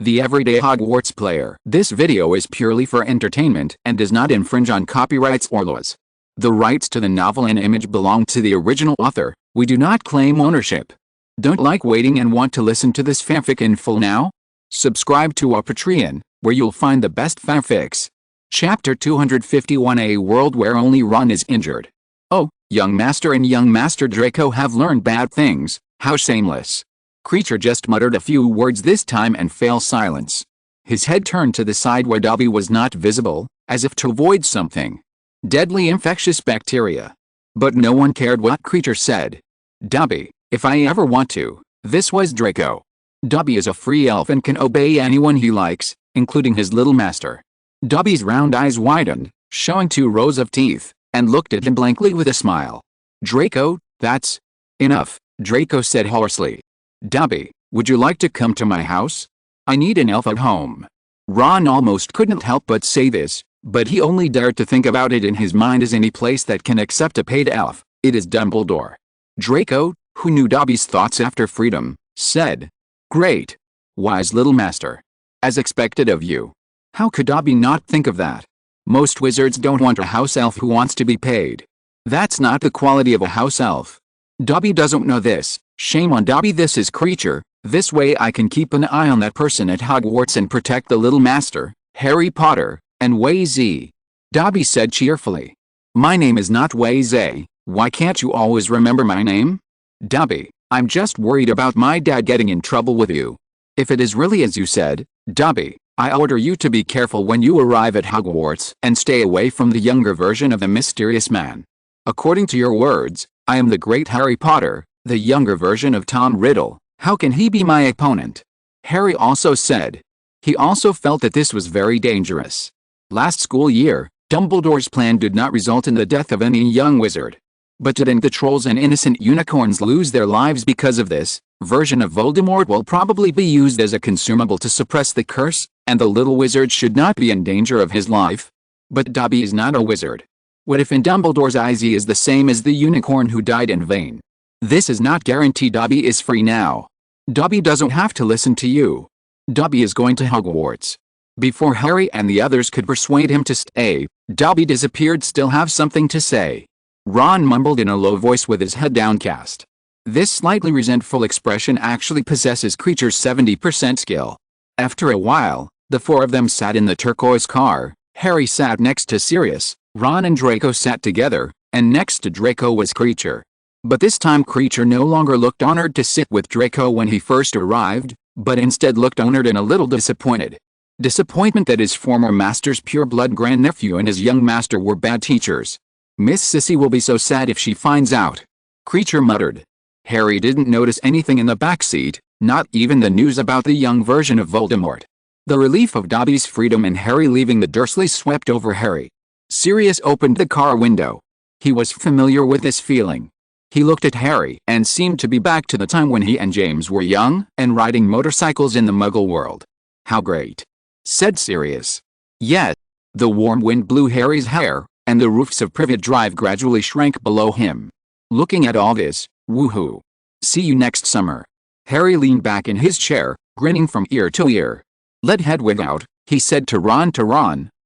the everyday Hogwarts player. This video is purely for entertainment and does not infringe on copyrights or laws. The rights to the novel and image belong to the original author. We do not claim ownership. Don't like waiting and want to listen to this fanfic in full now? Subscribe to our Patreon, where you'll find the best fanfics. Chapter 251, a world where only Ron is injured. Oh, young master and young master Draco have learned bad things. How shameless. Creature just muttered a few words this time and fell silence. His head turned to the side where Dobby was not visible, as if to avoid something. Deadly infectious bacteria. But no one cared what Creature said. Dobby, if I ever want to. This was Draco. Dobby is a free elf and can obey anyone he likes, including his little master. Dobby's round eyes widened, showing 2 rows of teeth, and looked at him blankly with a smile. Draco, that's enough, Draco said hoarsely. Dobby, would you like to come to my house? I need an elf at home. Ron almost couldn't help but say this, but he only dared to think about it in his mind as any place that can accept a paid elf. It is Dumbledore. Draco, who knew Dobby's thoughts after freedom, said, Great. Wise little master. As expected of you. How could Dobby not think of that? Most wizards don't want a house elf who wants to be paid. That's not the quality of a house elf. Dobby doesn't know this. Shame on Dobby. This is Creature. This way I can keep an eye on that person at Hogwarts and protect the little master, Harry Potter, and Weasley. Dobby said cheerfully. My name is not Weasley. Why can't you always remember my name? Dobby, I'm just worried about my dad getting in trouble with you. If it is really as you said, Dobby, I order you to be careful when you arrive at Hogwarts and stay away from the younger version of the mysterious man. According to your words, I am the great Harry Potter, the younger version of Tom Riddle. How can he be my opponent? Harry also said. He also felt that this was very dangerous. Last school year, Dumbledore's plan did not result in the death of any young wizard. But didn't the trolls and innocent unicorns lose their lives because of this? Version of Voldemort will probably be used as a consumable to suppress the curse, and the little wizard should not be in danger of his life. But Dobby is not a wizard. What if in Dumbledore's eyes he is the same as the unicorn who died in vain? This is not guaranteed. Dobby is free now. Dobby doesn't have to listen to you. Dobby is going to Hogwarts. Before Harry and the others could persuade him to stay, Dobby disappeared. Still have something to say. Ron mumbled in a low voice with his head downcast. This slightly resentful expression actually possesses Creature's 70% skill. After a while, the 4 of them sat in the turquoise car. Harry sat next to Sirius, Ron and Draco sat together, and next to Draco was Creature. But this time Creature no longer looked honored to sit with Draco when he first arrived, but instead looked honored and a little disappointed. Disappointment that his former master's pure-blood grandnephew and his young master were bad teachers. Miss Sissy will be so sad if she finds out. Creature muttered. Harry didn't notice anything in the back seat, not even the news about the young version of Voldemort. The relief of Dobby's freedom and Harry leaving the Dursleys swept over Harry. Sirius opened the car window. He was familiar with this feeling. He looked at Harry and seemed to be back to the time when he and James were young and riding motorcycles in the Muggle world. How great, said Sirius. Yet, the warm wind blew Harry's hair, and the roofs of Privet Drive gradually shrank below him. Looking at all this, woohoo. See you next summer. Harry leaned back in his chair, grinning from ear to ear. Let Hedwig out, he said to Ron,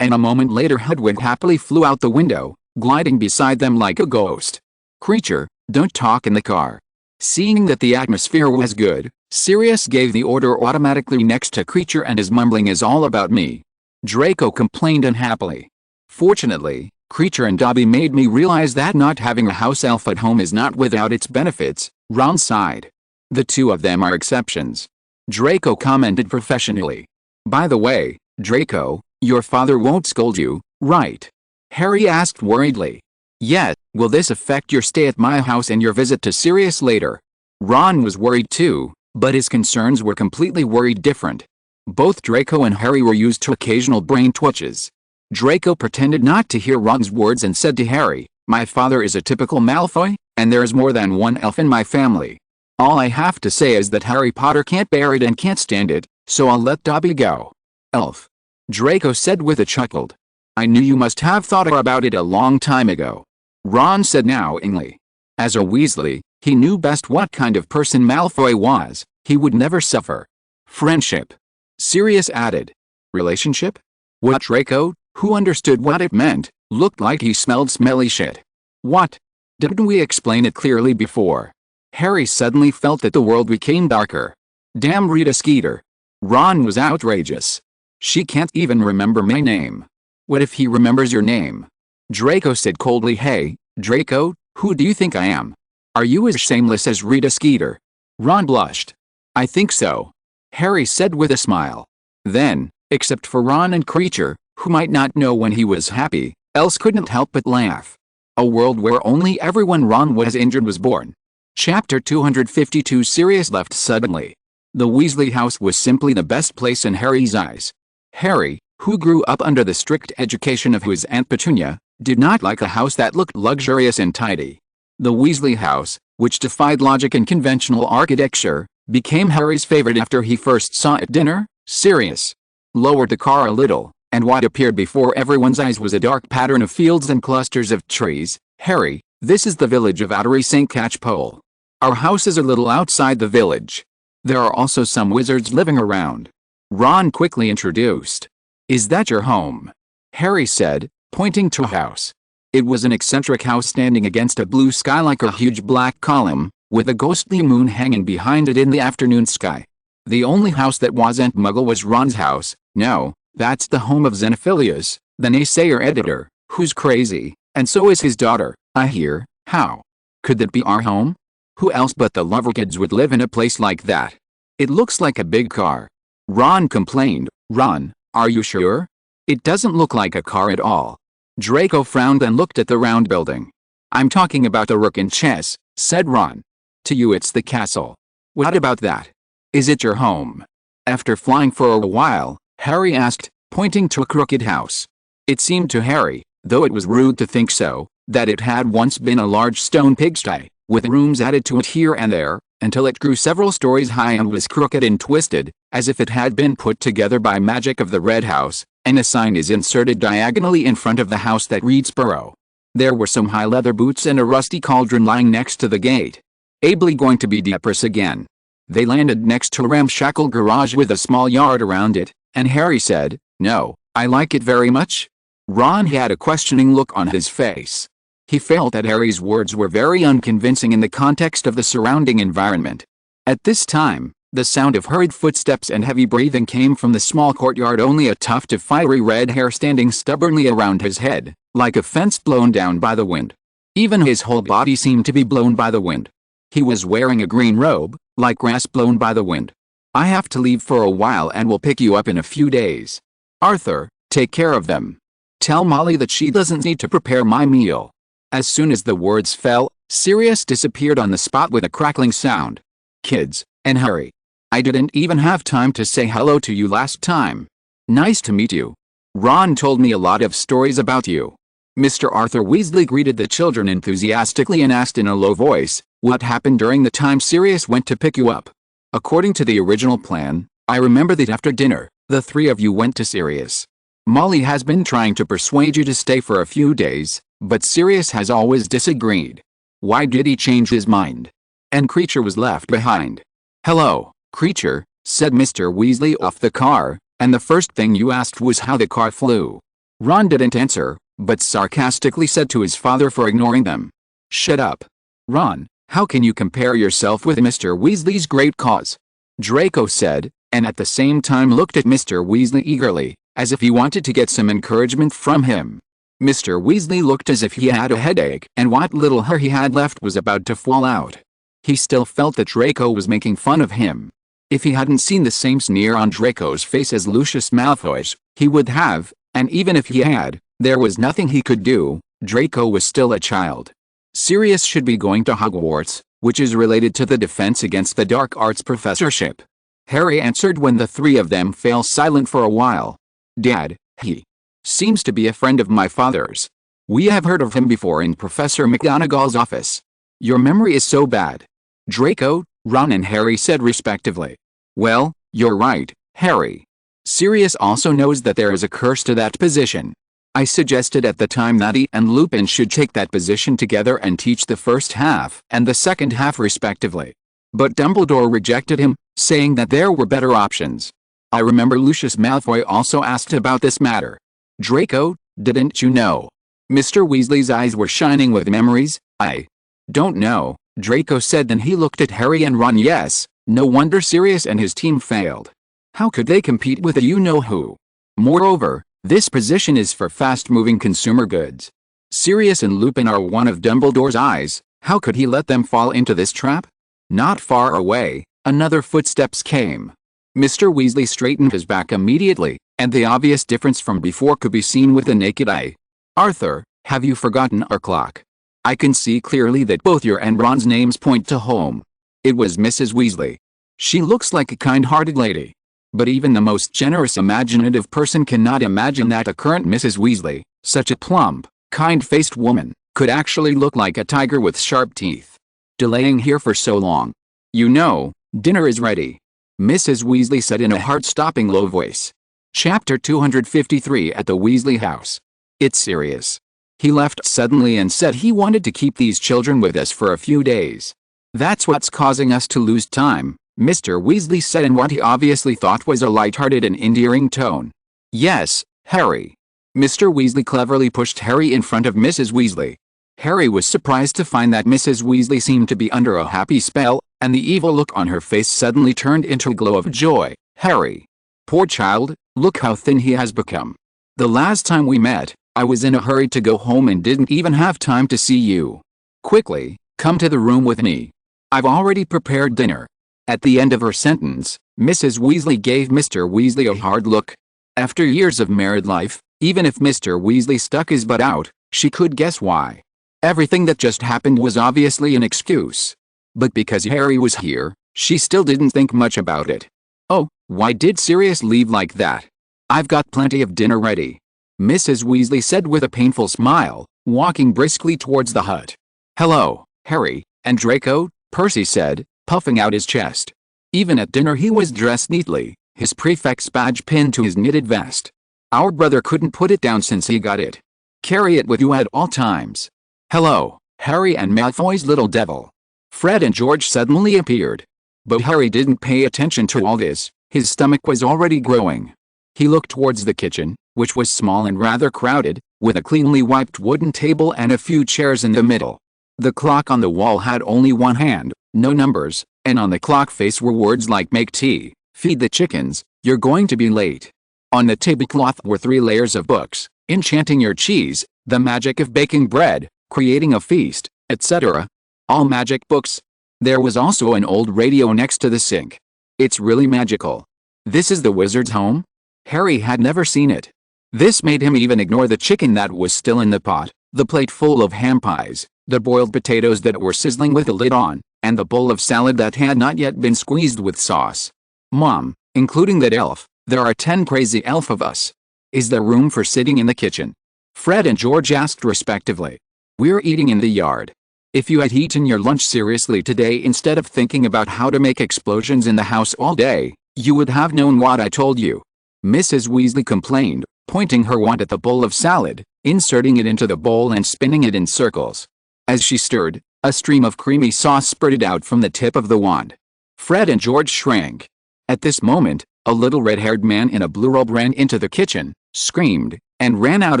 and a moment later Hedwig happily flew out the window, gliding beside them like a ghost. Creature, don't talk in the car. Seeing that the atmosphere was good, Sirius gave the order automatically. Next to Creature and his mumbling is all about me. Draco complained unhappily. Fortunately, Creature and Dobby made me realize that not having a house elf at home is not without its benefits, Ron sighed. The 2 of them are exceptions. Draco commented professionally. By the way, Draco, your father won't scold you, right? Harry asked worriedly. Yet, will this affect your stay at my house and your visit to Sirius later? Ron was worried too, but his concerns were completely different. Both Draco and Harry were used to occasional brain twitches. Draco pretended not to hear Ron's words and said to Harry, my father is a typical Malfoy, and there is more than one elf in my family. All I have to say is that Harry Potter can't bear it and can't stand it, so I'll let Dobby go. Elf. Draco said with a chuckle. I knew you must have thought about it a long time ago. Ron said knowingly. As a Weasley, he knew best what kind of person Malfoy was. He would never suffer friendship. Sirius added. Relationship? What? Draco, who understood what it meant, looked like he smelled smelly shit. What? Didn't we explain it clearly before? Harry suddenly felt that the world became darker. Damn Rita Skeeter. Ron was outrageous. She can't even remember my name. What if he remembers your name? Draco said coldly. Hey, Draco, who do you think I am? Are you as shameless as Rita Skeeter? Ron blushed. I think so. Harry said with a smile. Then, except for Ron and Creature, who might not know when he was happy, else couldn't help but laugh. A world where only everyone Ron was injured was born. Chapter 252. Sirius left suddenly. The Weasley house was simply the best place in Harry's eyes. Harry, who grew up under the strict education of his Aunt Petunia, did not like a house that looked luxurious and tidy. The Weasley house, which defied logic and conventional architecture, became Harry's favorite after he first saw it. Dinner? Sirius lowered the car a little, and what appeared before everyone's eyes was a dark pattern of fields and clusters of trees. Harry, this is the village of Outery St. Catchpole. Our house is a little outside the village. There are also some wizards living around. Ron quickly introduced. Is that your home? Harry said, pointing to a house. It was an eccentric house standing against a blue sky like a huge black column, with a ghostly moon hanging behind it in the afternoon sky. The only house that wasn't Muggle was Ron's house. No, that's the home of Xenophilius, the naysayer editor, who's crazy, and so is his daughter, I hear. How could that be our home? Who else but the Loverkids would live in a place like that? It looks like a big car. Ron complained. Ron, are you sure? It doesn't look like a car at all. Draco frowned and looked at the round building. I'm talking about a rook in chess, said Ron. To you it's the castle. What about that? Is it your home? After flying for a while, Harry asked, pointing to a crooked house. It seemed to Harry, though it was rude to think so, that it had once been a large stone pigsty, with rooms added to it here and there, until it grew several stories high and was crooked and twisted, as if it had been put together by magic of the Red House, and a sign is inserted diagonally in front of the house that reads Burrow. There were some high leather boots and a rusty cauldron lying next to the gate. Ably going to be depressed again. They landed next to a ramshackle garage with a small yard around it, and Harry said, No, I like it very much. Ron had a questioning look on his face. He felt that Harry's words were very unconvincing in the context of the surrounding environment. At this time, the sound of hurried footsteps and heavy breathing came from the small courtyard. Only a tuft of fiery red hair standing stubbornly around his head, like a fence blown down by the wind. Even his whole body seemed to be blown by the wind. He was wearing a green robe, like grass blown by the wind. I have to leave for a while and will pick you up in a few days. Arthur, take care of them. Tell Molly that she doesn't need to prepare my meal. As soon as the words fell, Sirius disappeared on the spot with a crackling sound. Kids, and Harry. I didn't even have time to say hello to you last time. Nice to meet you. Ron told me a lot of stories about you. Mr. Arthur Weasley greeted the children enthusiastically and asked in a low voice, what happened during the time Sirius went to pick you up? According to the original plan, I remember that after dinner, the three of you went to Sirius. Molly has been trying to persuade you to stay for a few days, but Sirius has always disagreed. Why did he change his mind? And Creature was left behind. Hello, Creature, said Mr. Weasley off the car, and the first thing you asked was how the car flew. Ron didn't answer, but sarcastically said to his father for ignoring them. Shut up. Ron, how can you compare yourself with Mr. Weasley's great cause? Draco said, and at the same time looked at Mr. Weasley eagerly, as if he wanted to get some encouragement from him. Mr. Weasley looked as if he had a headache, and what little hair he had left was about to fall out. He still felt that Draco was making fun of him. If he hadn't seen the same sneer on Draco's face as Lucius Malfoy's, he would have, and even if he had, there was nothing he could do. Draco was still a child. Sirius should be going to Hogwarts, which is related to the Defense Against the Dark Arts professorship. Harry answered when the three of them fell silent for a while. Dad, he seems to be a friend of my father's. We have heard of him before in Professor McGonagall's office. Your memory is so bad. Draco, Ron and Harry said respectively. Well, you're right, Harry. Sirius also knows that there is a curse to that position. I suggested at the time that he and Lupin should take that position together and teach the first half and the second half respectively. But Dumbledore rejected him, saying that there were better options. I remember Lucius Malfoy also asked about this matter. Draco, didn't you know? Mr. Weasley's eyes were shining with memories. I don't know, Draco said. Then he looked at Harry and Ron. Yes, no wonder Sirius and his team failed. How could they compete with a you-know-who? Moreover, this position is for fast-moving consumer goods. Sirius and Lupin are one of Dumbledore's eyes. How could he let them fall into this trap? Not far away, another footsteps came. Mr. Weasley straightened his back immediately, and the obvious difference from before could be seen with the naked eye. Arthur, have you forgotten our clock? I can see clearly that both your and Ron's names point to home. It was Mrs. Weasley. She looks like a kind-hearted lady. But even the most generous imaginative person cannot imagine that a current Mrs. Weasley, such a plump, kind-faced woman, could actually look like a tiger with sharp teeth. Delaying here for so long. You know, dinner is ready, Mrs. Weasley said in a heart-stopping low voice. Chapter 253 At the Weasley house. It's serious. He left suddenly and said he wanted to keep these children with us for a few days. That's what's causing us to lose time, Mr. Weasley said in what he obviously thought was a light-hearted and endearing tone. Yes, Harry. Mr. Weasley cleverly pushed Harry in front of Mrs. Weasley. Harry was surprised to find that Mrs. Weasley seemed to be under a happy spell, and the evil look on her face suddenly turned into a glow of joy. Harry. Poor child, look how thin he has become. The last time we met, I was in a hurry to go home and didn't even have time to see you. Quickly, come to the room with me. I've already prepared dinner. At the end of her sentence, Mrs. Weasley gave Mr. Weasley a hard look. After years of married life, even if Mr. Weasley stuck his butt out, she could guess why. Everything that just happened was obviously an excuse. But because Harry was here, she still didn't think much about it. Oh, why did Sirius leave like that? I've got plenty of dinner ready, Mrs. Weasley said with a painful smile, walking briskly towards the hut. Hello, Harry, and Draco, Percy said, puffing out his chest. Even at dinner he was dressed neatly, his prefect's badge pinned to his knitted vest. Our brother couldn't put it down since he got it. Carry it with you at all times. Hello, Harry and Malfoy's little devil. Fred and George suddenly appeared. But Harry didn't pay attention to all this, his stomach was already growing. He looked towards the kitchen, which was small and rather crowded, with a cleanly wiped wooden table and a few chairs in the middle. The clock on the wall had only one hand, no numbers, and on the clock face were words like make tea, feed the chickens, you're going to be late. On the tablecloth were 3 layers of books, enchanting your cheese, the magic of baking bread, creating a feast, etc. All magic books. There was also an old radio next to the sink. It's really magical. This is the wizard's home? Harry had never seen it. This made him even ignore the chicken that was still in the pot, the plate full of ham pies, the boiled potatoes that were sizzling with the lid on, and the bowl of salad that had not yet been squeezed with sauce. Mom, including that elf, there are 10 crazy elf of us. Is there room for sitting in the kitchen? Fred and George asked respectively. We're eating in the yard. If you had eaten your lunch seriously today instead of thinking about how to make explosions in the house all day, you would have known what I told you, Mrs. Weasley complained, pointing her wand at the bowl of salad, inserting it into the bowl and spinning it in circles. As she stirred, a stream of creamy sauce spurted out from the tip of the wand. Fred and George shrank. At this moment, a little red-haired man in a blue robe ran into the kitchen, screamed, and ran out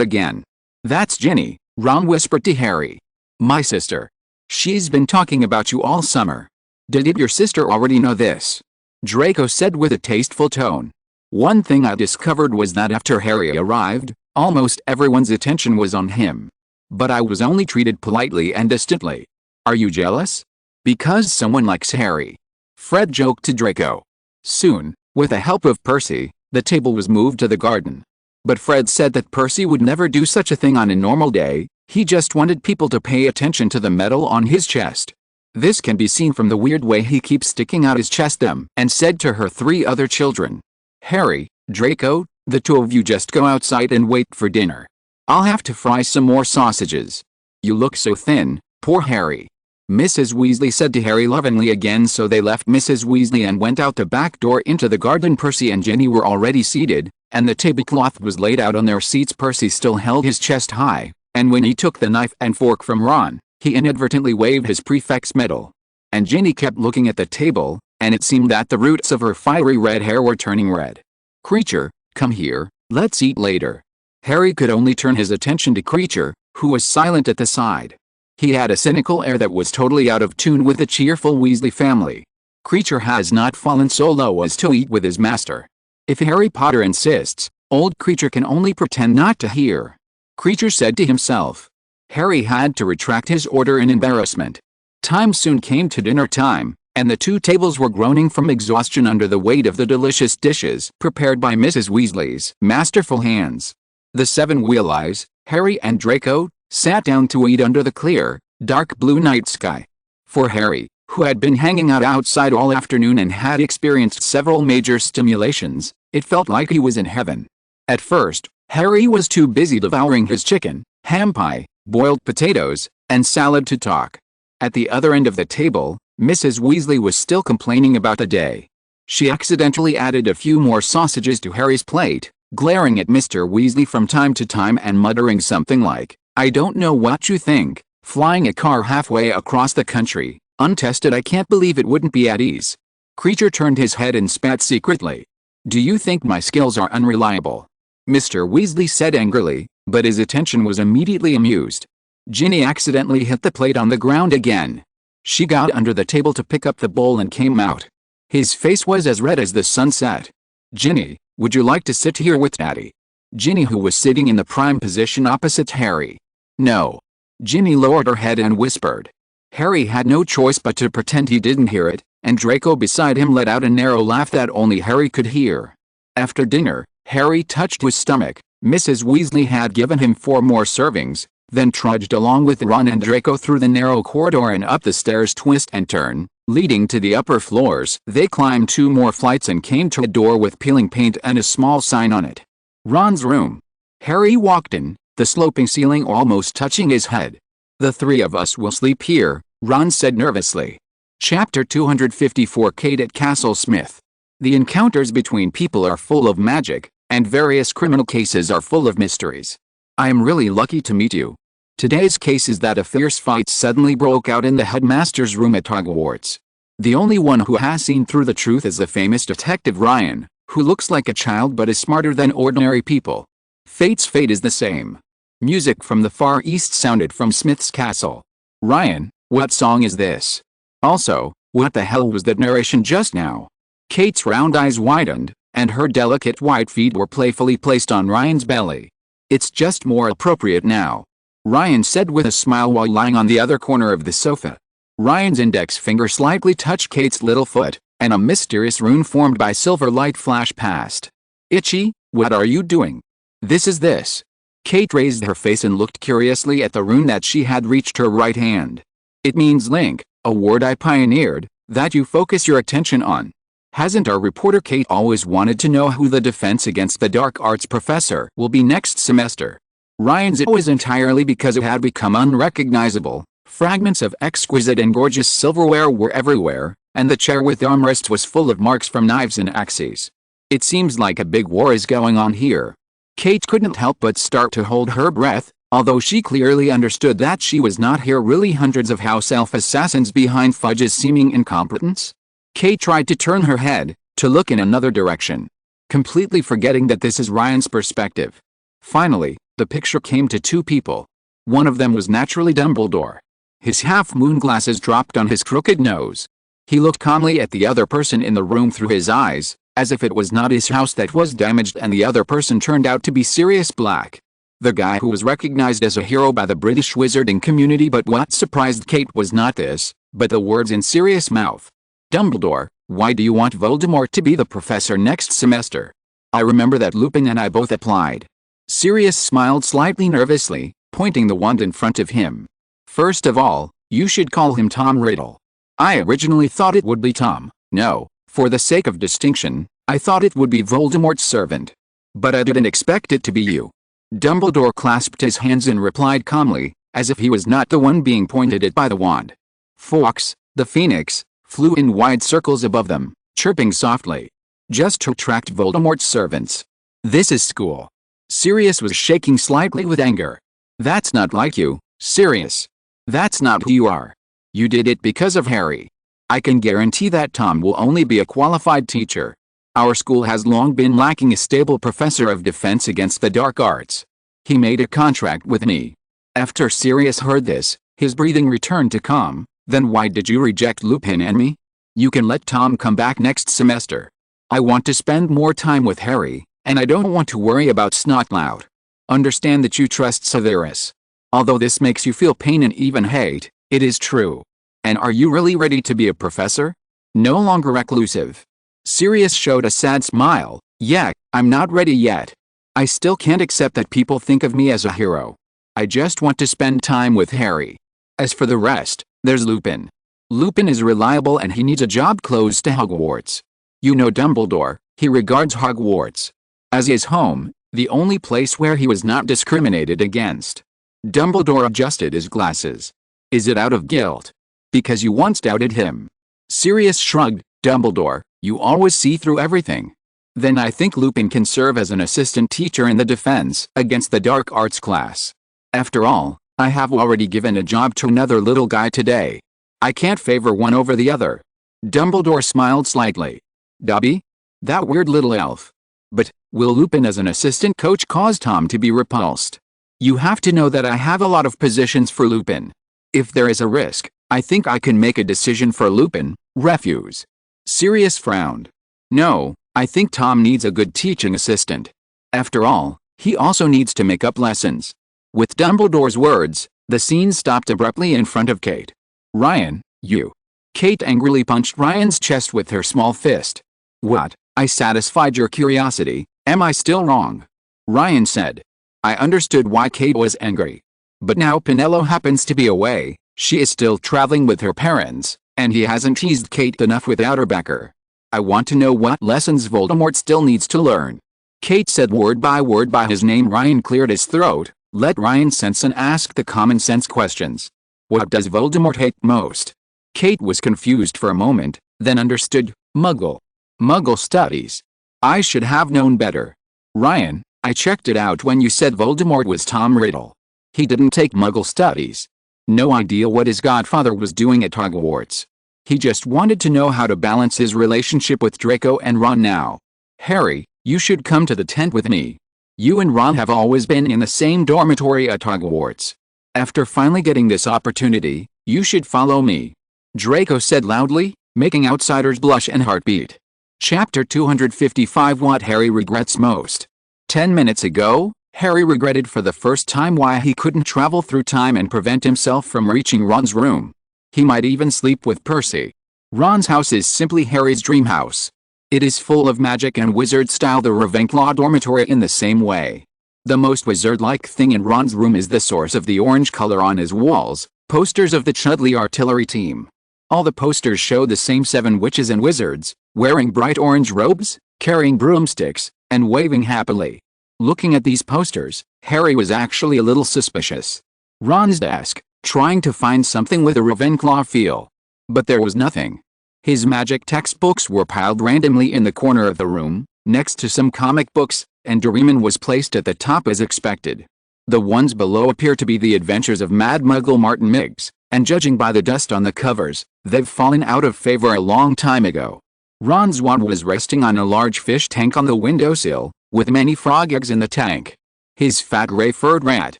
again. That's Ginny, Ron whispered to Harry. My sister. She's been talking about you all summer. Did your sister already know this? Draco said with a tasteful tone. One thing I discovered was that after Harry arrived, almost everyone's attention was on him. But I was only treated politely and distantly. Are you jealous? Because someone likes Harry. Fred joked to Draco. Soon, with the help of Percy, the table was moved to the garden. But Fred said that Percy would never do such a thing on a normal day, he just wanted people to pay attention to the medal on his chest. This can be seen from the weird way he keeps sticking out his chest and said to her 3 other children. Harry, Draco, the 2 of you just go outside and wait for dinner. I'll have to fry some more sausages. You look so thin, poor Harry. Mrs. Weasley said to Harry lovingly again, so they left Mrs. Weasley and went out the back door into the garden. Percy and Ginny were already seated, and the tablecloth was laid out on their seats. Percy still held his chest high, and when he took the knife and fork from Ron, he inadvertently waved his prefect's medal. And Ginny kept looking at the table, and it seemed that the roots of her fiery red hair were turning red. "Creature, come here, let's eat later." Harry could only turn his attention to Creature, who was silent at the side. He had a cynical air that was totally out of tune with the cheerful Weasley family. Creature has not fallen so low as to eat with his master. If Harry Potter insists, old Creature can only pretend not to hear. Creature said to himself. Harry had to retract his order in embarrassment. Time soon came to dinner time, and the two tables were groaning from exhaustion under the weight of the delicious dishes prepared by Mrs. Weasley's masterful hands. The seven Weasleys, Harry and Draco, sat down to eat under the clear, dark blue night sky. For Harry, who had been hanging out outside all afternoon and had experienced several major stimulations, it felt like he was in heaven. At first, Harry was too busy devouring his chicken, ham pie, boiled potatoes, and salad to talk. At the other end of the table, Mrs. Weasley was still complaining about the day. She accidentally added a few more sausages to Harry's plate, glaring at Mr. Weasley from time to time and muttering something like, "I don't know what you think, flying a car halfway across the country, untested, I can't believe it wouldn't be at ease." Creature turned his head and spat secretly. "Do you think my skills are unreliable?" Mr. Weasley said angrily, but his attention was immediately amused. Ginny accidentally hit the plate on the ground again. She got under the table to pick up the bowl and came out. His face was as red as the sunset. "Ginny, would you like to sit here with Daddy?" Ginny, who was sitting in the prime position opposite Harry. "No." Ginny lowered her head and whispered. Harry had no choice but to pretend he didn't hear it, and Draco beside him let out a narrow laugh that only Harry could hear. After dinner, Harry touched his stomach. Mrs. Weasley had given him 4 more servings, then trudged along with Ron and Draco through the narrow corridor and up the stairs twist and turn, leading to the upper floors. They climbed 2 more flights and came to a door with peeling paint and a small sign on it. Ron's room. Harry walked in, the sloping ceiling almost touching his head. "The 3 of us will sleep here," Ron said nervously. Chapter 254 Kate at Castle Smith. The encounters between people are full of magic, and various criminal cases are full of mysteries. I am really lucky to meet you. Today's case is that a fierce fight suddenly broke out in the headmaster's room at Hogwarts. The only one who has seen through the truth is the famous detective Ryan, who looks like a child but is smarter than ordinary people. Fate's fate is the same. Music from the Far East sounded from Smith's castle. "Ryan, what song is this? Also, what the hell was that narration just now?" Kate's round eyes widened, and her delicate white feet were playfully placed on Ryan's belly. "It's just more appropriate now," Ryan said with a smile while lying on the other corner of the sofa. Ryan's index finger slightly touched Kate's little foot, and a mysterious rune formed by silver light flashed past. "Itchy, what are you doing?" "This is this." Kate raised her face and looked curiously at the rune that she had reached her right hand. "It means link, a word I pioneered, that you focus your attention on. Hasn't our reporter Kate always wanted to know who the Defense Against the Dark Arts professor will be next semester?" Ryan's it was entirely because it had become unrecognizable. Fragments of exquisite and gorgeous silverware were everywhere, and the chair with armrests was full of marks from knives and axes. "It seems like a big war is going on here." Kate couldn't help but start to hold her breath, although she clearly understood that she was not here really hundreds of house elf assassins behind Fudge's seeming incompetence. Kate tried to turn her head, to look in another direction, completely forgetting that this is Ryan's perspective. Finally, the picture came to 2 people. One of them was naturally Dumbledore. His half-moon glasses dropped on his crooked nose. He looked calmly at the other person in the room through his eyes, as if it was not his house that was damaged, and the other person turned out to be Sirius Black, the guy who was recognized as a hero by the British wizarding community. But what surprised Kate was not this, but the words in Sirius' mouth. "Dumbledore, why do you want Voldemort to be the professor next semester? I remember that Lupin and I both applied." Sirius smiled slightly nervously, pointing the wand in front of him. "First of all, you should call him Tom Riddle. I originally thought it would be Tom. No, for the sake of distinction, I thought it would be Voldemort's servant. But I didn't expect it to be you." Dumbledore clasped his hands and replied calmly, as if he was not the one being pointed at by the wand. Fawkes, the phoenix, flew in wide circles above them, chirping softly. "Just to attract Voldemort's servants. This is school." Sirius was shaking slightly with anger. "That's not like you, Sirius. That's not who you are. You did it because of Harry. I can guarantee that Tom will only be a qualified teacher." Our school has long been lacking a stable professor of defense against the dark arts. He made a contract with me." After Sirius heard this, his breathing returned to calm. "Then why did you reject Lupin and me? You can let Tom come back next semester. I want to spend more time with Harry, and I don't want to worry about Snotlout. Understand that you trust Severus. Although this makes you feel pain and even hate, it is true. And are you really ready to be a professor? No longer reclusive?" Sirius showed a sad smile. "Yeah, I'm not ready yet. I still can't accept that people think of me as a hero. I just want to spend time with Harry. As for the rest, there's Lupin. Lupin is reliable and he needs a job close to Hogwarts. You know Dumbledore, he regards Hogwarts as his home, the only place where he was not discriminated against." Dumbledore adjusted his glasses. "Is it out of guilt? Because you once doubted him?" Sirius shrugged. "Dumbledore, you always see through everything." "Then I think Lupin can serve as an assistant teacher in the defense against the dark arts class. After all, I have already given a job to another little guy today. I can't favor one over the other." Dumbledore smiled slightly. "Dobby? That weird little elf. But, will Lupin as an assistant coach cause Tom to be repulsed? You have to know that I have a lot of positions for Lupin. If there is a risk, I think I can make a decision for Lupin." Refuse. Sirius frowned. "No, I think Tom needs a good teaching assistant. After all, he also needs to make up lessons." With Dumbledore's words, the scene stopped abruptly in front of Kate. "Ryan, you." Kate angrily punched Ryan's chest with her small fist. "What? I satisfied your curiosity, am I still wrong?" Ryan said. I understood why Kate was angry. But now Penelope happens to be away, she is still traveling with her parents, and he hasn't teased Kate enough with Outerbacker. "I want to know what lessons Voldemort still needs to learn." Kate said word by his name. Ryan cleared his throat. Let Ryan sense and ask the common sense questions. "What does Voldemort hate most?" Kate was confused for a moment, then understood. Muggle. Muggle studies. I should have known better. "Ryan, I checked it out when you said Voldemort was Tom Riddle. He didn't take Muggle studies. No idea what his godfather was doing at Hogwarts. He just wanted to know how to balance his relationship with Draco and Ron now. Harry, you should come to the tent with me. You and Ron have always been in the same dormitory at Hogwarts. After finally getting this opportunity, you should follow me," Draco said loudly, making outsiders blush and heartbeat. Chapter 255 What Harry Regrets Most. 10 minutes ago, Harry regretted for the first time why he couldn't travel through time and prevent himself from reaching Ron's room. He might even sleep with Percy. Ron's house is simply Harry's dream house. It is full of magic and wizard style, the Ravenclaw dormitory in the same way. The most wizard-like thing in Ron's room is the source of the orange color on his walls, posters of the Chudley artillery team. All the posters show the same 7 witches and wizards, wearing bright orange robes, carrying broomsticks, and waving happily. Looking at these posters, Harry was actually a little suspicious. Ron's desk, trying to find something with a Ravenclaw feel. But there was nothing. His magic textbooks were piled randomly in the corner of the room, next to some comic books, and Doraemon was placed at the top as expected. The ones below appear to be the adventures of Mad Muggle Martin Miggs, and judging by the dust on the covers, they've fallen out of favor a long time ago. Ron's wand was resting on a large fish tank on the windowsill, with many frog eggs in the tank. His fat gray-furred rat,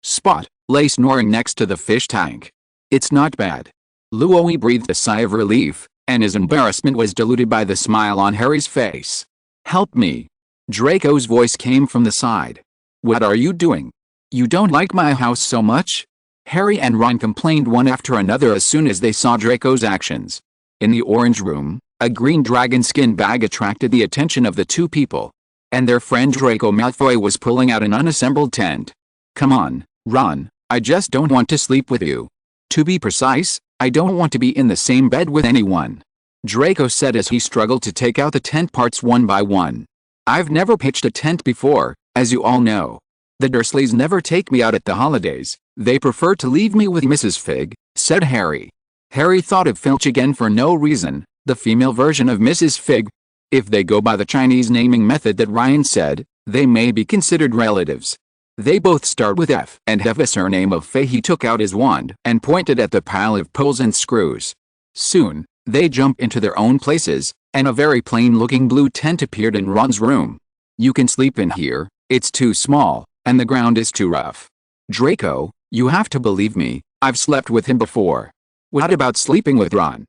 Spot, lay snoring next to the fish tank. "It's not bad." Louis breathed a sigh of relief, and his embarrassment was diluted by the smile on Harry's face. "Help me." Draco's voice came from the side. "What are you doing? You don't like my house so much?" Harry and Ron complained one after another as soon as they saw Draco's actions. In the orange room, a green dragon skin bag attracted the attention of the two people. And their friend Draco Malfoy was pulling out an unassembled tent. "Come on, Ron, I just don't want to sleep with you. To be precise, I don't want to be in the same bed with anyone," Draco said as he struggled to take out the tent parts one by one. "I've never pitched a tent before, as you all know. The Dursleys never take me out at the holidays, they prefer to leave me with Mrs. Fig," said Harry. Harry thought of Filch again for no reason, the female version of Mrs. Fig. If they go by the Chinese naming method that Ryan said, they may be considered relatives. They both start with F and have a surname of Fay. He took out his wand and pointed at the pile of poles and screws. Soon, they jump into their own places, and a very plain-looking blue tent appeared in Ron's room. "You can sleep in here, it's too small, and the ground is too rough." "Draco, you have to believe me, I've slept with him before." "What about sleeping with Ron?"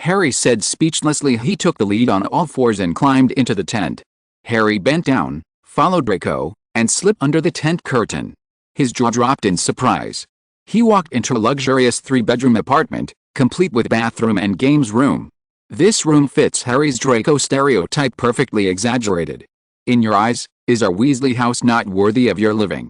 Harry said speechlessly. He took the lead on all fours and climbed into the tent. Harry bent down, followed Draco, and slipped under the tent curtain. His jaw dropped in surprise. He walked into a luxurious 3-bedroom apartment, complete with bathroom and games room. This room fits Harry's Draco stereotype perfectly exaggerated. "In your eyes, is our Weasley house not worthy of your living?"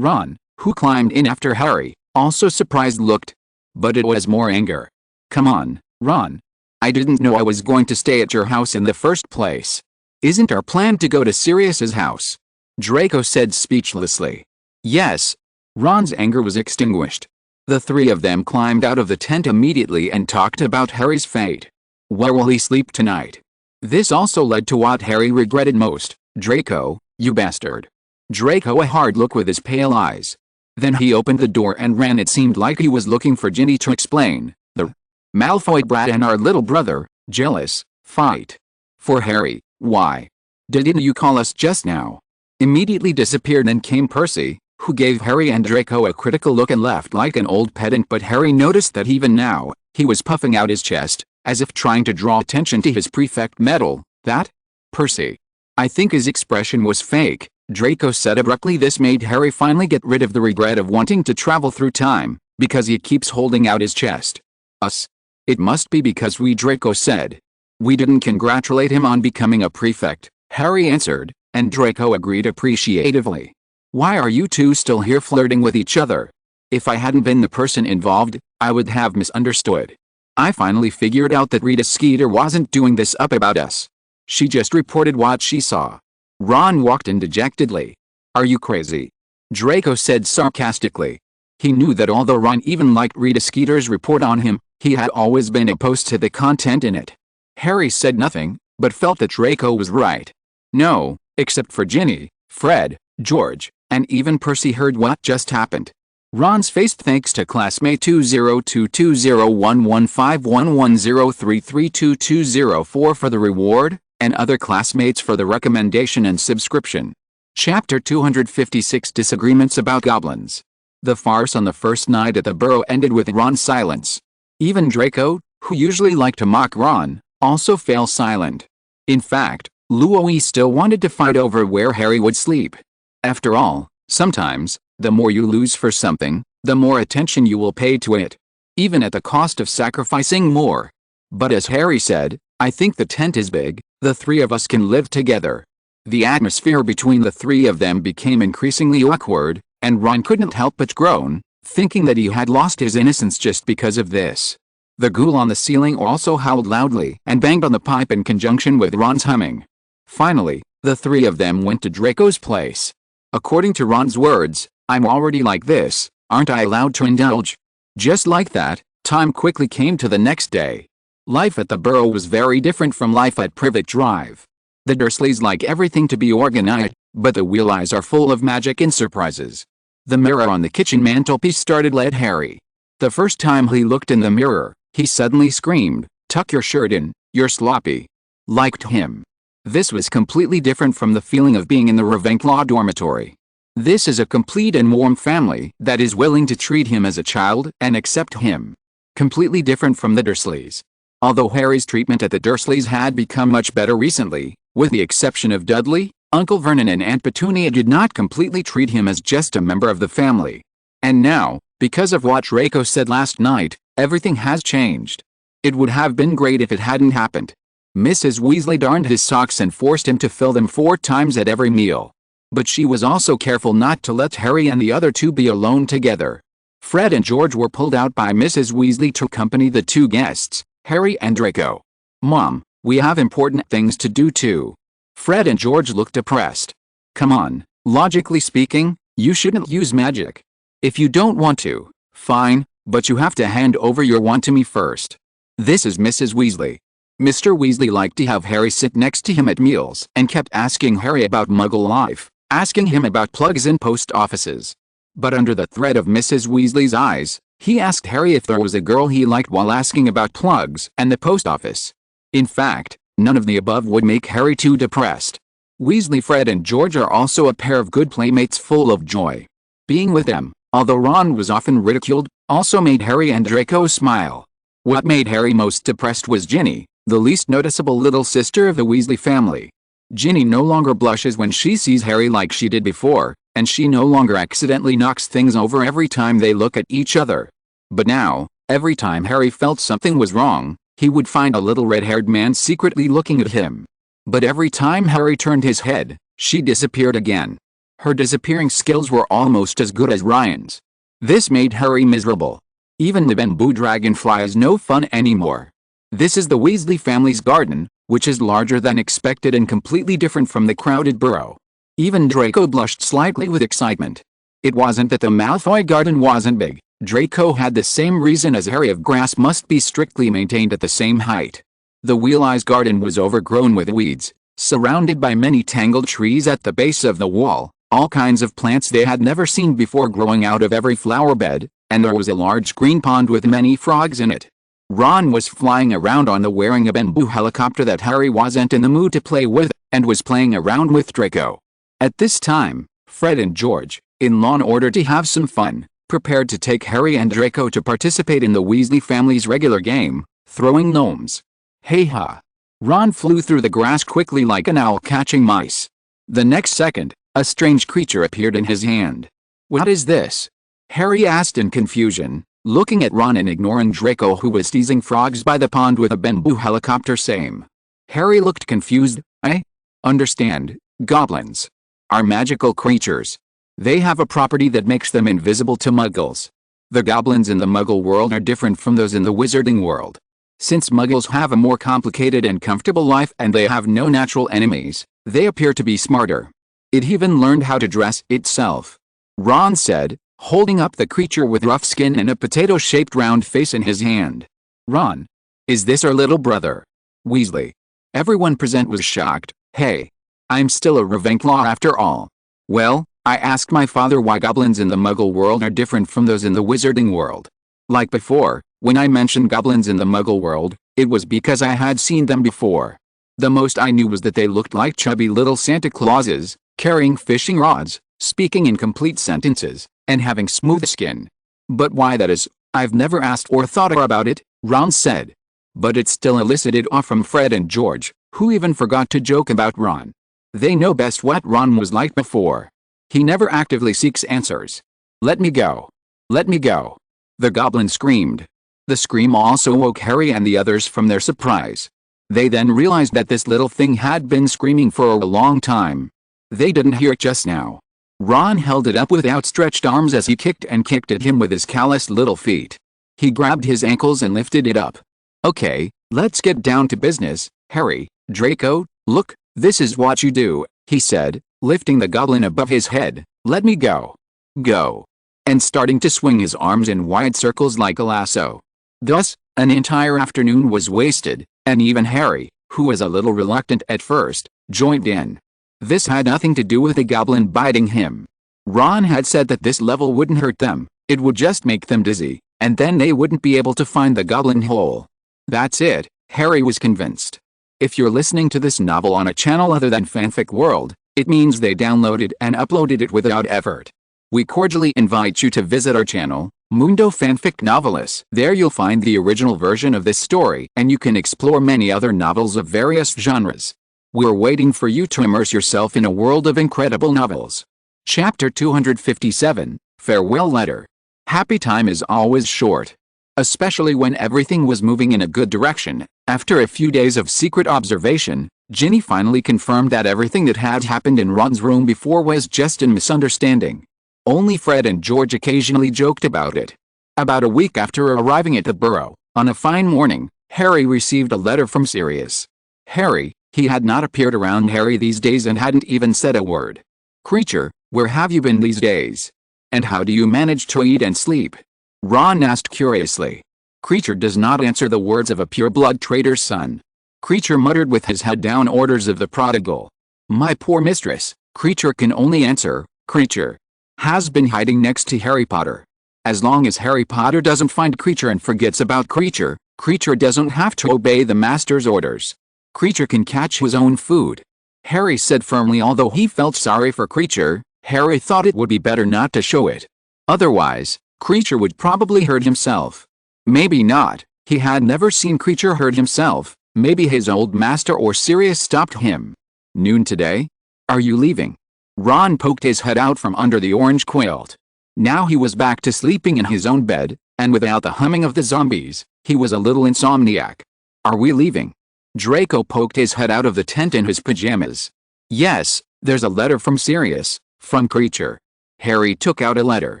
Ron, who climbed in after Harry, also surprised looked. But it was more anger. "Come on, Ron. I didn't know I was going to stay at your house in the first place. Isn't our plan to go to Sirius's house?" Draco said speechlessly. "Yes." Ron's anger was extinguished. The three of them climbed out of the tent immediately and talked about Harry's fate. Where will he sleep tonight? This also led to what Harry regretted most. "Draco, you bastard." Draco a hard look with his pale eyes. Then he opened the door and ran. It seemed like he was looking for Ginny to explain. "The Malfoy brat and our little brother, jealous, fight." For Harry, "Why didn't you call us just now?" Immediately disappeared, and came Percy, who gave Harry and Draco a critical look and left like an old pedant. But Harry noticed that even now, he was puffing out his chest, as if trying to draw attention to his prefect medal. "That? Percy." "I think his expression was fake," Draco said abruptly. This made Harry finally get rid of the regret of wanting to travel through time, because he keeps holding out his chest. "Us? It must be because we," Draco said. "We didn't congratulate him on becoming a prefect," Harry answered, and Draco agreed appreciatively. "Why are you two still here flirting with each other? If I hadn't been the person involved, I would have misunderstood. I finally figured out that Rita Skeeter wasn't doing this up about us. She just reported what she saw." Ron walked in dejectedly. "Are you crazy?" Draco said sarcastically. He knew that although Ron even liked Rita Skeeter's report on him, he had always been opposed to the content in it. Harry said nothing, but felt that Draco was right. No, except for Ginny, Fred, George, and even Percy heard what just happened. Ron's face, thanks to classmate 20220115110332204 for the reward, and other classmates for the recommendation and subscription. Chapter 256, Disagreements about Goblins. The farce on the first night at the Burrow ended with Ron's silence. Even Draco, who usually liked to mock Ron, also fell silent. In fact, Louis still wanted to fight over where Harry would sleep. After all, sometimes, the more you lose for something, the more attention you will pay to it, even at the cost of sacrificing more. But as Harry said, "I think the tent is big, the three of us can live together." The atmosphere between the three of them became increasingly awkward, and Ron couldn't help but groan, thinking that he had lost his innocence just because of this. The ghoul on the ceiling also howled loudly and banged on the pipe in conjunction with Ron's humming. Finally, the three of them went to Draco's place. According to Ron's words, "I'm already like this, aren't I allowed to indulge?" Just like that, time quickly came to the next day. Life at the Burrow was very different from life at Privet Drive. The Dursleys like everything to be organized, but the Weasleys are full of magic and surprises. The mirror on the kitchen mantelpiece started led Harry. The first time he looked in the mirror, he suddenly screamed, "Tuck your shirt in, you're sloppy." Liked him. This was completely different from the feeling of being in the Ravenclaw dormitory. This is a complete and warm family that is willing to treat him as a child and accept him. Completely different from the Dursleys. Although Harry's treatment at the Dursleys had become much better recently, with the exception of Dudley, Uncle Vernon and Aunt Petunia did not completely treat him as just a member of the family. And now, because of what Draco said last night, everything has changed. It would have been great if it hadn't happened. Mrs. Weasley darned his socks and forced him to fill them 4 times at every meal. But she was also careful not to let Harry and the other two be alone together. Fred and George were pulled out by Mrs. Weasley to accompany the two guests, Harry and Draco. "Mom, we have important things to do too." Fred and George looked depressed. "Come on, logically speaking, you shouldn't use magic. If you don't want to, fine, but you have to hand over your wand to me first." This is Mrs. Weasley. Mr. Weasley liked to have Harry sit next to him at meals and kept asking Harry about Muggle life, asking him about plugs in post offices. But under the threat of Mrs. Weasley's eyes, he asked Harry if there was a girl he liked while asking about plugs and the post office. In fact, None of the above would make Harry too depressed. Weasley, Fred and George are also a pair of good playmates full of joy. Being with them, although Ron was often ridiculed, also made Harry and Draco smile. What made Harry most depressed was Ginny, the least noticeable little sister of the Weasley family. Ginny no longer blushes when she sees Harry like she did before, and she no longer accidentally knocks things over every time they look at each other. But now, every time Harry felt something was wrong, he would find a little red-haired man secretly looking at him. But every time Harry turned his head, she disappeared again. Her disappearing skills were almost as good as Ryan's. This made Harry miserable. Even the bamboo dragonfly is no fun anymore. This is the Weasley family's garden, which is larger than expected and completely different from the crowded burrow. Even Draco blushed slightly with excitement. It wasn't that the Malfoy garden wasn't big. Draco had the same reason as Harry of grass must be strictly maintained at the same height. The Wheel-Eye's garden was overgrown with weeds, surrounded by many tangled trees at the base of the wall, all kinds of plants they had never seen before growing out of every flower bed, and there was a large green pond with many frogs in it. Ron was flying around on the wearing a bamboo helicopter that Harry wasn't in the mood to play with, and was playing around with Draco. At this time, Fred and George, in law in order to have some fun, prepared to take Harry and Draco to participate in the Weasley family's regular game, throwing gnomes. Hey ha! Ron flew through the grass quickly like an owl catching mice. The next second, a strange creature appeared in his hand. What is this? Harry asked in confusion, looking at Ron and ignoring Draco who was teasing frogs by the pond with a bamboo helicopter same. Harry looked confused. I understand, goblins are magical creatures. They have a property that makes them invisible to muggles. The goblins in the muggle world are different from those in the wizarding world. Since muggles have a more complicated and comfortable life and they have no natural enemies, they appear to be smarter. It even learned how to dress itself. Ron said, holding up the creature with rough skin and a potato-shaped round face in his hand. Ron, is this our little brother Weasley? Everyone present was shocked. Hey, I'm still a Ravenclaw after all. Well, I asked my father why goblins in the muggle world are different from those in the wizarding world. Like before, when I mentioned goblins in the muggle world, it was because I had seen them before. The most I knew was that they looked like chubby little Santa Clauses, carrying fishing rods, speaking in complete sentences, and having smooth skin. But why that is, I've never asked or thought about it, Ron said. But it still elicited awe from Fred and George, who even forgot to joke about Ron. They know best what Ron was like before. He never actively seeks answers. Let me go. Let me go. The goblin screamed. The scream also woke Harry and the others from their surprise. They then realized that this little thing had been screaming for a long time. They didn't hear it just now. Ron held it up with outstretched arms as he kicked and kicked at him with his calloused little feet. He grabbed his ankles and lifted it up. Okay, let's get down to business, Harry. Draco, look, this is what you do, he said, lifting the goblin above his head. Let me go. Go. And starting to swing his arms in wide circles like a lasso. Thus, an entire afternoon was wasted, and even Harry, who was a little reluctant at first, joined in. This had nothing to do with the goblin biting him. Ron had said that this level wouldn't hurt them, it would just make them dizzy, and then they wouldn't be able to find the goblin hole. That's it, Harry was convinced. If you're listening to this novel on a channel other than Fanfic World, it means they downloaded and uploaded it without effort. We cordially invite you to visit our channel, Mundo Fanfic Novelis. There you'll find the original version of this story, and you can explore many other novels of various genres. We're waiting for you to immerse yourself in a world of incredible novels. Chapter 257, Farewell Letter. Happy time is always short. Especially when everything was moving in a good direction. After a few days of secret observation, Ginny finally confirmed that everything that had happened in Ron's room before was just a misunderstanding. Only Fred and George occasionally joked about it. About a week after arriving at the burrow, on a fine morning, Harry received a letter from Sirius. Harry, he had not appeared around Harry these days and hadn't even said a word. Creature, where have you been these days? And how do you manage to eat and sleep? Ron asked curiously. Creature does not answer the words of a pure-blood traitor's son. Creature muttered with his head down orders of the prodigal. My poor mistress, Creature can only answer, Creature has been hiding next to Harry Potter. As long as Harry Potter doesn't find Creature and forgets about Creature, Creature doesn't have to obey the master's orders. Creature can catch his own food," Harry said firmly. Although he felt sorry for Creature, Harry thought it would be better not to show it. Otherwise, Creature would probably hurt himself. Maybe not. He had never seen Creature hurt himself. Maybe his old master or Sirius stopped him. "Noon today? Are you leaving?" Ron poked his head out from under the orange quilt. Now he was back to sleeping in his own bed, and without the humming of the zombies, he was a little insomniac. "Are we leaving?" Draco poked his head out of the tent in his pajamas. "Yes, there's a letter from Sirius, from Creature." Harry took out a letter.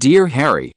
"Dear Harry,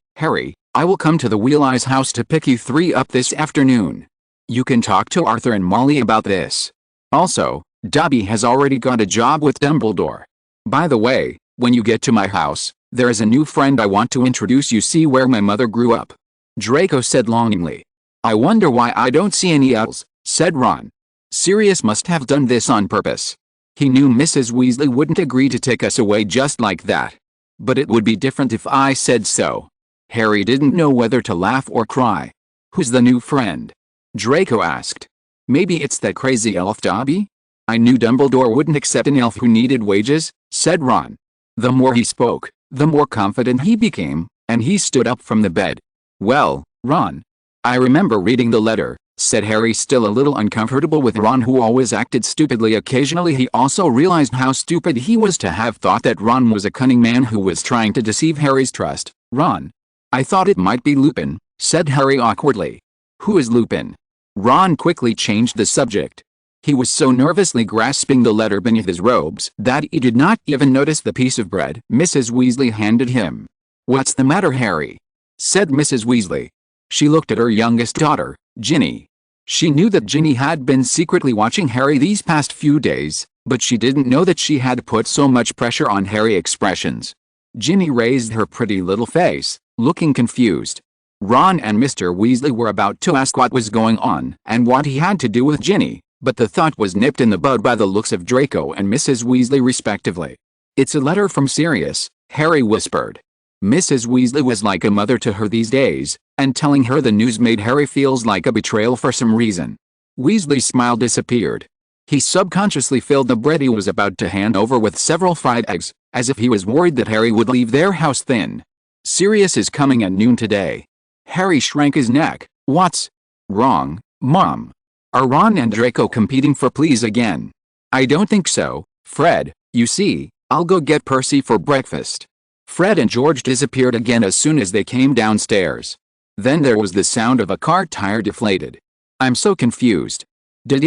I will come to the Wheel Eye's house to pick you three up this afternoon. You can talk to Arthur and Molly about this. Also, Dobby has already got a job with Dumbledore. By the way, when you get to my house, there is a new friend I want to introduce you. See where my mother grew up." Draco said longingly. "I wonder why I don't see any owls," said Ron. "Sirius must have done this on purpose. He knew Mrs. Weasley wouldn't agree to take us away just like that. But it would be different if I said so." Harry didn't know whether to laugh or cry. "Who's the new friend?" Draco asked. "Maybe it's that crazy elf Dobby?" "I knew Dumbledore wouldn't accept an elf who needed wages," said Ron. The more he spoke, the more confident he became, and he stood up from the bed. "Well, Ron, I remember reading the letter," said Harry, still a little uncomfortable with Ron, who always acted stupidly. Occasionally he also realized how stupid he was to have thought that Ron was a cunning man who was trying to deceive Harry's trust. "Ron, I thought it might be Lupin," said Harry awkwardly. "Who is Lupin?" Ron quickly changed the subject. He was so nervously grasping the letter beneath his robes that he did not even notice the piece of bread Mrs. Weasley handed him. "What's the matter, Harry?" said Mrs. Weasley. She looked at her youngest daughter, Ginny. She knew that Ginny had been secretly watching Harry these past few days, but she didn't know that she had put so much pressure on Harry's expressions. Ginny raised her pretty little face, looking confused. Ron and Mr. Weasley were about to ask what was going on and what he had to do with Ginny, but the thought was nipped in the bud by the looks of Draco and Mrs. Weasley respectively. "It's a letter from Sirius," Harry whispered. Mrs. Weasley was like a mother to her these days, and telling her the news made Harry feel like a betrayal for some reason. Weasley's smile disappeared. He subconsciously filled the bread he was about to hand over with several fried eggs, as if he was worried that Harry would leave their house thin. "Sirius is coming at noon today." Harry shrank his neck. "What's wrong, Mom? Are Ron and Draco competing for please again?" "I don't think so, Fred. You see, I'll go get Percy for breakfast." Fred and George disappeared again as soon as they came downstairs. Then there was the sound of a car tire deflated. "I'm so confused.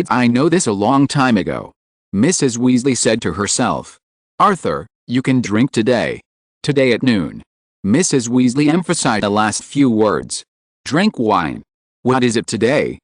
I know this a long time ago," Mrs. Weasley said to herself. "Arthur, you can drink today. Today at noon." Mrs. Weasley emphasized the last few words. "Drink wine. What is it today?"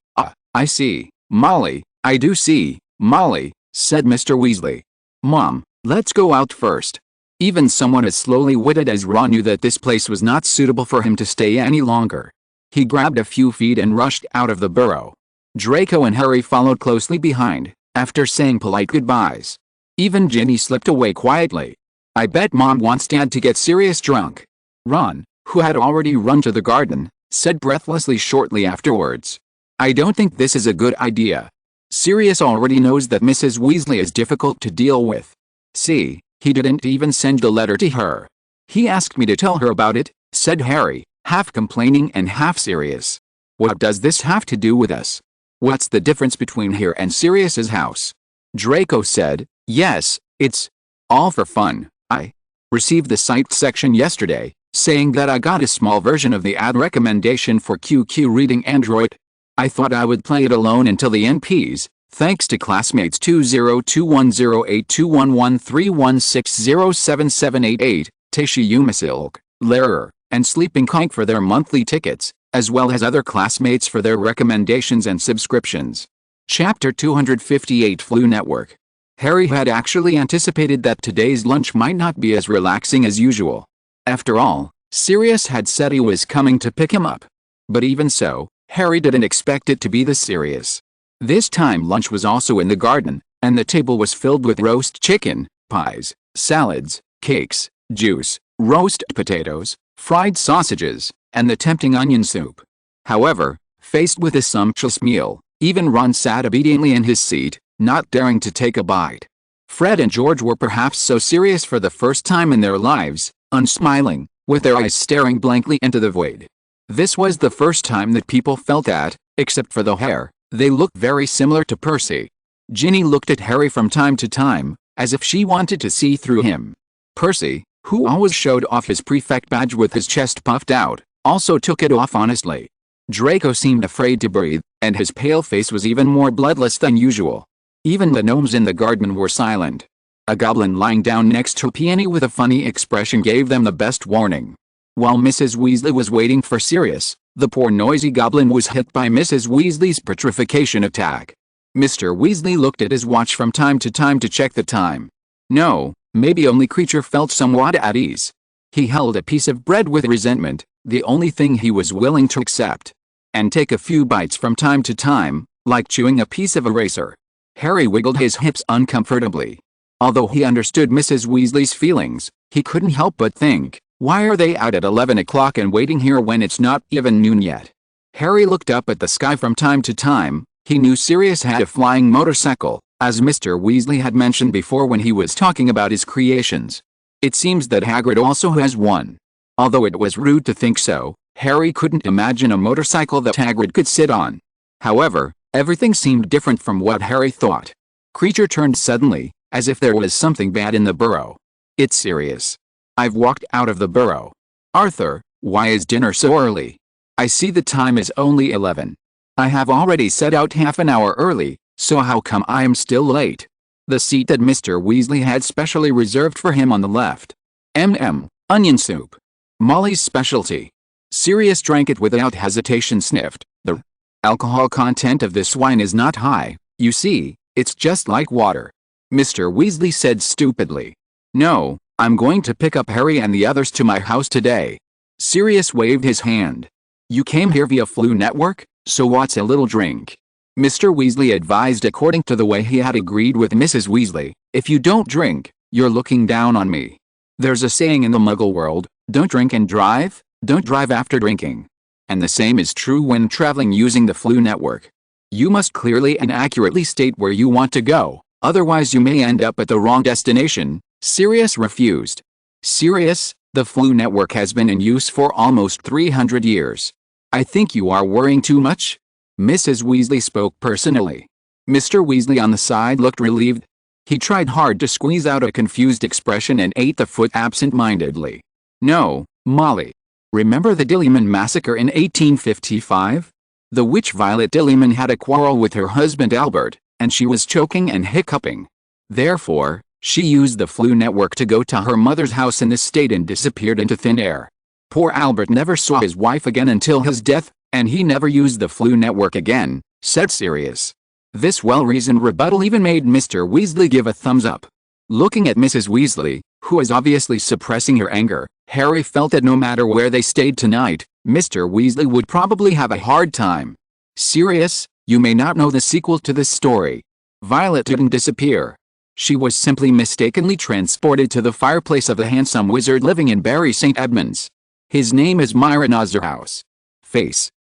I see, Molly." "I do see, Molly," said Mr. Weasley. "Mom, let's go out first." Even someone as slowly witted as Ron knew that this place was not suitable for him to stay any longer. He grabbed a few feet and rushed out of the burrow. Draco and Harry followed closely behind, after saying polite goodbyes. Even Ginny slipped away quietly. "I bet Mom wants Dad to get Sirius drunk," Ron, who had already run to the garden, said breathlessly shortly afterwards. "I don't think this is a good idea. Sirius already knows that Mrs. Weasley is difficult to deal with. See, he didn't even send the letter to her. He asked me to tell her about it," said Harry, half complaining and half serious. "What does this have to do with us? What's the difference between here and Sirius's house?" Draco said, "Yes, it's all for fun. I received the site section yesterday, saying that I got a small version of the ad recommendation for QQ Reading Android. I thought I would play it alone until the NPs, thanks to classmates 202108211316077788, Tashi Umasilk, Larer, and Sleeping Kike for their monthly tickets, as well as other classmates for their recommendations and subscriptions." Chapter 258 Flu Network. Harry had actually anticipated that today's lunch might not be as relaxing as usual. After all, Sirius had said he was coming to pick him up. But even so, Harry didn't expect it to be this serious. This time lunch was also in the garden, and the table was filled with roast chicken, pies, salads, cakes, juice, roast potatoes, fried sausages, and the tempting onion soup. However, faced with a sumptuous meal, Even Ron sat obediently in his seat, not daring to take a bite. Fred and George were perhaps so serious for the first time in their lives, unsmiling, with their eyes staring blankly into the void. This was the first time that people felt that, except for the hair, they looked very similar to Percy. Ginny looked at Harry from time to time, as if she wanted to see through him. Percy, who always showed off his prefect badge with his chest puffed out, also took it off honestly. Draco seemed afraid to breathe, and his pale face was even more bloodless than usual. Even the gnomes in the garden were silent. A goblin lying down next to Peony with a funny expression gave them the best warning. While Mrs. Weasley was waiting for Sirius, the poor noisy goblin was hit by Mrs. Weasley's petrification attack. Mr. Weasley looked at his watch from time to check the time. No, maybe only creature felt somewhat at ease. He held a piece of bread with resentment, the only thing he was willing to accept. And take a few bites from time to time, like chewing a piece of eraser. Harry wiggled his hips uncomfortably. Although he understood Mrs. Weasley's feelings, he couldn't help but think, why are they out at 11 o'clock and waiting here when it's not even noon yet? Harry looked up at the sky from time to time. He knew Sirius had a flying motorcycle, as Mr. Weasley had mentioned before when he was talking about his creations. It seems that Hagrid also has one. Although it was rude to think so, Harry couldn't imagine a motorcycle that Hagrid could sit on. However, everything seemed different from what Harry thought. Creature turned suddenly, as if there was something bad in the burrow. It's Sirius. I've walked out of the burrow. Arthur, why is dinner so early? I see the time is only 11. I have already set out half an hour early, so how come I am still late? The seat that Mr. Weasley had specially reserved for him on the left. Onion soup. Molly's specialty. Sirius drank it without hesitation. Sniffed. The alcohol content of this wine is not high, you see, it's just like water. Mr. Weasley said stupidly. No, I'm going to pick up Harry and the others to my house today. Sirius waved his hand. You came here via Flu Network, so what's a little drink? Mr. Weasley advised according to the way he had agreed with Mrs. Weasley. If you don't drink, you're looking down on me. There's a saying in the Muggle world, don't drink and drive, don't drive after drinking. And the same is true when traveling using the Flu Network. You must clearly and accurately state where you want to go, otherwise you may end up at the wrong destination. Sirius refused. Sirius, the Flu Network has been in use for almost 300 years. I think you are worrying too much. Mrs. Weasley spoke personally. Mr. Weasley on the side looked relieved. He tried hard to squeeze out a confused expression and ate the foot absent-mindedly. No, Molly. Remember the Dillyman massacre in 1855? The witch Violet Dillyman had a quarrel with her husband Albert, and she was choking and hiccuping. Therefore, she used the Flu Network to go to her mother's house in this state and disappeared into thin air. Poor Albert never saw his wife again until his death, and he never used the Flu Network again, said Sirius. This well-reasoned rebuttal even made Mr. Weasley give a thumbs up. Looking at Mrs. Weasley, who was obviously suppressing her anger, Harry felt that no matter where they stayed tonight, Mr. Weasley would probably have a hard time. Sirius, you may not know the sequel to this story. Violet didn't disappear. She was simply mistakenly transported to the fireplace of the handsome wizard living in Bury St. Edmunds. His name is Myron Ozerhouse.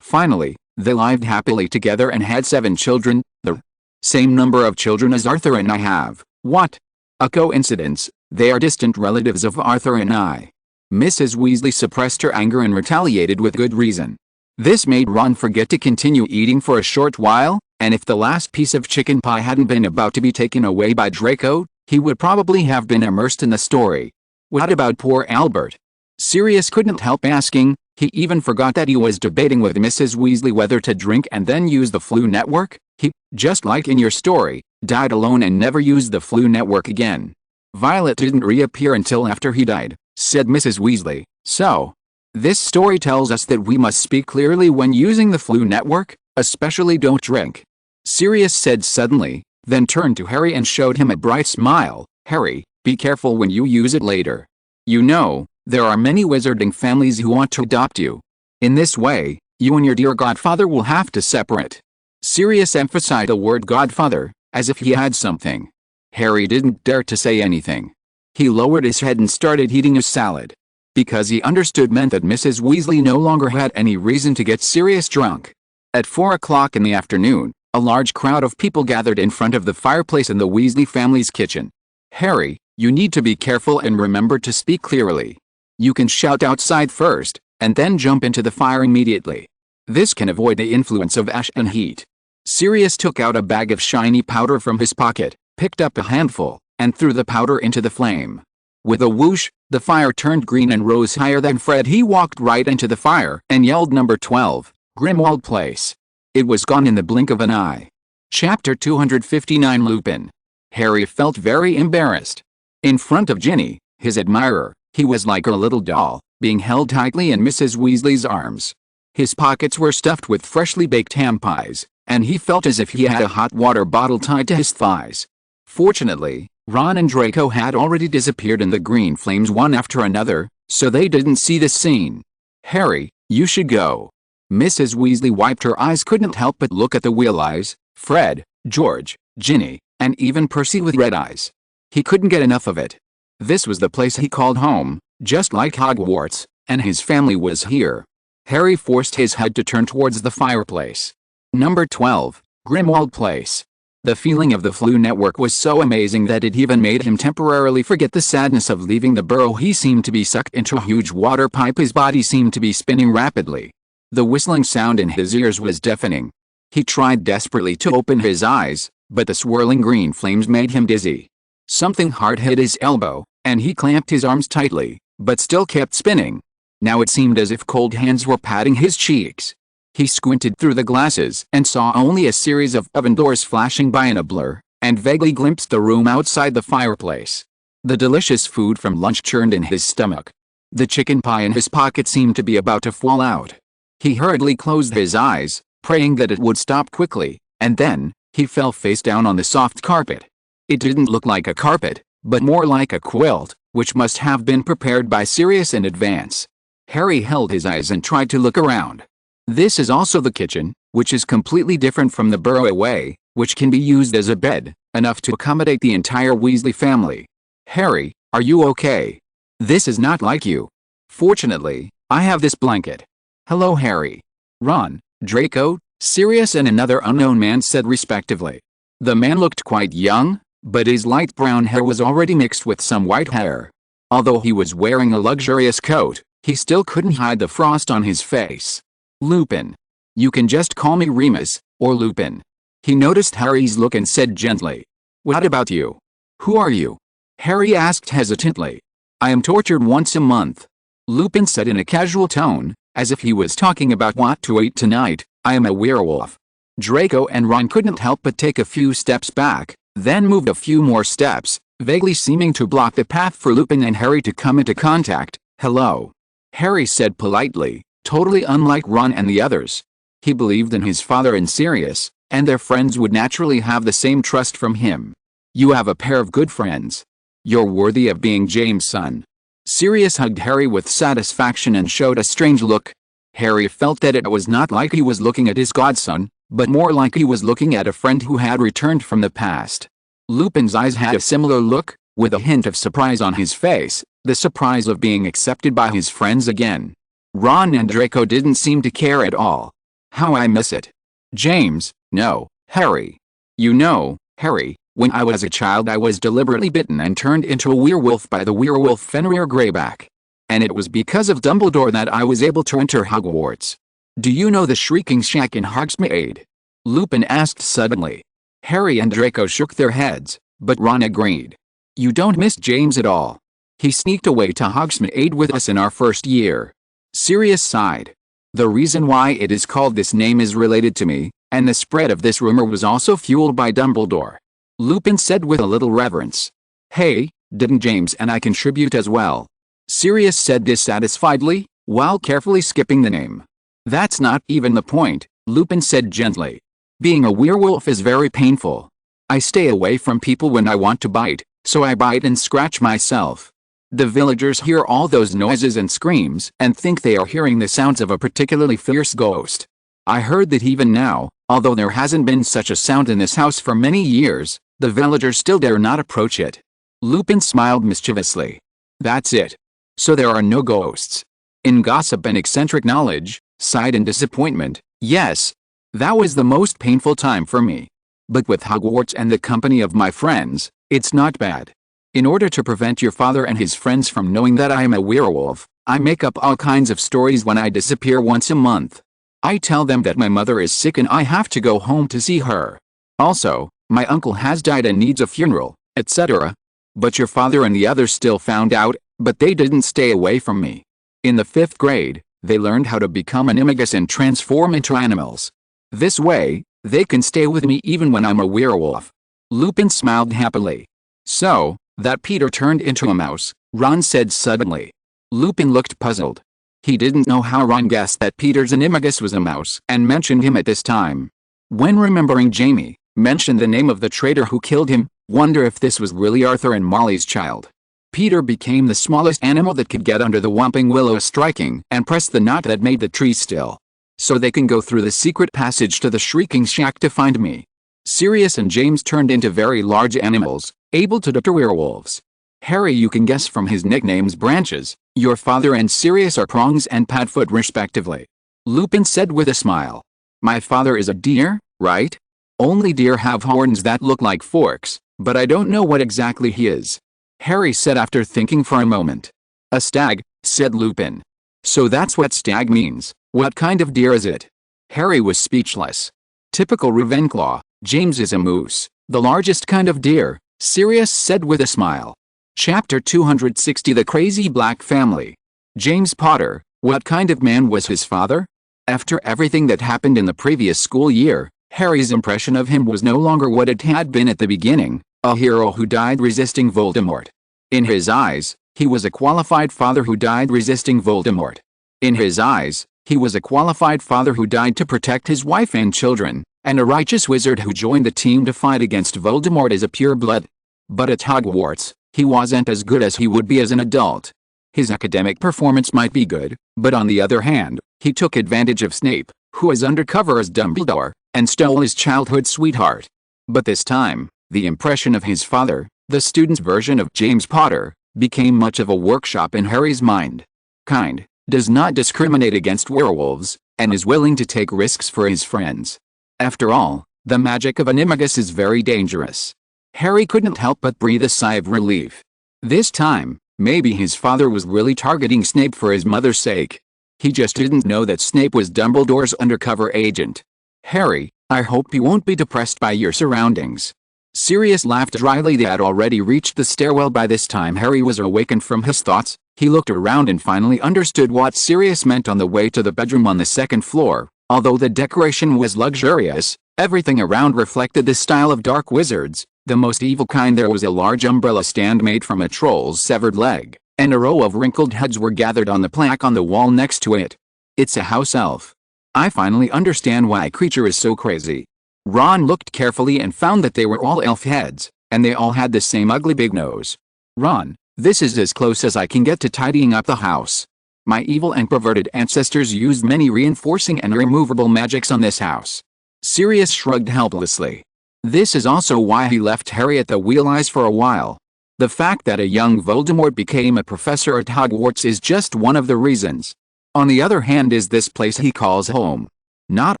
Finally, they lived happily together and had 7 children, the same number of children as Arthur and I have. What? A coincidence, they are distant relatives of Arthur and I. Mrs. Weasley suppressed her anger and retaliated with good reason. This made Ron forget to continue eating for a short while, and if the last piece of chicken pie hadn't been about to be taken away by Draco, he would probably have been immersed in the story. What about poor Albert? Sirius couldn't help asking. He even forgot that he was debating with Mrs. Weasley whether to drink and then use the Flu Network. He, just like in your story, died alone and never used the Flu Network again. Violet didn't reappear until after he died, said Mrs. Weasley. So, this story tells us that we must speak clearly when using the Flu Network, especially don't drink. Sirius said suddenly, then turned to Harry and showed him a bright smile. Harry, be careful when you use it later. You know, there are many wizarding families who want to adopt you. In this way, you and your dear godfather will have to separate. Sirius emphasized the word godfather, as if he had something. Harry didn't dare to say anything. He lowered his head and started eating his salad. Because he understood meant that Mrs. Weasley no longer had any reason to get Sirius drunk. At 4 o'clock in the afternoon, A large crowd of people gathered in front of the fireplace in the Weasley family's kitchen. Harry, you need to be careful and remember to speak clearly. You can shout outside first, and then jump into the fire immediately. This can avoid the influence of ash and heat. Sirius took out a bag of shiny powder from his pocket, picked up a handful, and threw the powder into the flame. With a whoosh, the fire turned green and rose higher than Fred. He walked right into the fire and yelled number 12, Grimmauld Place. It was gone in the blink of an eye. Chapter 259 Lupin. Harry felt very embarrassed. In front of Ginny, his admirer, he was like a little doll, being held tightly in Mrs. Weasley's arms. His pockets were stuffed with freshly baked ham pies, and he felt as if he had a hot water bottle tied to his thighs. Fortunately, Ron and Draco had already disappeared in the green flames one after another, so they didn't see this scene. Harry, you should go. Mrs. Weasley wiped her eyes, couldn't help but look at the wheel eyes, Fred, George, Ginny, and even Percy with red eyes. He couldn't get enough of it. This was the place he called home, just like Hogwarts, and his family was here. Harry forced his head to turn towards the fireplace. Number 12, Grimmauld Place. The feeling of the Flu Network was so amazing that it even made him temporarily forget the sadness of leaving the burrow. He seemed to be sucked into a huge water pipe. His body seemed to be spinning rapidly. The whistling sound in his ears was deafening. He tried desperately to open his eyes, but the swirling green flames made him dizzy. Something hard hit his elbow, and he clamped his arms tightly, but still kept spinning. Now it seemed as if cold hands were patting his cheeks. He squinted through the glasses and saw only a series of oven doors flashing by in a blur, and vaguely glimpsed the room outside the fireplace. The delicious food from lunch churned in his stomach. The chicken pie in his pocket seemed to be about to fall out. He hurriedly closed his eyes, praying that it would stop quickly, and then, he fell face down on the soft carpet. It didn't look like a carpet, but more like a quilt, which must have been prepared by Sirius in advance. Harry held his eyes and tried to look around. This is also the kitchen, which is completely different from the burrowway, which can be used as a bed, enough to accommodate the entire Weasley family. Harry, are you okay? This is not like you. Fortunately, I have this blanket. Hello Harry. Ron, Draco, Sirius and another unknown man said respectively. The man looked quite young, but his light brown hair was already mixed with some white hair. Although he was wearing a luxurious coat, he still couldn't hide the frost on his face. Lupin. You can just call me Remus, or Lupin. He noticed Harry's look and said gently. What about you? Who are you? Harry asked hesitantly. I am tortured once a month. Lupin said in a casual tone, as if he was talking about what to eat tonight. I am a werewolf. Draco and Ron couldn't help but take a few steps back, then moved a few more steps, vaguely seeming to block the path for Lupin and Harry to come into contact. Hello. Harry said politely, totally unlike Ron and the others. He believed in his father and Sirius, and their friends would naturally have the same trust from him. You have a pair of good friends. You're worthy of being James' son. Sirius hugged Harry with satisfaction and showed a strange look. Harry felt that it was not like he was looking at his godson, but more like he was looking at a friend who had returned from the past. Lupin's eyes had a similar look, with a hint of surprise on his face, the surprise of being accepted by his friends again. Ron and Draco didn't seem to care at all. How I miss it. James, no, Harry. You know, Harry, when I was a child I was deliberately bitten and turned into a werewolf by the werewolf Fenrir Greyback. And it was because of Dumbledore that I was able to enter Hogwarts. Do you know the Shrieking Shack in Hogsmeade? Lupin asked suddenly. Harry and Draco shook their heads, but Ron agreed. You don't miss James at all. He sneaked away to Hogsmeade with us in our first year. Sirius sighed. The reason why it is called this name is related to me, and the spread of this rumor was also fueled by Dumbledore. Lupin said with a little reverence. Hey, didn't James and I contribute as well? Sirius said dissatisfiedly, while carefully skipping the name. That's not even the point, Lupin said gently. Being a werewolf is very painful. I stay away from people when I want to bite, so I bite and scratch myself. The villagers hear all those noises and screams and think they are hearing the sounds of a particularly fierce ghost. I heard that even now, although there hasn't been such a sound in this house for many years, the villagers still dare not approach it. Lupin smiled mischievously. That's it. So there are no ghosts. In gossip and eccentric knowledge, sighed in disappointment, yes. That was the most painful time for me. But with Hogwarts and the company of my friends, it's not bad. In order to prevent your father and his friends from knowing that I am a werewolf, I make up all kinds of stories when I disappear once a month. I tell them that my mother is sick and I have to go home to see her. Also, my uncle has died and needs a funeral, etc. But your father and the others still found out, but they didn't stay away from me. In the 5th grade, they learned how to become animagus and transform into animals. This way, they can stay with me even when I'm a werewolf. Lupin smiled happily. So, that Peter turned into a mouse, Ron said suddenly. Lupin looked puzzled. He didn't know how Ron guessed that Peter's animagus was a mouse and mentioned him at this time. When remembering Jamie mentioned the name of the traitor who killed him, wonder if this was really Arthur and Molly's child. Peter became the smallest animal that could get under the whomping willow, striking and press the knot that made the tree still. So they can go through the secret passage to the Shrieking Shack to find me. Sirius and James turned into very large animals, able to deter werewolves. Harry, you can guess from his nicknames branches. Your father and Sirius are Prongs and Padfoot respectively. Lupin said with a smile. My father is a deer, right? Only deer have horns that look like forks, but I don't know what exactly he is. Harry said after thinking for a moment. A stag, said Lupin. So that's what stag means. What kind of deer is it? Harry was speechless. Typical Ravenclaw. James is a moose, the largest kind of deer, Sirius said with a smile. Chapter 260 The Crazy Black Family. James Potter, what kind of man was his father? After everything that happened in the previous school year, Harry's impression of him was no longer what it had been at the beginning, a hero who died resisting Voldemort. In his eyes, he was a qualified father who died resisting Voldemort. In his eyes, he was a qualified father who died to protect his wife and children, and a righteous wizard who joined the team to fight against Voldemort as a pureblood. But at Hogwarts, he wasn't as good as he would be as an adult. His academic performance might be good, but on the other hand, he took advantage of Snape, who was undercover as Dumbledore, and stole his childhood sweetheart. But this time, the impression of his father, the student's version of James Potter, became much of a workshop in Harry's mind. Kind, does not discriminate against werewolves, and is willing to take risks for his friends. After all, the magic of animagus is very dangerous. Harry couldn't help but breathe a sigh of relief. This time, maybe his father was really targeting Snape for his mother's sake. He just didn't know that Snape was Dumbledore's undercover agent. Harry, I hope you won't be depressed by your surroundings. Sirius laughed dryly. They had already reached the stairwell by this time. Harry was awakened from his thoughts. He looked around and finally understood what Sirius meant on the way to the bedroom on the 2nd floor. Although the decoration was luxurious, everything around reflected the style of dark wizards, the most evil kind. There was a large umbrella stand made from a troll's severed leg, and a row of wrinkled heads were gathered on the plaque on the wall next to it. It's a house elf. I finally understand why a creature is so crazy. Ron looked carefully and found that they were all elf heads, and they all had the same ugly big nose. Ron, this is as close as I can get to tidying up the house. My evil and perverted ancestors used many reinforcing and removable magics on this house. Sirius shrugged helplessly. This is also why he left Harry at the Wheel Eyes for a while. The fact that a young Voldemort became a professor at Hogwarts is just one of the reasons. On the other hand is this place he calls home. Not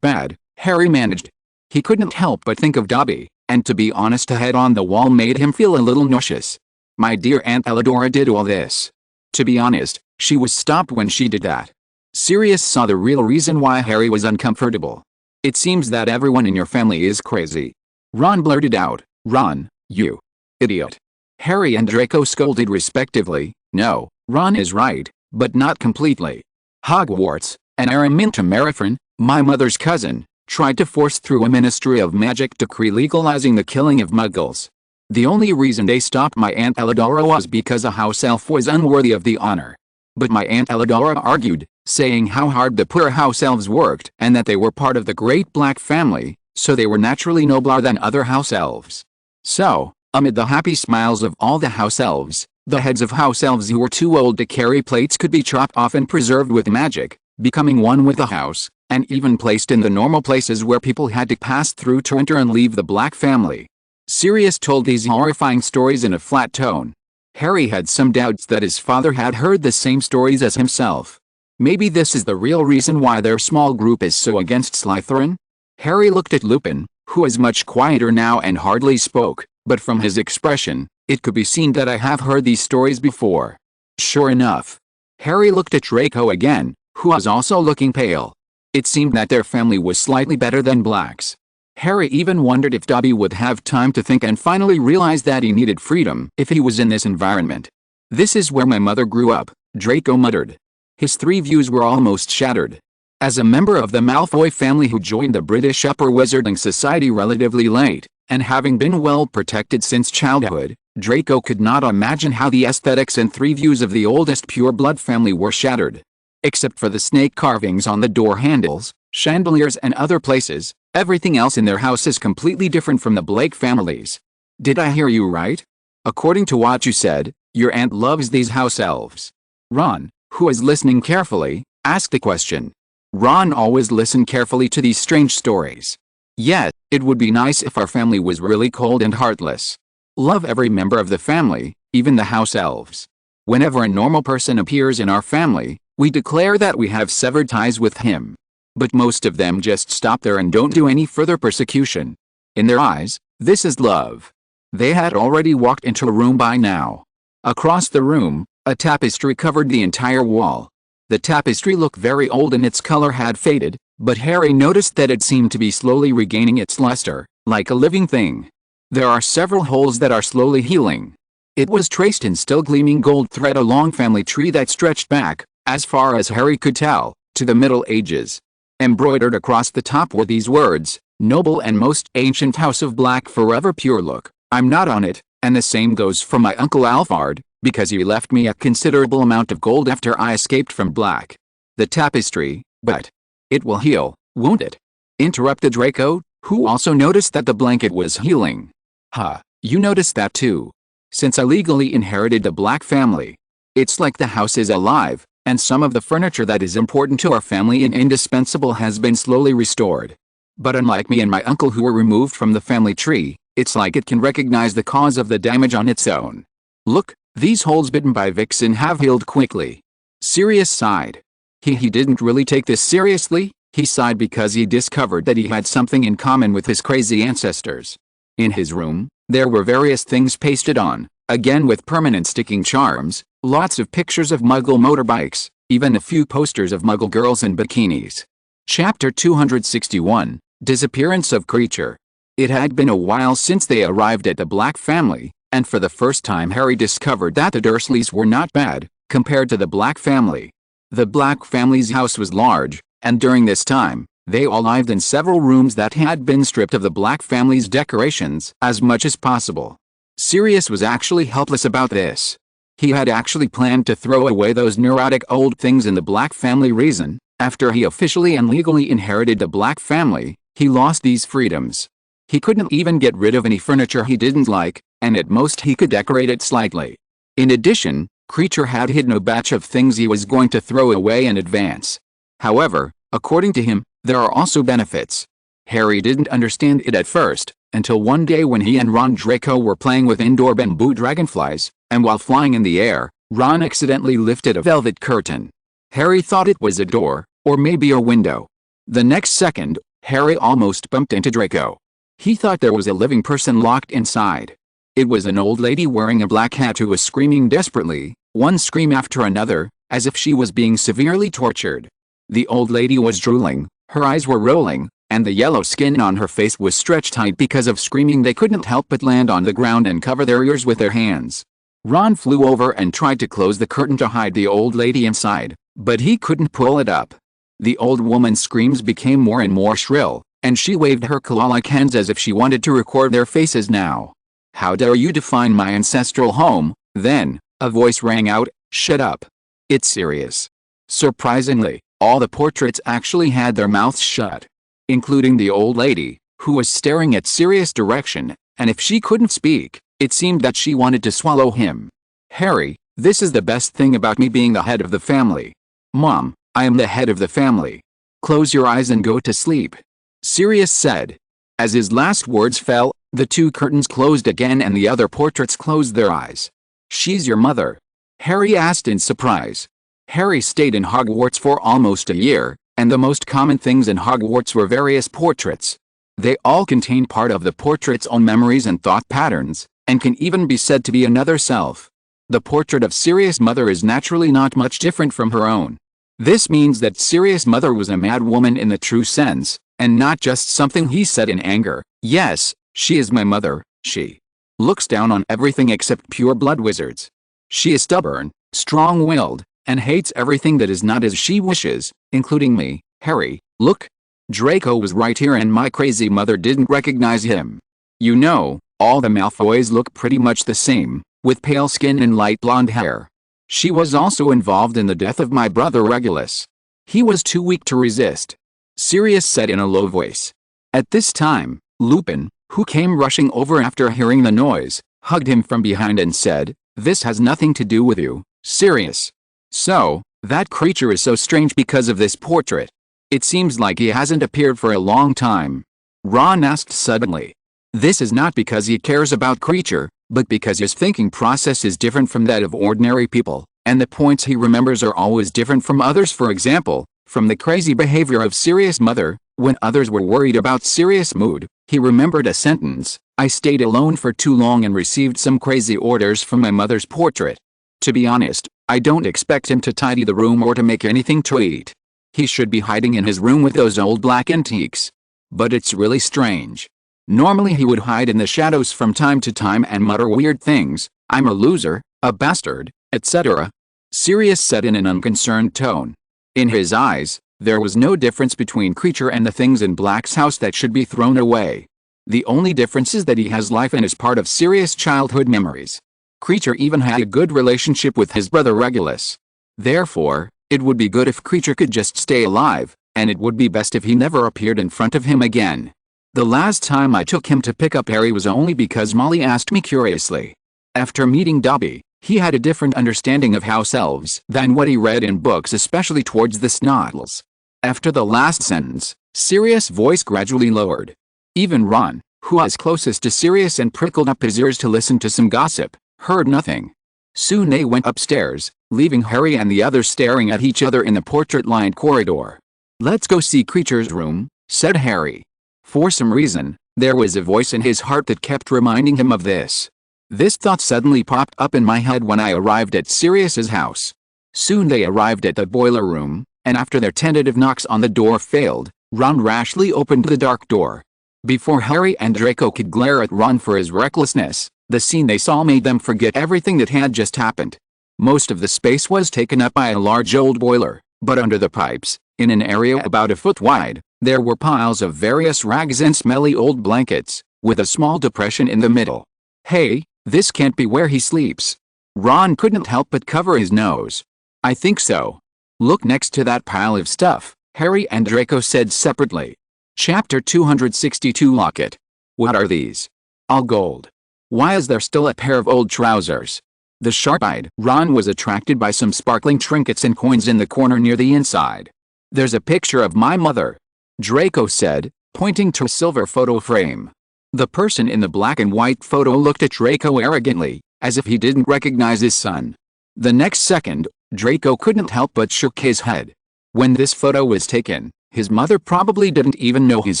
bad, Harry managed. He couldn't help but think of Dobby, and to be honest, a head on the wall made him feel a little nauseous. My dear Aunt Elidora did all this. To be honest, she was stopped when she did that. Sirius saw the real reason why Harry was uncomfortable. It seems that everyone in your family is crazy. Ron blurted out. Ron, you idiot. Harry and Draco scolded respectively. No, Ron is right, but not completely. Hogwarts, an Araminta Marifrin, my mother's cousin, tried to force through a Ministry of Magic decree legalizing the killing of Muggles. The only reason they stopped my Aunt Elidora was because a house elf was unworthy of the honor. But my Aunt Elidora argued, saying how hard the poor house elves worked and that they were part of the great black family, so they were naturally nobler than other house elves. So, amid the happy smiles of all the house elves, the heads of house elves who were too old to carry plates could be chopped off and preserved with magic, becoming one with the house, and even placed in the normal places where people had to pass through to enter and leave the black family. Sirius told these horrifying stories in a flat tone. Harry had some doubts that his father had heard the same stories as himself. Maybe this is the real reason why their small group is so against Slytherin? Harry looked at Lupin, who is much quieter now and hardly spoke, but from his expression, it could be seen that I have heard these stories before. Sure enough. Harry looked at Draco again, who was also looking pale. It seemed that their family was slightly better than Black's. Harry even wondered if Dobby would have time to think and finally realize that he needed freedom if he was in this environment. "This is where my mother grew up," Draco muttered. His three views were almost shattered. As a member of the Malfoy family who joined the British Upper Wizarding Society relatively late, and having been well protected since childhood, Draco could not imagine how the aesthetics and three views of the oldest pure-blood family were shattered. Except for the snake carvings on the door handles, chandeliers and other places, everything else in their house is completely different from the Blake family's. "Did I hear you right? According to what you said, your aunt loves these house elves." Ron, who was listening carefully, asked a question. Ron always listened carefully to these strange stories. "Yet, it would be nice if our family was really cold and heartless. Love every member of the family, even the house elves. Whenever a normal person appears in our family, we declare that we have severed ties with him. But most of them just stop there and don't do any further persecution. In their eyes, this is love." They had already walked into a room by now. Across the room, a tapestry covered the entire wall. The tapestry looked very old and its color had faded, but Harry noticed that it seemed to be slowly regaining its luster, like a living thing. There are several holes that are slowly healing. It was traced in still gleaming gold thread a long family tree that stretched back, as far as Harry could tell, to the Middle Ages. Embroidered across the top were these words, "Noble and most ancient house of Black forever pure." Look, I'm not on it, and the same goes for my Uncle Alphard, because he left me a considerable amount of gold after I escaped from Black. The tapestry, but it will heal, won't it?" interrupted Draco, who also noticed that the blanket was healing. "Huh, you noticed that too? Since I legally inherited the Black family, it's like the house is alive, and some of the furniture that is important to our family and indispensable has been slowly restored. But unlike me and my uncle who were removed from the family tree, it's like it can recognize the cause of the damage on its own. Look, these holes bitten by Vixen have healed quickly." Sirius sighed. He didn't really take this seriously. He sighed because he discovered that he had something in common with his crazy ancestors. In his room, there were various things pasted on, again with permanent sticking charms, lots of pictures of Muggle motorbikes, even a few posters of Muggle girls in bikinis. Chapter 261, Disappearance of Creature. It had been a while since they arrived at the Black family, and for the first time Harry discovered that the Dursleys were not bad, compared to the Black family. The Black family's house was large, and during this time, they all lived in several rooms that had been stripped of the Black family's decorations as much as possible. Sirius was actually helpless about this. He had actually planned to throw away those neurotic old things in the Black family reason. After he officially and legally inherited the Black family, he lost these freedoms. He couldn't even get rid of any furniture he didn't like, and at most he could decorate it slightly. In addition, Creature had hidden a batch of things he was going to throw away in advance. However, according to him, there are also benefits. Harry didn't understand it at first, until one day when he and Ron Draco were playing with indoor bamboo dragonflies, and while flying in the air, Ron accidentally lifted a velvet curtain. Harry thought it was a door, or maybe a window. The next second, Harry almost bumped into Draco. He thought there was a living person locked inside. It was an old lady wearing a black hat who was screaming desperately, one scream after another, as if she was being severely tortured. The old lady was drooling, her eyes were rolling, and the yellow skin on her face was stretched tight because of screaming. They couldn't help but land on the ground and cover their ears with their hands. Ron flew over and tried to close the curtain to hide the old lady inside, but he couldn't pull it up. The old woman's screams became more and more shrill, and she waved her claw-like hands as if she wanted to record their faces now. "How dare you define my ancestral home?" Then, a voice rang out, "Shut up. It's serious." Surprisingly, all the portraits actually had their mouths shut, including the old lady, who was staring at Sirius' direction, and if she couldn't speak, it seemed that she wanted to swallow him. "Harry, this is the best thing about me being the head of the family. Mom, I am the head of the family. Close your eyes and go to sleep," Sirius said. As his last words fell, the two curtains closed again and the other portraits closed their eyes. "She's your mother?" Harry asked in surprise. Harry stayed in Hogwarts for almost a year, and the most common things in Hogwarts were various portraits. They all contain part of the portrait's own memories and thought patterns, and can even be said to be another self. The portrait of Sirius' mother is naturally not much different from her own. This means that Sirius' mother was a mad woman in the true sense, and not just something he said in anger. Yes, she is my mother. She looks down on everything except pure-blood wizards. She is stubborn, strong-willed, and hates everything that is not as she wishes, including me. Harry, look. Draco was right here and my crazy mother didn't recognize him. You know, all the Malfoys look pretty much the same, with pale skin and light blonde hair. She was also involved in the death of my brother Regulus. He was too weak to resist. Sirius said in a low voice. At this time, Lupin, who came rushing over after hearing the noise, hugged him from behind and said, "This has nothing to do with you, Sirius. So, that creature is so strange because of this portrait. It seems like he hasn't appeared for a long time." Ron asked suddenly. This is not because he cares about creature, but because his thinking process is different from that of ordinary people, and the points he remembers are always different from others. For example, from the crazy behavior of Sirius' mother, when others were worried about Sirius' mood, he remembered a sentence, "I stayed alone for too long and received some crazy orders from my mother's portrait." To be honest, I don't expect him to tidy the room or to make anything to eat. He should be hiding in his room with those old black antiques. But it's really strange. Normally he would hide in the shadows from time to time and mutter weird things, "I'm a loser, a bastard," etc. Sirius said in an unconcerned tone. In his eyes, there was no difference between creature and the things in Black's house that should be thrown away. The only difference is that he has life and is part of Sirius' childhood memories. Creature even had a good relationship with his brother Regulus. Therefore, it would be good if creature could just stay alive, and it would be best if he never appeared in front of him again. The last time I took him to pick up Harry was only because Molly asked me curiously. After meeting Dobby, he had a different understanding of house elves than what he read in books, especially towards the Snottles. After the last sentence, Sirius' voice gradually lowered. Even Ron, who was closest to Sirius and prickled up his ears to listen to some gossip, heard nothing. Soon they went upstairs, leaving Harry and the others staring at each other in the portrait-lined corridor. "Let's go see Creature's room," said Harry. For some reason, there was a voice in his heart that kept reminding him of this. This thought suddenly popped up in my head when I arrived at Sirius's house. Soon they arrived at the boiler room, and after their tentative knocks on the door failed, Ron rashly opened the dark door. Before Harry and Draco could glare at Ron for his recklessness, the scene they saw made them forget everything that had just happened. Most of the space was taken up by a large old boiler, but under the pipes, in an area about a foot wide, there were piles of various rags and smelly old blankets, with a small depression in the middle. "Hey, this can't be where he sleeps." Ron couldn't help but cover his nose. "I think so. Look next to that pile of stuff," Harry and Draco said separately. Chapter 262 Locket. What are these? All gold. Why is there still a pair of old trousers? The sharp-eyed Ron was attracted by some sparkling trinkets and coins in the corner near the inside. "There's a picture of my mother," Draco said, pointing to a silver photo frame. The person in the black and white photo looked at Draco arrogantly, as if he didn't recognize his son. The next second, Draco couldn't help but shook his head. When this photo was taken, his mother probably didn't even know his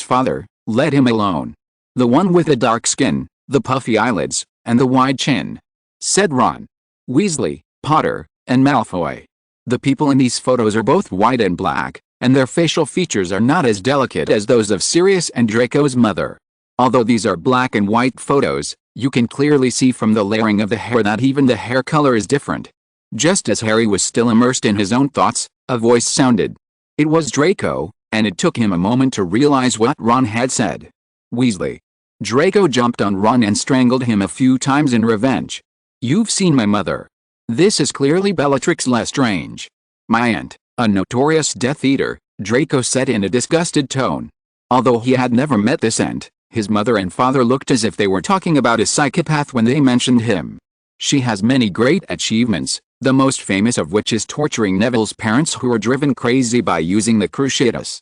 father, let him alone. "The one with the dark skin, the puffy eyelids, and the wide chin," said Ron. "Weasley, Potter, and Malfoy. The people in these photos are both white and black, and their facial features are not as delicate as those of Sirius and Draco's mother. Although these are black and white photos, you can clearly see from the layering of the hair that even the hair color is different." Just as Harry was still immersed in his own thoughts, a voice sounded. It was Draco, and it took him a moment to realize what Ron had said. "Weasley." Draco jumped on Ron and strangled him a few times in revenge. "You've seen my mother. This is clearly Bellatrix Lestrange. My aunt, a notorious Death Eater," Draco said in a disgusted tone. Although he had never met this aunt, his mother and father looked as if they were talking about a psychopath when they mentioned him. "She has many great achievements, the most famous of which is torturing Neville's parents who were driven crazy by using the Cruciatus.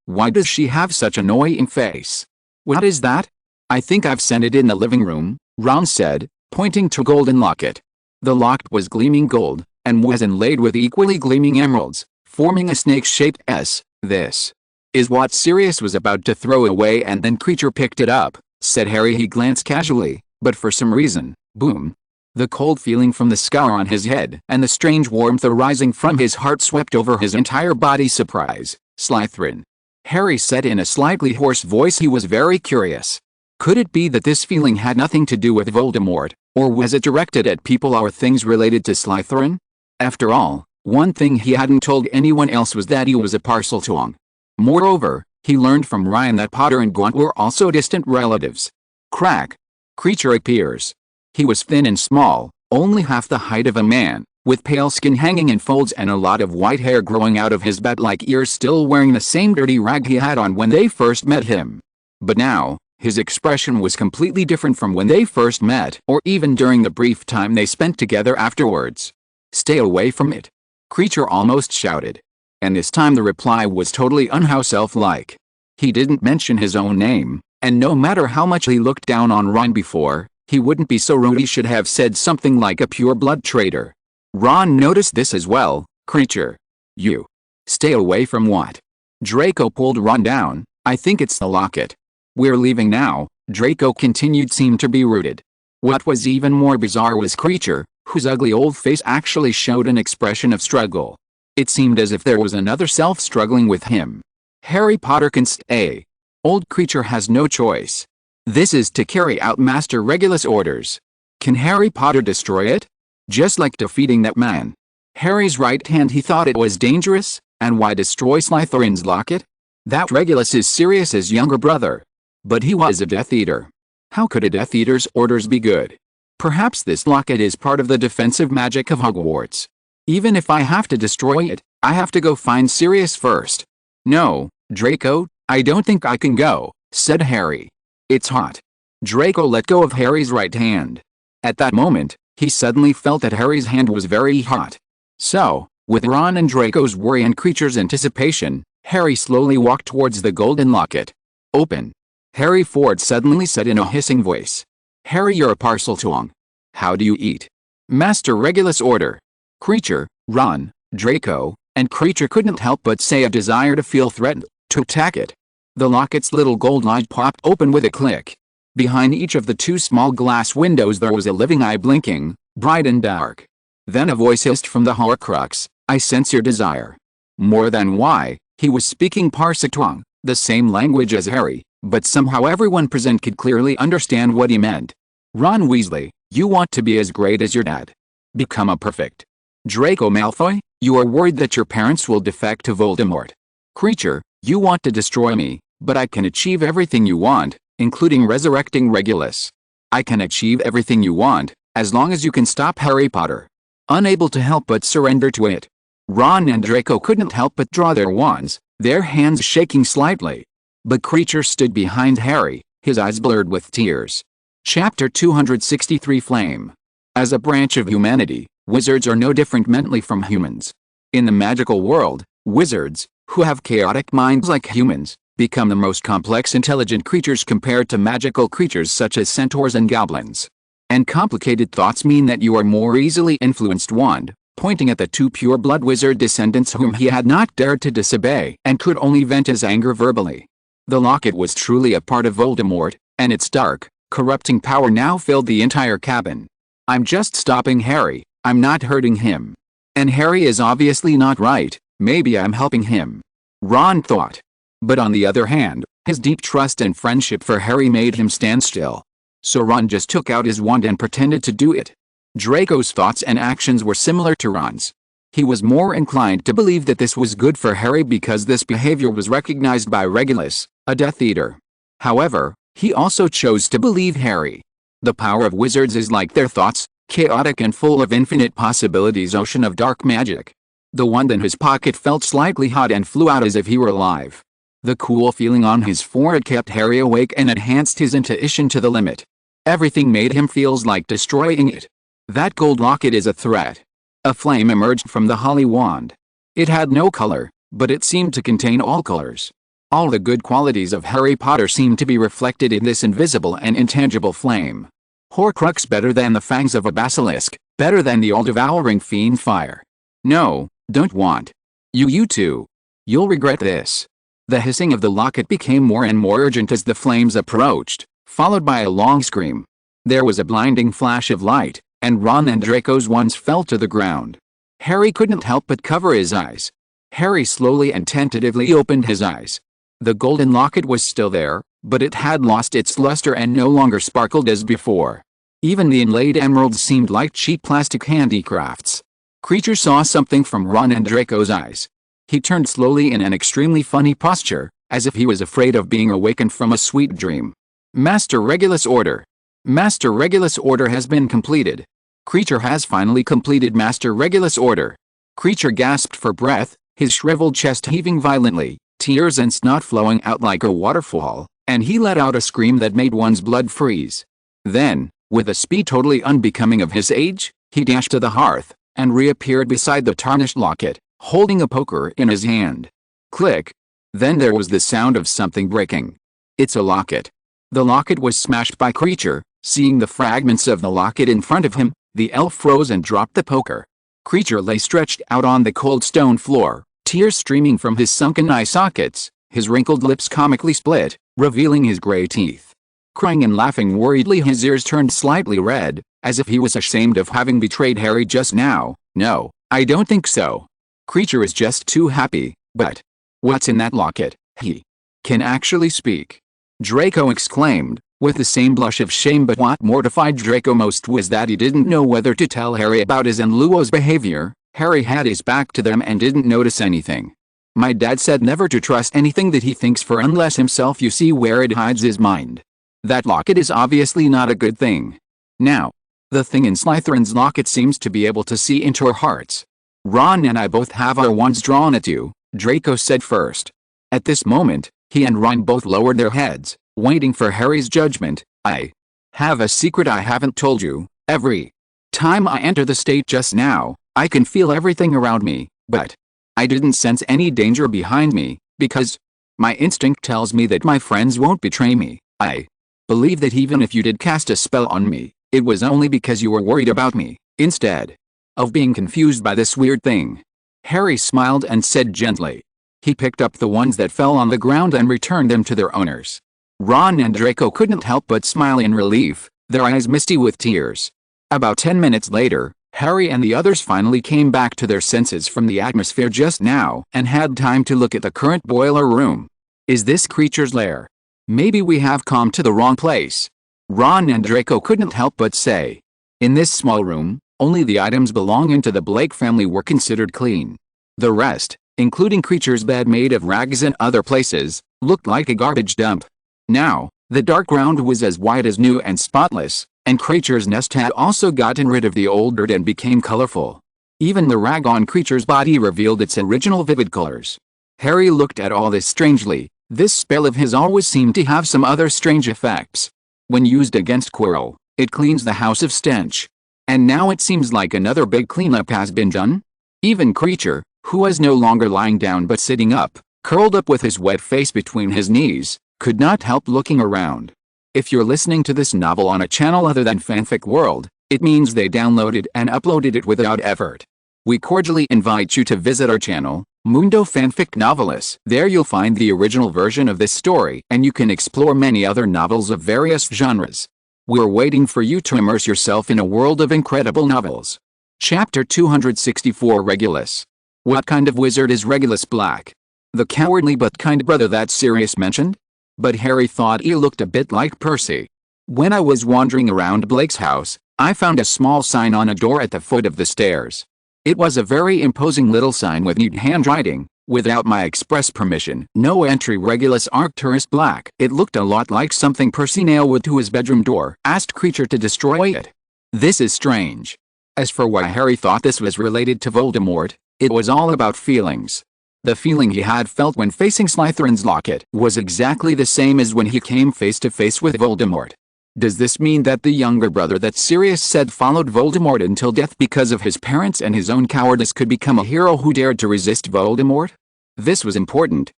Why does she have such an annoying face?" "What is that?" "I think I've sent it in the living room," Ron said, pointing to a golden locket. The locket was gleaming gold, and was inlaid with equally gleaming emeralds, forming a snake-shaped S. This is what Sirius was about to throw away, and then Creature picked it up, said Harry. He glanced casually, but for some reason, boom. The cold feeling from the scar on his head and the strange warmth arising from his heart swept over his entire body. Surprise, Slytherin, Harry said in a slightly hoarse voice. He was very curious. Could it be that this feeling had nothing to do with Voldemort, or was it directed at people or things related to Slytherin? After all, one thing he hadn't told anyone else was that he was a Parseltongue. Moreover, he learned from Ryan that Potter and Gaunt were also distant relatives. Crack. Creature appears. He was thin and small, only half the height of a man, with pale skin hanging in folds and a lot of white hair growing out of his bat-like ears, still wearing the same dirty rag he had on when they first met him. But now, his expression was completely different from when they first met, or even during the brief time they spent together afterwards. "Stay away from it," Creature almost shouted. And this time the reply was totally unhouse elf-like. He didn't mention his own name, and no matter how much he looked down on Ron before, he wouldn't be so rude. He should have said something like a pure-blood traitor. Ron noticed this as well. "Creature. You. Stay away from what?" Draco pulled Ron down. "I think it's the locket. We're leaving now," Draco continued. Seemed to be rooted. What was even more bizarre was Creature, whose ugly old face actually showed an expression of struggle. It seemed as if there was another self struggling with him. "Harry Potter can stay. Old Creature has no choice. This is to carry out Master Regulus' orders. Can Harry Potter destroy it? Just like defeating that man. Harry's right hand." He thought it was dangerous, and why destroy Slytherin's locket? That Regulus is Sirius's younger brother. But he was a Death Eater. How could a Death Eater's orders be good? Perhaps this locket is part of the defensive magic of Hogwarts. Even if I have to destroy it, I have to go find Sirius first. "No, Draco, I don't think I can go," said Harry. "It's hot." Draco let go of Harry's right hand. At that moment, he suddenly felt that Harry's hand was very hot. So, with Ron and Draco's worry and Creature's anticipation, Harry slowly walked towards the golden locket. "Open," Harry Ford suddenly said in a hissing voice. "Harry, you're a Parseltongue. How do you eat?" "Master Regulus' order." Creature, Ron, Draco, and Creature couldn't help but say a desire to feel threatened, to attack it. The locket's little gold lid popped open with a click. Behind each of the two small glass windows there was a living eye blinking, bright and dark. Then a voice hissed from the Horcrux, "I sense your desire." More than why, he was speaking Parseltongue, the same language as Harry, but somehow everyone present could clearly understand what he meant. "Ron Weasley, you want to be as great as your dad. Become a perfect. Draco Malfoy, you are worried that your parents will defect to Voldemort. Creature, you want to destroy me, but I can achieve everything you want, including resurrecting Regulus. I can achieve everything you want, as long as you can stop Harry Potter." Unable to help but surrender to it, Ron and Draco couldn't help but draw their wands, their hands shaking slightly. But Creature stood behind Harry, his eyes blurred with tears. Chapter 263 Flame. As a branch of humanity, wizards are no different mentally from humans. In the magical world, wizards, who have chaotic minds like humans, become the most complex intelligent creatures compared to magical creatures such as centaurs and goblins. And complicated thoughts mean that you are more easily influenced. Wand, pointing at the two pure-blood wizard descendants whom he had not dared to disobey and could only vent his anger verbally. The locket was truly a part of Voldemort, and its dark, corrupting power now filled the entire cabin. "I'm just stopping Harry, I'm not hurting him. And Harry is obviously not right, maybe I'm helping him," Ron thought. But on the other hand, his deep trust and friendship for Harry made him stand still. So Ron just took out his wand and pretended to do it. Draco's thoughts and actions were similar to Ron's. He was more inclined to believe that this was good for Harry because this behavior was recognized by Regulus, a Death Eater. However, he also chose to believe Harry. The power of wizards is like their thoughts, chaotic and full of infinite possibilities, ocean of dark magic. The wand in his pocket felt slightly hot and flew out as if he were alive. The cool feeling on his forehead kept Harry awake and enhanced his intuition to the limit. Everything made him feel like destroying it. That gold locket is a threat. A flame emerged from the holly wand. It had no color, but it seemed to contain all colors. All the good qualities of Harry Potter seemed to be reflected in this invisible and intangible flame. Horcrux better than the fangs of a basilisk, better than the all-devouring fiend fire. "No, don't want. You too." You'll regret this. The hissing of the locket became more and more urgent as the flames approached, followed by a long scream. There was a blinding flash of light, and Ron and Draco's wands fell to the ground. Harry couldn't help but cover his eyes. Harry slowly and tentatively opened his eyes. The golden locket was still there, but it had lost its luster and no longer sparkled as before. Even the inlaid emeralds seemed like cheap plastic handicrafts. Creature saw something from Ron and Draco's eyes. He turned slowly in an extremely funny posture, as if he was afraid of being awakened from a sweet dream. Master Regulus Order. Master Regulus Order has been completed. Creature has finally completed Master Regulus Order. Creature gasped for breath, his shriveled chest heaving violently, tears and snot flowing out like a waterfall, and he let out a scream that made one's blood freeze. Then, with a speed totally unbecoming of his age, he dashed to the hearth, and reappeared beside the tarnished locket, holding a poker in his hand. Click. Then there was the sound of something breaking. It's a locket. The locket was smashed by Creature. Seeing the fragments of the locket in front of him, the elf froze and dropped the poker. Creature lay stretched out on the cold stone floor, tears streaming from his sunken eye sockets, his wrinkled lips comically split, revealing his gray teeth. Crying and laughing worriedly, his ears turned slightly red, as if he was ashamed of having betrayed Harry just now. No, I don't think so. Creature is just too happy, but what's in that locket? He can actually speak. Draco exclaimed, with the same blush of shame, but what mortified Draco most was that he didn't know whether to tell Harry about his and Luo's behavior. Harry had his back to them and didn't notice anything. My dad said never to trust anything that he thinks for unless himself you see where it hides his mind. That locket is obviously not a good thing. Now, the thing in Slytherin's locket seems to be able to see into our hearts. Ron and I both have our wands drawn at you, Draco said first. At this moment, he and Ron both lowered their heads, waiting for Harry's judgment. I have a secret I haven't told you. Every time I enter the state just now, I can feel everything around me, but I didn't sense any danger behind me, because my instinct tells me that my friends won't betray me. I believe that even if you did cast a spell on me, it was only because you were worried about me, instead of being confused by this weird thing. Harry smiled and said gently. He picked up the ones that fell on the ground and returned them to their owners. Ron and Draco couldn't help but smile in relief, their eyes misty with tears. About 10 minutes later, Harry and the others finally came back to their senses from the atmosphere just now and had time to look at the current boiler room. Is this Creature's lair? Maybe we have come to the wrong place. Ron and Draco couldn't help but say. In this small room, only the items belonging to the Blake family were considered clean. The rest, including Creature's bed made of rags and other places, looked like a garbage dump. Now, the dark ground was as white as new and spotless, and Creature's nest had also gotten rid of the old dirt and became colorful. Even the rag on Creature's body revealed its original vivid colors. Harry looked at all this strangely. This spell of his always seemed to have some other strange effects. When used against Quirrell, it cleans the house of stench. And now it seems like another big cleanup has been done. Even Creature, who was no longer lying down but sitting up, curled up with his wet face between his knees, could not help looking around. If you're listening to this novel on a channel other than Fanfic World, it means they downloaded and uploaded it without effort. We cordially invite you to visit our channel, Mundo Fanfic Novelis. There you'll find the original version of this story, and you can explore many other novels of various genres. We're waiting for you to immerse yourself in a world of incredible novels. Chapter 264 Regulus. What kind of wizard is Regulus Black? The cowardly but kind brother that Sirius mentioned? But Harry thought he looked a bit like Percy. When I was wandering around Blake's house, I found a small sign on a door at the foot of the stairs. It was a very imposing little sign with neat handwriting, without my express permission. No entry, Regulus Arcturus Black. It looked a lot like something Percy nailed wood to his bedroom door. Asked Creature to destroy it. This is strange. As for why Harry thought this was related to Voldemort, it was all about feelings. The feeling he had felt when facing Slytherin's locket was exactly the same as when he came face to face with Voldemort. Does this mean that the younger brother that Sirius said followed Voldemort until death because of his parents and his own cowardice could become a hero who dared to resist Voldemort? This was important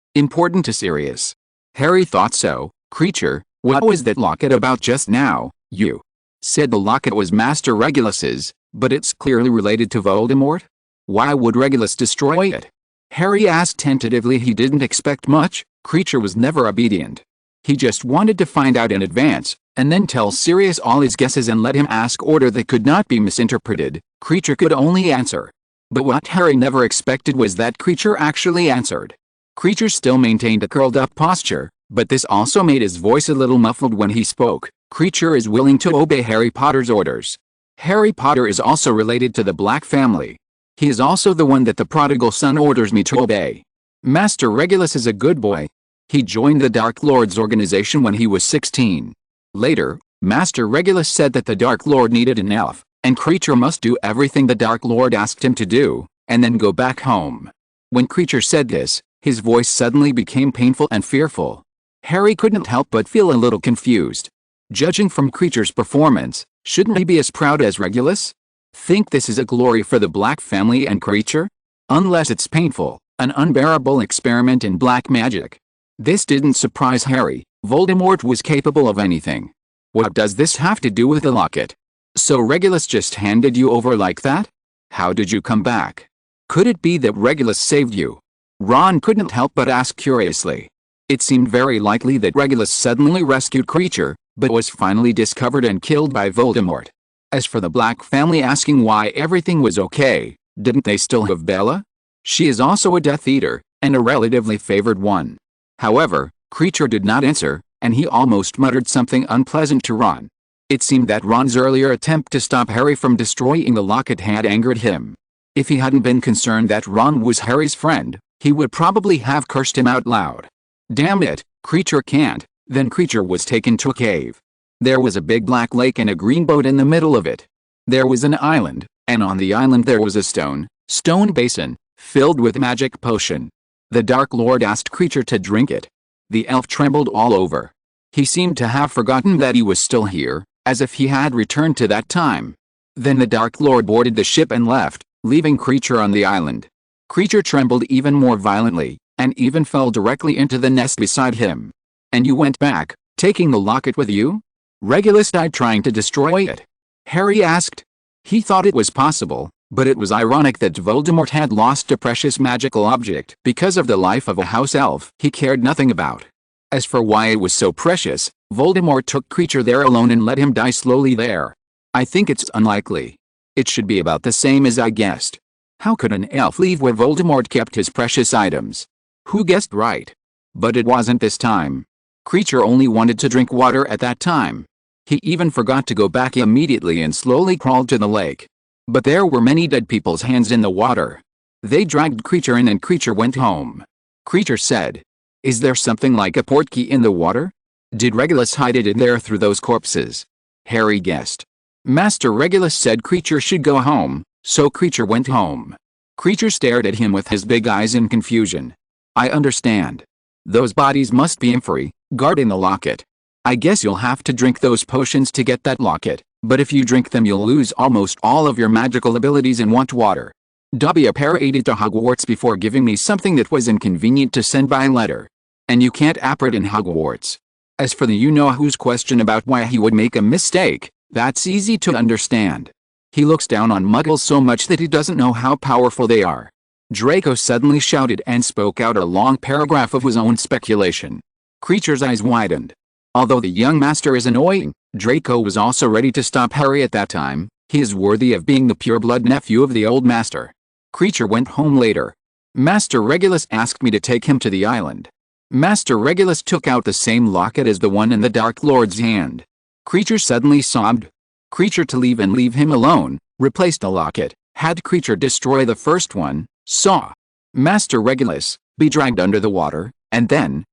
to Sirius. Harry thought so. Creature, what was that locket about just now? You said the locket was Master Regulus's, but it's clearly related to Voldemort? Why would Regulus destroy it? Harry asked tentatively. He didn't expect much. Creature was never obedient. He just wanted to find out in advance, and then tell Sirius all his guesses and let him ask order that could not be misinterpreted. Creature could only answer. But what Harry never expected was that Creature actually answered. Creature still maintained a curled-up posture, but this also made his voice a little muffled when he spoke. Creature is willing to obey Harry Potter's orders. Harry Potter is also related to the Black family. He is also the one that the prodigal son orders me to obey. Master Regulus is a good boy. He joined the Dark Lord's organization when he was 16. Later, Master Regulus said that the Dark Lord needed an elf, and Creature must do everything the Dark Lord asked him to do, and then go back home. When Creature said this, his voice suddenly became painful and fearful. Harry couldn't help but feel a little confused. Judging from Creature's performance, shouldn't he be as proud as Regulus? Think this is a glory for the Black family and Creature? Unless it's painful, an unbearable experiment in black magic. This didn't surprise Harry. Voldemort was capable of anything. What does this have to do with the locket? So Regulus just handed you over like that? How did you come back? Could it be that Regulus saved you? Ron couldn't help but ask curiously. It seemed very likely that Regulus suddenly rescued Creature, but was finally discovered and killed by Voldemort. As for the Black family asking why everything was okay, didn't they still have Bella? She is also a Death Eater, and a relatively favored one. However, Creature did not answer, and he almost muttered something unpleasant to Ron. It seemed that Ron's earlier attempt to stop Harry from destroying the locket had angered him. If he hadn't been concerned that Ron was Harry's friend, he would probably have cursed him out loud. Damn it, Creature can't. Then Creature was taken to a cave. There was a big black lake and a green boat in the middle of it. There was an island, and on the island there was a stone basin, filled with magic potion. The Dark Lord asked Creature to drink it. The elf trembled all over. He seemed to have forgotten that he was still here, as if he had returned to that time. Then the Dark Lord boarded the ship and left, leaving Creature on the island. Creature trembled even more violently, and even fell directly into the nest beside him. And you went back, taking the locket with you? Regulus died trying to destroy it? Harry asked. He thought it was possible, but it was ironic that Voldemort had lost a precious magical object because of the life of a house elf he cared nothing about. As for why it was so precious, Voldemort took Creature there alone and let him die slowly there. I think it's unlikely. It should be about the same as I guessed. How could an elf leave where Voldemort kept his precious items? Who guessed right? But it wasn't this time. Creature only wanted to drink water at that time. He even forgot to go back immediately and slowly crawled to the lake. But there were many dead people's hands in the water. They dragged Creature in and Creature went home. Creature said, "Is there something like a portkey in the water? Did Regulus hide it in there through those corpses?" Harry guessed. Master Regulus said Creature should go home, so Creature went home. Creature stared at him with his big eyes in confusion. I understand. Those bodies must be inferi, guarding the locket. I guess you'll have to drink those potions to get that locket, but if you drink them you'll lose almost all of your magical abilities and want water. W paraded to Hogwarts before giving me something that was inconvenient to send by letter. And you can't apparate in Hogwarts. As for the you-know-who's question about why he would make a mistake, that's easy to understand. He looks down on muggles so much that he doesn't know how powerful they are. Draco suddenly shouted and spoke out a long paragraph of his own speculation. Creature's eyes widened. Although the young master is annoying, Draco was also ready to stop Harry at that time. He is worthy of being the pure-blood nephew of the old master. Creature went home later. Master Regulus asked me to take him to the island. Master Regulus took out the same locket as the one in the Dark Lord's hand. Creature suddenly sobbed. Creature to leave and leave him alone, replaced the locket, had Creature destroy the first one, saw Master Regulus be dragged under the water, and then,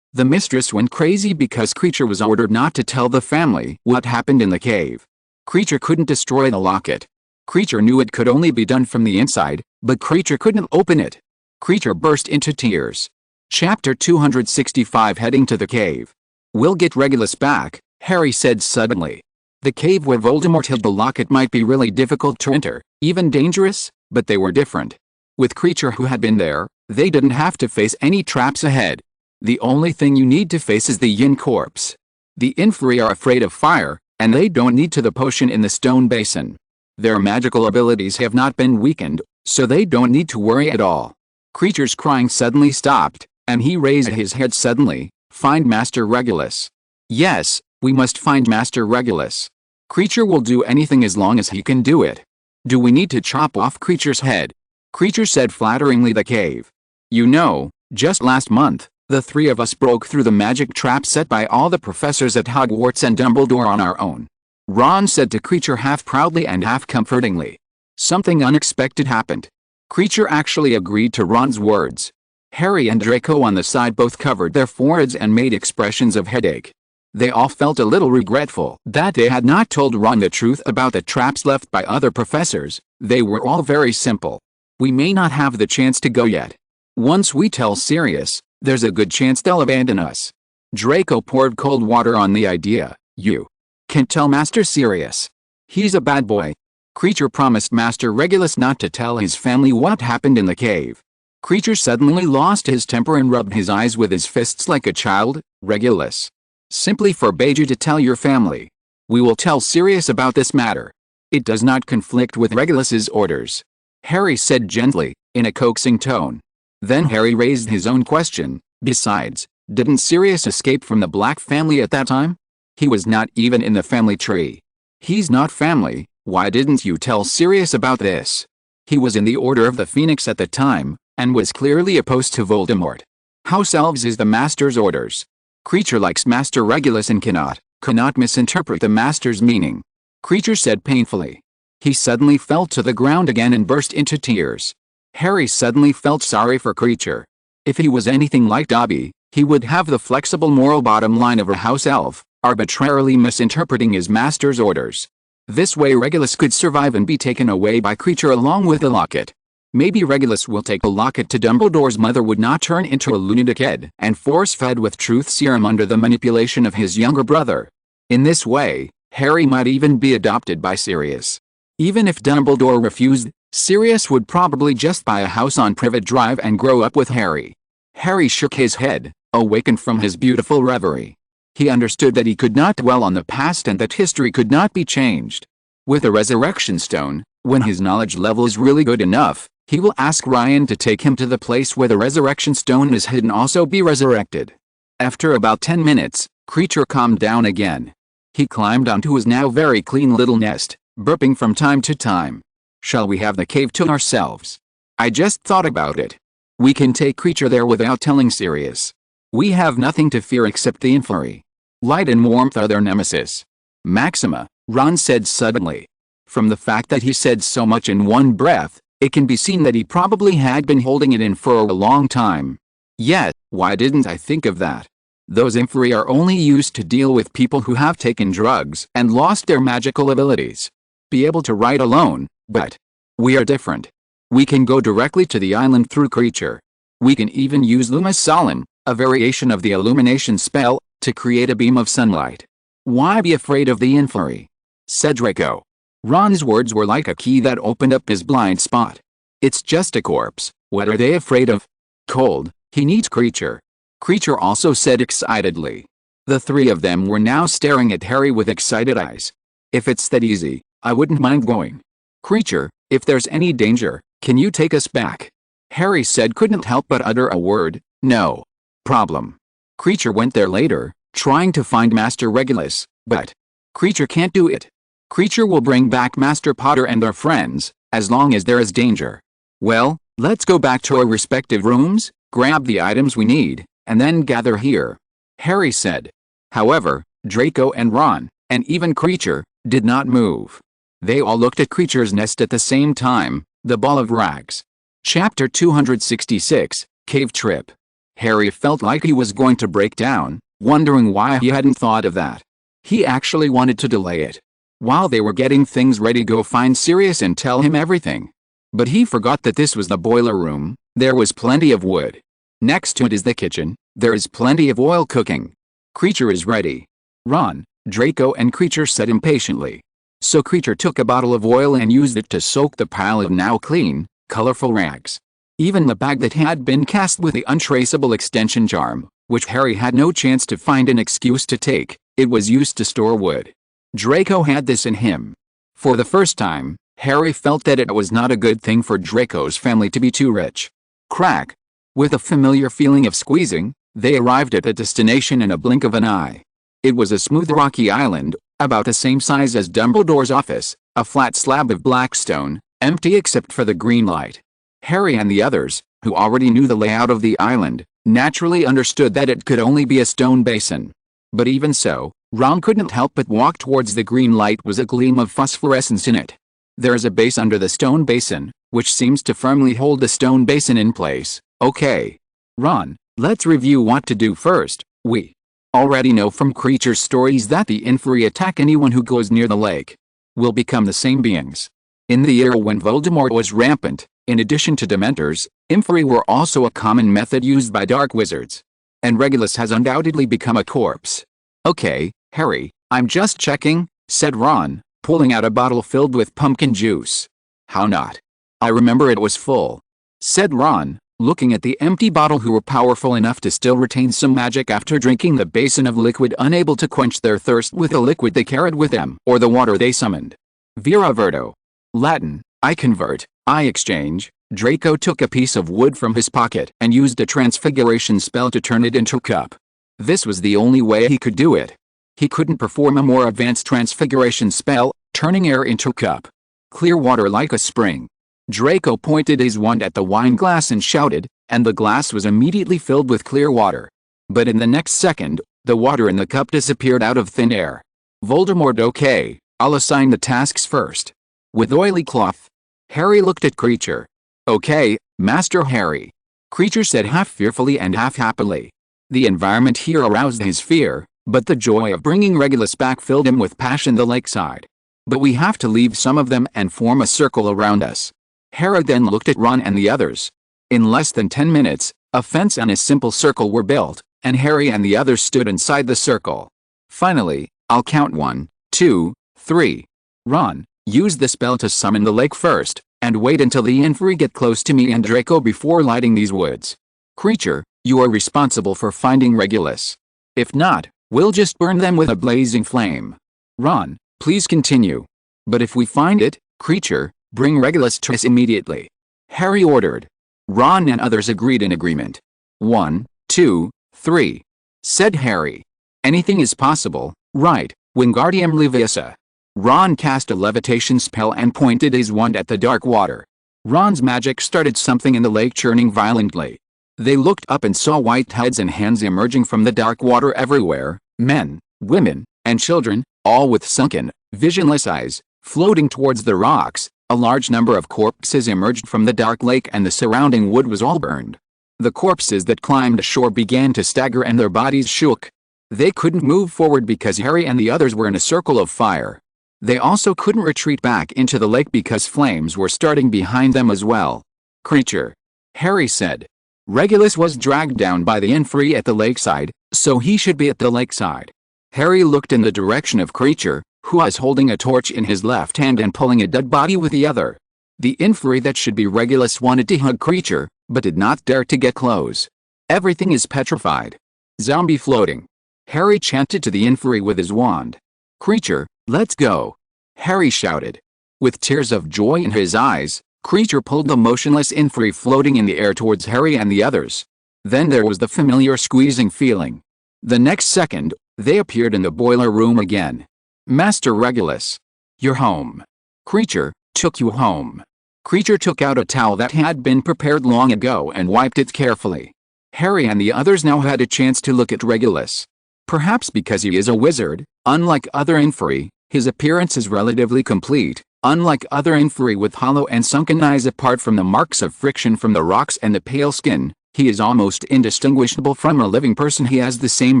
the mistress went crazy because Creature was ordered not to tell the family what happened in the cave. Creature couldn't destroy the locket. Creature knew it could only be done from the inside, but Creature couldn't open it. Creature burst into tears. Chapter 265 Heading to the cave. We'll get Regulus back, Harry said suddenly. The cave where Voldemort hid the locket might be really difficult to enter, even dangerous, but they were different. With Creature who had been there, they didn't have to face any traps ahead. The only thing you need to face is the Yin corpse. The Inferi are afraid of fire, and they don't need to the potion in the stone basin. Their magical abilities have not been weakened, so they don't need to worry at all. Creature's crying suddenly stopped, and he raised his head suddenly. Find Master Regulus. Yes, we must find Master Regulus. Creature will do anything as long as he can do it. Do we need to chop off Creature's head? Creature said flatteringly the cave. You know, just last month, the three of us broke through the magic trap set by all the professors at Hogwarts and Dumbledore on our own. Ron said to Creature half proudly and half comfortingly. Something unexpected happened. Creature actually agreed to Ron's words. Harry and Draco on the side both covered their foreheads and made expressions of headache. They all felt a little regretful that they had not told Ron the truth about the traps left by other professors. They were all very simple. We may not have the chance to go yet. Once we tell Sirius, there's a good chance they'll abandon us. Draco poured cold water on the idea. You can't tell Master Sirius. He's a bad boy. Creature promised Master Regulus not to tell his family what happened in the cave. Creature suddenly lost his temper and rubbed his eyes with his fists like a child. Regulus simply forbade you to tell your family. We will tell Sirius about this matter. It does not conflict with Regulus's orders. Harry said gently, in a coaxing tone. Then Harry raised his own question. Besides, didn't Sirius escape from the Black family at that time? He was not even in the family tree. He's not family. Why didn't you tell Sirius about this? He was in the Order of the Phoenix at the time, and was clearly opposed to Voldemort. House Elves is the Master's orders. Creature likes Master Regulus and cannot misinterpret the Master's meaning. Creature said painfully. He suddenly fell to the ground again and burst into tears. Harry suddenly felt sorry for Creature. If he was anything like Dobby, he would have the flexible moral bottom line of a house elf, arbitrarily misinterpreting his master's orders. This way Regulus could survive and be taken away by Creature along with the locket. Maybe Regulus will take the locket to Dumbledore's mother would not turn into a lunatic head and force-fed with truth serum under the manipulation of his younger brother. In this way, Harry might even be adopted by Sirius. Even if Dumbledore refused, Sirius would probably just buy a house on Privet Drive and grow up with Harry. Harry shook his head, awakened from his beautiful reverie. He understood that he could not dwell on the past and that history could not be changed. With a resurrection stone, when his knowledge level is really good enough, he will ask Ryan to take him to the place where the resurrection stone is hidden also be resurrected. After about 10 minutes, Creature calmed down again. He climbed onto his now very clean little nest, burping from time to time. Shall we have the cave to ourselves? I just thought about it. We can take Creature there without telling Sirius. We have nothing to fear except the inferi. Light and warmth are their nemesis. Maxima, Ron said suddenly. From the fact that he said so much in one breath, it can be seen that he probably had been holding it in for a long time. Yet, why didn't I think of that? Those inferi are only used to deal with people who have taken drugs and lost their magical abilities. Be able to write alone, but we are different. We can go directly to the island through Creature. We can even use Lumis Solon, a variation of the illumination spell, to create a beam of sunlight. Why be afraid of the inferi? Said Draco. Ron's words were like a key that opened up his blind spot. It's just a corpse. What are they afraid of? Cold. He needs Creature. Creature also said excitedly. The three of them were now staring at Harry with excited eyes. If it's that easy, I wouldn't mind going. Creature, if there's any danger, can you take us back? Harry said couldn't help but utter a word. No problem. Creature went there later, trying to find Master Regulus, but Creature can't do it. Creature will bring back Master Potter and our friends, as long as there is danger. Well, let's go back to our respective rooms, grab the items we need, and then gather here. Harry said. However, Draco and Ron, and even Creature, did not move. They all looked at Creature's nest at the same time, the ball of rags. Chapter 266, Cave Trip. Harry felt like he was going to break down, wondering why he hadn't thought of that. He actually wanted to delay it. While they were getting things ready, go find Sirius and tell him everything. But he forgot that this was the boiler room. There was plenty of wood. Next to it is the kitchen. There is plenty of oil cooking. Creature is ready. Ron, Draco and Creature said impatiently. So Creature took a bottle of oil and used it to soak the pile of now clean, colorful rags. Even the bag that had been cast with the untraceable extension charm, which Harry had no chance to find an excuse to take, it was used to store wood. Draco had this in him. For the first time, Harry felt that it was not a good thing for Draco's family to be too rich. Crack. With a familiar feeling of squeezing, they arrived at the destination in a blink of an eye. It was a smooth rocky island, about the same size as Dumbledore's office, a flat slab of black stone, empty except for the green light. Harry and the others, who already knew the layout of the island, naturally understood that it could only be a stone basin. But even so, Ron couldn't help but walk towards the green light. Was a gleam of phosphorescence in it. There is a base under the stone basin, which seems to firmly hold the stone basin in place. Okay. Ron, let's review what to do first. We already know from creature stories that the Inferi attack anyone who goes near the lake. Will become the same beings. In the era when Voldemort was rampant, in addition to Dementors, Inferi were also a common method used by dark wizards. And Regulus has undoubtedly become a corpse. Okay, Harry, I'm just checking, said Ron, pulling out a bottle filled with pumpkin juice. How not? I remember it was full, said Ron, looking at the empty bottle. Who were powerful enough to still retain some magic after drinking the basin of liquid, unable to quench their thirst with the liquid they carried with them or the water they summoned. Vera Verto. Latin, I convert, I exchange. Draco took a piece of wood from his pocket and used a transfiguration spell to turn it into a cup. This was the only way he could do it. He couldn't perform a more advanced transfiguration spell, turning air into a cup. Clear water like a spring. Draco pointed his wand at the wine glass and shouted, and the glass was immediately filled with clear water. But in the next second, the water in the cup disappeared out of thin air. Voldemort. Okay, I'll assign the tasks first. With oily cloth. Harry looked at Creature. Okay, Master Harry. Creature said, half fearfully and half happily. The environment here aroused his fear, but the joy of bringing Regulus back filled him with passion. The lakeside. But we have to leave some of them and form a circle around us. Harry then looked at Ron and the others. In less than 10 minutes, a fence and a simple circle were built, and Harry and the others stood inside the circle. Finally, I'll count 1, 2, 3. Ron, use the spell to summon the lake first, and wait until the Inferi get close to me and Draco before lighting these woods. Creature, you are responsible for finding Regulus. If not, we'll just burn them with a blazing flame. Ron, please continue. But if we find it, Creature, bring Regulus to us immediately. Harry ordered. Ron and others agreed in agreement. 1, 2, 3. Said Harry. Anything is possible, right, Wingardium Leviosa. Ron cast a levitation spell and pointed his wand at the dark water. Ron's magic started something in the lake churning violently. They looked up and saw white heads and hands emerging from the dark water everywhere, men, women, and children, all with sunken, visionless eyes, floating towards the rocks. A large number of corpses emerged from the dark lake and the surrounding wood was all burned. The corpses that climbed ashore began to stagger and their bodies shook. They couldn't move forward because Harry and the others were in a circle of fire. They also couldn't retreat back into the lake because flames were starting behind them as well. Creature. Harry said. Regulus was dragged down by the Inferi at the lakeside, so he should be at the lakeside. Harry looked in the direction of Creature, who was holding a torch in his left hand and pulling a dead body with the other. The Inferi that should be Regulus wanted to hug Creature, but did not dare to get close. Everything is petrified. Zombie floating. Harry chanted to the Inferi with his wand. Creature, let's go. Harry shouted. With tears of joy in his eyes, Creature pulled the motionless Inferi floating in the air towards Harry and the others. Then there was the familiar squeezing feeling. The next second, they appeared in the boiler room again. Master Regulus. You're home. Creature, took you home. Creature took out a towel that had been prepared long ago and wiped it carefully. Harry and the others now had a chance to look at Regulus. Perhaps because he is a wizard, unlike other Inferi, his appearance is relatively complete, unlike other Inferi with hollow and sunken eyes. Apart from the marks of friction from the rocks and the pale skin, he is almost indistinguishable from a living person. He has the same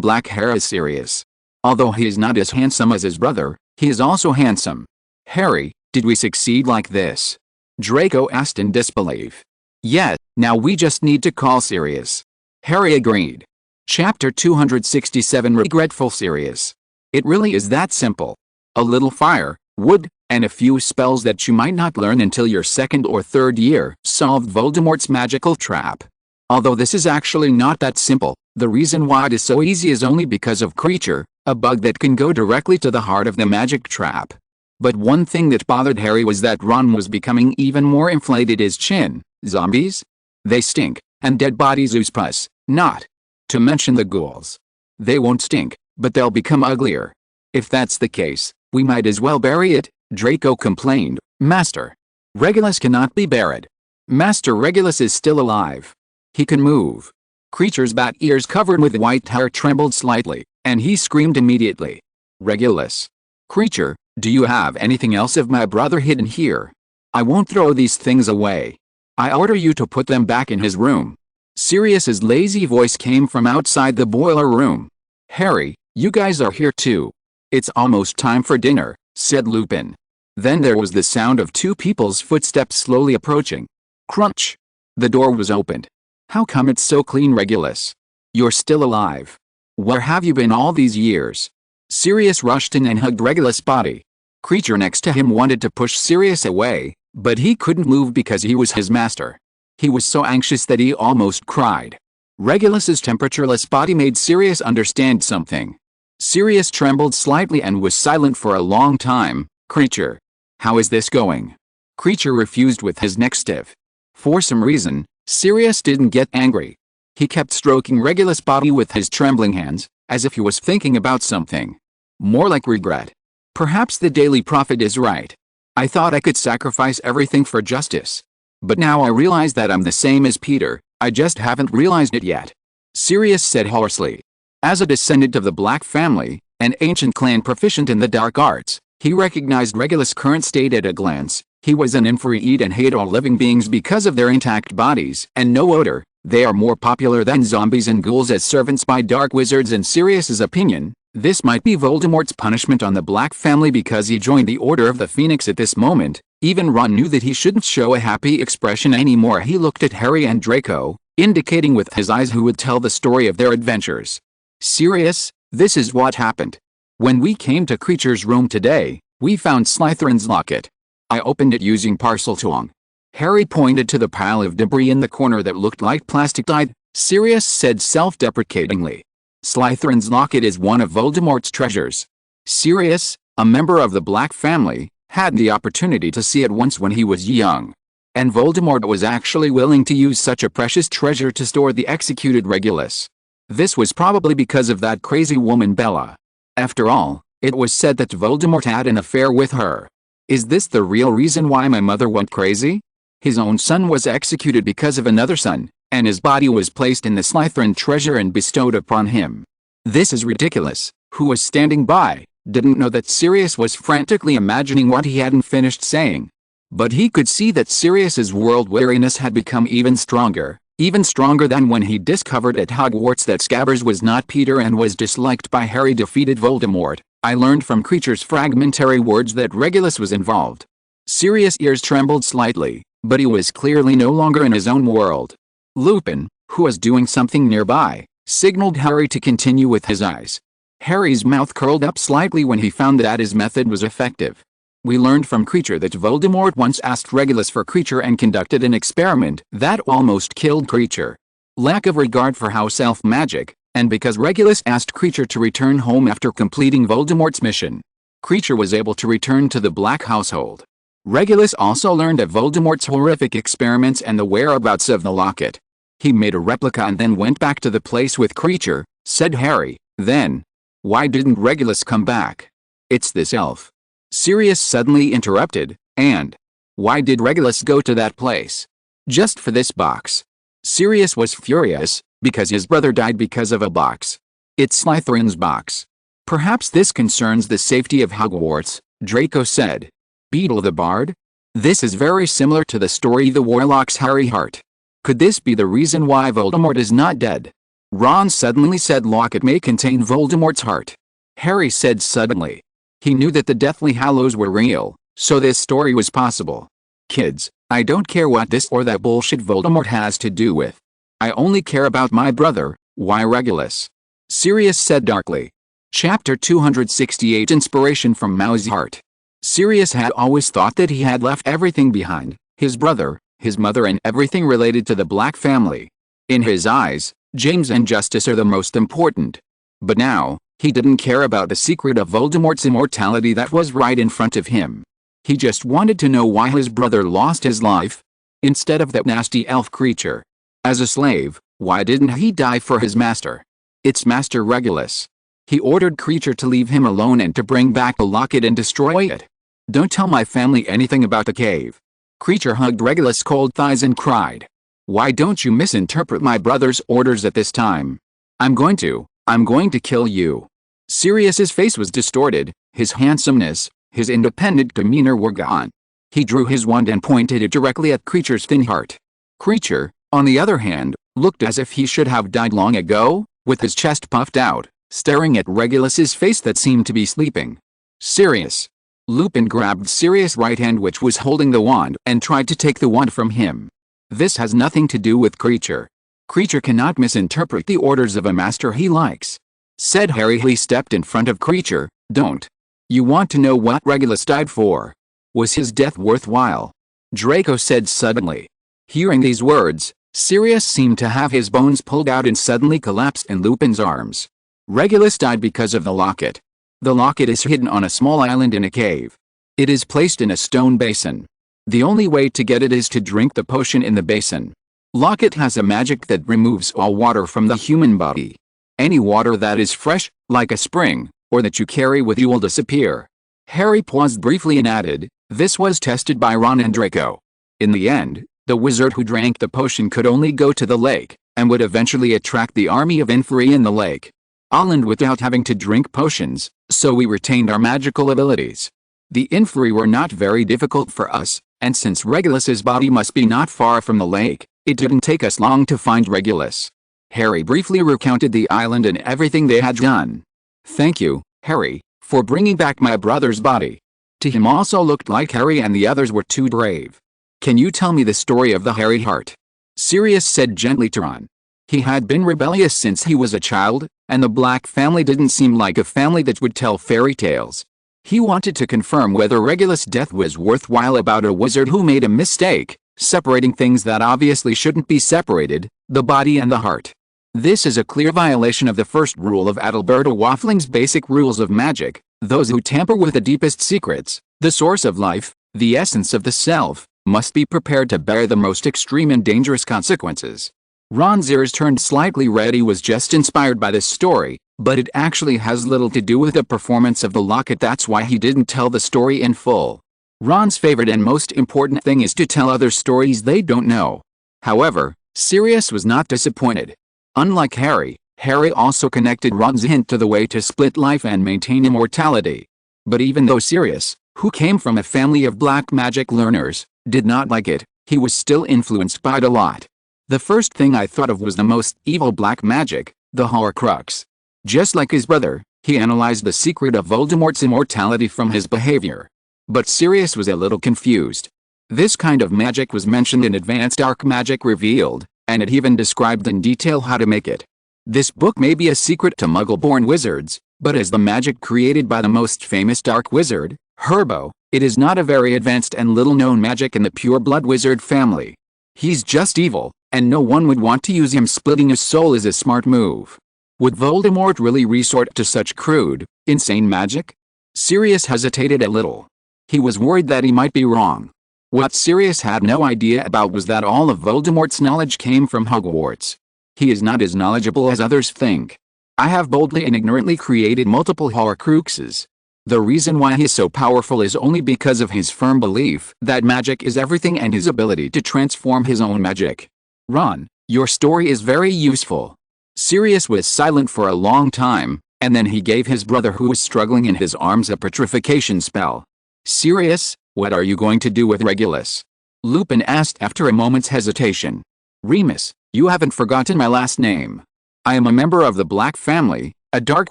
black hair as Sirius. Although he is not as handsome as his brother, he is also handsome. Harry, did we succeed like this? Draco asked in disbelief. Yes, now we just need to call Sirius. Harry agreed. Chapter 267 Regretful Sirius. It really is that simple. A little fire, wood, and a few spells that you might not learn until your second or third year solved Voldemort's magical trap. Although this is actually not that simple, the reason why it is so easy is only because of Creature, a bug that can go directly to the heart of the magic trap. But one thing that bothered Harry was that Ron was becoming even more inflated. His chin. Zombies? They stink, and dead bodies ooze pus, not to mention the ghouls. They won't stink, but they'll become uglier. If that's the case, we might as well bury it, Draco complained. Master Regulus cannot be buried. Master Regulus is still alive. He can move. Creature's bat ears covered with white hair trembled slightly, and he screamed immediately. Regulus. Creature, do you have anything else of my brother hidden here? I won't throw these things away. I order you to put them back in his room. Sirius's lazy voice came from outside the boiler room. Harry, you guys are here too. It's almost time for dinner, said Lupin. Then there was the sound of two people's footsteps slowly approaching. Crunch! The door was opened. How come it's so clean, Regulus? You're still alive. Where have you been all these years? Sirius rushed in and hugged Regulus' body. Creature next to him wanted to push Sirius away, but he couldn't move because he was his master. He was so anxious that he almost cried. Regulus's temperatureless body made Sirius understand something. Sirius trembled slightly and was silent for a long time. Creature. How is this going? Creature refused with his neck stiff. For some reason, Sirius didn't get angry. He kept stroking Regulus' body with his trembling hands, as if he was thinking about something. More like regret. Perhaps the Daily Prophet is right. I thought I could sacrifice everything for justice. But now I realize that I'm the same as Peter, I just haven't realized it yet. Sirius said hoarsely. As a descendant of the Black family, an ancient clan proficient in the dark arts, he recognized Regulus' current state at a glance. He was an inferi eat and hate all living beings because of their intact bodies and no odor. They are more popular than zombies and ghouls as servants by dark wizards. In Sirius's opinion, this might be Voldemort's punishment on the Black family because he joined the Order of the Phoenix at this moment. Even Ron knew that he shouldn't show a happy expression anymore. He looked at Harry and Draco, indicating with his eyes who would tell the story of their adventures. Sirius, this is what happened. When we came to Creature's room today, we found Slytherin's locket. I opened it using parseltongue. Harry pointed to the pile of debris in the corner that looked like plastic dyed. Sirius said self-deprecatingly. Slytherin's locket is one of Voldemort's treasures. Sirius, a member of the Black family, had the opportunity to see it once when he was young. And Voldemort was actually willing to use such a precious treasure to store the executed Regulus. This was probably because of that crazy woman Bella. After all, it was said that Voldemort had an affair with her. Is this the real reason why my mother went crazy? His own son was executed because of another son, and his body was placed in the Slytherin treasure and bestowed upon him. This is ridiculous. Who was standing by didn't know that Sirius was frantically imagining what he hadn't finished saying. But he could see that Sirius's world weariness had become even stronger than when he discovered at Hogwarts that Scabbers was not Peter and was disliked by Harry. Defeated Voldemort. I learned from Creature's fragmentary words that Regulus was involved. Sirius' ears trembled slightly, but he was clearly no longer in his own world. Lupin, who was doing something nearby, signaled Harry to continue with his eyes. Harry's mouth curled up slightly when he found that his method was effective. We learned from Creature that Voldemort once asked Regulus for Creature and conducted an experiment that almost killed Creature. Lack of regard for house elf magic, and because Regulus asked Creature to return home after completing Voldemort's mission, Creature was able to return to the Black household. Regulus also learned of Voldemort's horrific experiments and the whereabouts of the locket. He made a replica and then went back to the place with Creature, said Harry. Then, why didn't Regulus come back? It's this elf. Sirius suddenly interrupted. And why did Regulus go to that place? Just for this box. Sirius was furious, because his brother died because of a box. It's Slytherin's box. Perhaps this concerns the safety of Hogwarts, Draco said. Beetle the Bard? This is very similar to the story The Warlock's Harry Hart. Could this be the reason why Voldemort is not dead? Ron suddenly said locket may contain Voldemort's heart. Harry said suddenly. He knew that the Deathly Hallows were real, so this story was possible. Kids, I don't care what this or that bullshit Voldemort has to do with. I only care about my brother. Why Regulus? Sirius said darkly. Chapter 268 Inspiration from Mau's Heart. Sirius had always thought that he had left everything behind, his brother, his mother and everything related to the Black family. In his eyes, James and Justice are the most important. But now, he didn't care about the secret of Voldemort's immortality that was right in front of him. He just wanted to know why his brother lost his life. Instead of that nasty elf creature, As a slave, why didn't he die for his master? It's Master Regulus. He ordered Creature to leave him alone and to bring back the locket and destroy it. Don't tell my family anything about the cave. Creature hugged Regulus' cold thighs and cried. Why don't you misinterpret my brother's orders at this time? I'm going to kill you. Sirius's face was distorted, his handsomeness, his independent demeanor were gone. He drew his wand and pointed it directly at Creature's thin heart. Creature, on the other hand, looked as if he should have died long ago, with his chest puffed out, staring at Regulus's face that seemed to be sleeping. Sirius. Lupin grabbed Sirius' right hand which was holding the wand and tried to take the wand from him. This has nothing to do with Creature. Creature cannot misinterpret the orders of a master he likes, said Harry. He stepped in front of Creature. Don't. You want to know what Regulus died for? Was his death worthwhile? Draco said suddenly. Hearing these words, Sirius seemed to have his bones pulled out and suddenly collapsed in Lupin's arms. Regulus died because of the locket. The locket is hidden on a small island in a cave. It is placed in a stone basin. The only way to get it is to drink the potion in the basin. Locket has a magic that removes all water from the human body. Any water that is fresh, like a spring, or that you carry with you will disappear. Harry paused briefly and added, this was tested by Ron and Draco. In the end, the wizard who drank the potion could only go to the lake, and would eventually attract the army of Inferi in the lake island without having to drink potions, so we retained our magical abilities. The Inferi were not very difficult for us, and since Regulus's body must be not far from the lake, it didn't take us long to find Regulus. Harry briefly recounted the island and everything they had done. Thank you, Harry, for bringing back my brother's body. To him also looked like Harry and the others were too brave. Can you tell me the story of the Harry heart? Sirius said gently to Ron. He had been rebellious since he was a child, and the Black family didn't seem like a family that would tell fairy tales. He wanted to confirm whether Regulus' death was worthwhile about a wizard who made a mistake, separating things that obviously shouldn't be separated, the body and the heart. This is a clear violation of the first rule of Adalberto Waffling's basic rules of magic. Those who tamper with the deepest secrets, the source of life, the essence of the self, must be prepared to bear the most extreme and dangerous consequences. Ron's ears turned slightly red. He was just inspired by this story, but it actually has little to do with the performance of the locket. That's why he didn't tell the story in full. Ron's favorite and most important thing is to tell others stories they don't know. However, Sirius was not disappointed. Unlike Harry, Harry also connected Ron's hint to the way to split life and maintain immortality. But even though Sirius, who came from a family of black magic learners, did not like it, he was still influenced by it a lot. The first thing I thought of was the most evil black magic, the Horcrux. Just like his brother, he analyzed the secret of Voldemort's immortality from his behavior. But Sirius was a little confused. This kind of magic was mentioned in Advanced Dark Magic Revealed, and it even described in detail how to make it. This book may be a secret to Muggle-born wizards, but as the magic created by the most famous dark wizard, Herbo, it is not a very advanced and little-known magic in the pure-blood wizard family. He's just evil, and no one would want to use him. Splitting his soul is a smart move. Would Voldemort really resort to such crude, insane magic? Sirius hesitated a little. He was worried that he might be wrong. What Sirius had no idea about was that all of Voldemort's knowledge came from Hogwarts. He is not as knowledgeable as others think. I have boldly and ignorantly created multiple Horcruxes. The reason why he is so powerful is only because of his firm belief that magic is everything and his ability to transform his own magic. Ron, your story is very useful. Sirius was silent for a long time, and then he gave his brother who was struggling in his arms a petrification spell. Sirius, what are you going to do with Regulus? Lupin asked after a moment's hesitation. Remus, you haven't forgotten my last name. I am a member of the Black family, a dark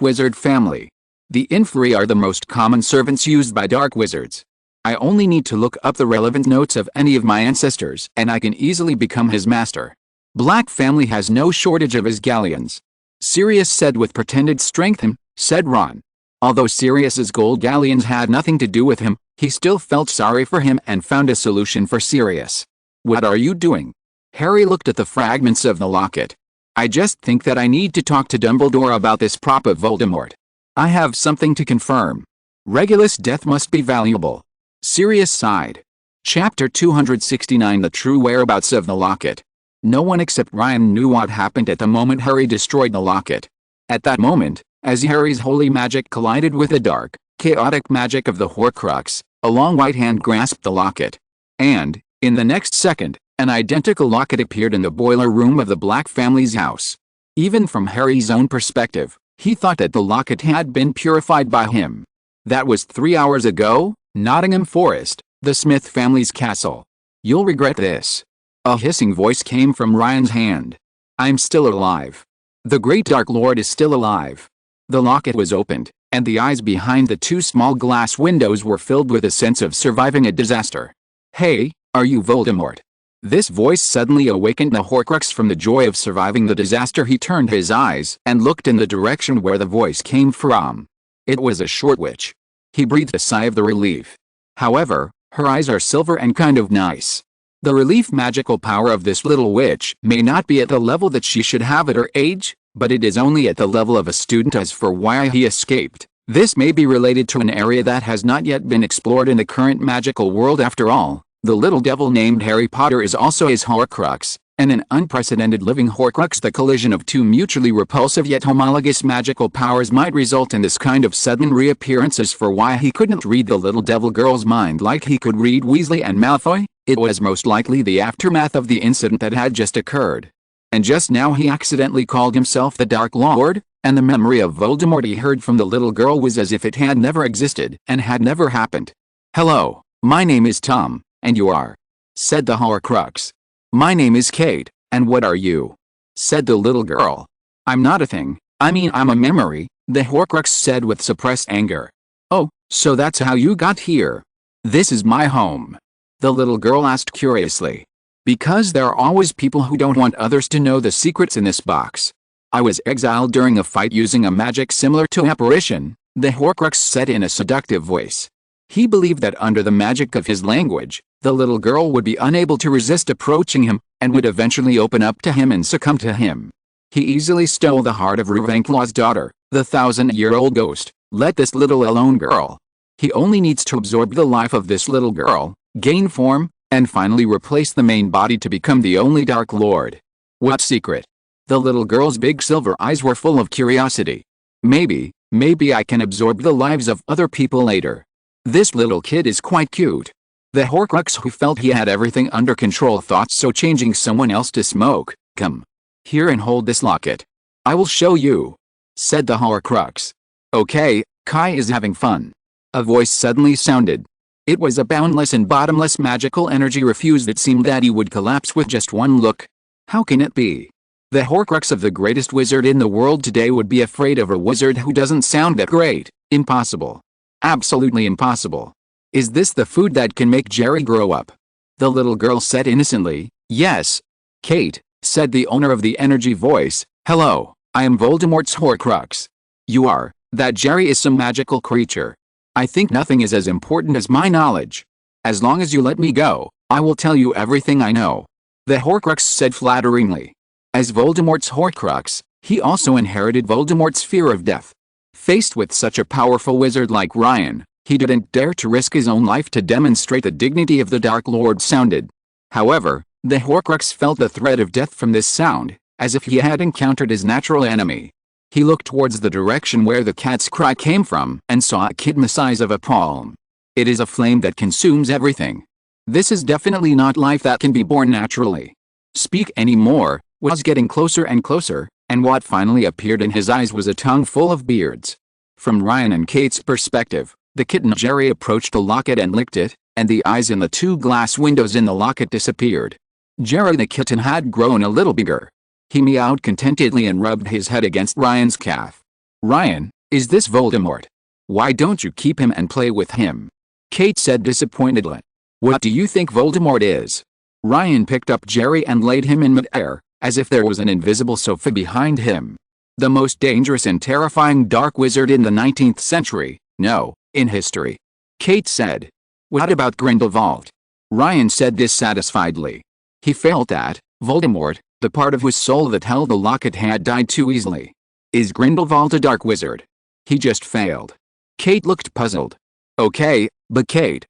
wizard family. The Inferi are the most common servants used by dark wizards. I only need to look up the relevant notes of any of my ancestors and I can easily become his master. Black family has no shortage of his galleons. Sirius said with pretended strength. Said Ron. Although Sirius's gold galleons had nothing to do with him, he still felt sorry for him and found a solution for Sirius. What are you doing? Harry looked at the fragments of the locket. I just think that I need to talk to Dumbledore about this prop of Voldemort. I have something to confirm. Regulus' death must be valuable. Sirius sighed. Chapter 269 The True Whereabouts of the Locket. No one except Ryan knew what happened at the moment Harry destroyed the locket. At that moment, as Harry's holy magic collided with the dark, chaotic magic of the Horcrux, a long white hand grasped the locket. And, in the next second, an identical locket appeared in the boiler room of the Black family's house. Even from Harry's own perspective, he thought that the locket had been purified by him. That was 3 hours ago, Nottingham Forest, the Smith family's castle. You'll regret this. A hissing voice came from Ryan's hand. I'm still alive. The great Dark Lord is still alive. The locket was opened, and the eyes behind the two small glass windows were filled with a sense of surviving a disaster. Hey, are you Voldemort? This voice suddenly awakened the Horcrux from the joy of surviving the disaster. He turned his eyes and looked in the direction where the voice came from. It was a short witch. He breathed a sigh of relief. However, her eyes are silver and kind of nice. The relief magical power of this little witch may not be at the level that she should have at her age, but it is only at the level of a student. As for why he escaped, this may be related to an area that has not yet been explored in the current magical world. After all, the little devil named Harry Potter is also his Horcrux, and an unprecedented living Horcrux. The collision of two mutually repulsive yet homologous magical powers might result in this kind of sudden reappearance. As for why he couldn't read the little devil girl's mind like he could read Weasley and Malfoy, it was most likely the aftermath of the incident that had just occurred. And just now he accidentally called himself the Dark Lord, and the memory of Voldemort he heard from the little girl was as if it had never existed and had never happened. Hello, my name is Tom, and you are? Said the Horcrux. My name is Kate, and what are you? Said the little girl. I'm not a thing, I mean I'm a memory, the Horcrux said with suppressed anger. Oh, so that's how you got here? This is my home. The little girl asked curiously. Because there are always people who don't want others to know the secrets in this box. I was exiled during a fight using a magic similar to apparition, the Horcrux said in a seductive voice. He believed that under the magic of his language, the little girl would be unable to resist approaching him, and would eventually open up to him and succumb to him. He easily stole the heart of Ravenclaw's daughter, the 1,000-year-old ghost. Let this little alone girl. He only needs to absorb the life of this little girl, gain form, and finally replace the main body to become the only Dark Lord. What secret? The little girl's big silver eyes were full of curiosity. Maybe I can absorb the lives of other people later. This little kid is quite cute. The Horcrux, who felt he had everything under control, thought so. Changing someone else to smoke. Come here and hold this locket. I will show you. Said the Horcrux. Okay, Kai is having fun. A voice suddenly sounded. It was a boundless and bottomless magical energy refused. It seemed that he would collapse with just one look. How can it be? The Horcrux of the greatest wizard in the world today would be afraid of a wizard who doesn't sound that great. Impossible. Absolutely impossible. Is this the food that can make Jerry grow up? The little girl said innocently. Yes. Kate, said the owner of the energy voice. Hello, I am Voldemort's Horcrux. You are. That Jerry is some magical creature. I think nothing is as important as my knowledge. As long as you let me go, I will tell you everything I know. The Horcrux said flatteringly. As Voldemort's Horcrux, he also inherited Voldemort's fear of death. Faced with such a powerful wizard like Ryan, he didn't dare to risk his own life to demonstrate the dignity of the Dark Lord sounded. However, the Horcrux felt the threat of death from this sound, as if he had encountered his natural enemy. He looked towards the direction where the cat's cry came from and saw a kitten the size of a palm. It is a flame that consumes everything. This is definitely not life that can be born naturally. Speak any more, was getting closer and closer, and what finally appeared in his eyes was a tongue full of beards. From Ryan and Kate's perspective, the kitten Jerry approached the locket and licked it, and the eyes in the two glass windows in the locket disappeared. Jerry the kitten had grown a little bigger. He meowed contentedly and rubbed his head against Ryan's calf. Ryan, is this Voldemort? Why don't you keep him and play with him? Kate said disappointedly. What do you think Voldemort is? Ryan picked up Jerry and laid him in midair, as if there was an invisible sofa behind him. The most dangerous and terrifying dark wizard in the 19th century, no, in history. Kate said. What about Grindelwald? Ryan said dissatisfiedly. He felt that Voldemort, the part of whose soul that held the locket, had died too easily. Is Grindelwald a dark wizard? He just failed. Kate looked puzzled. Okay, but Kate,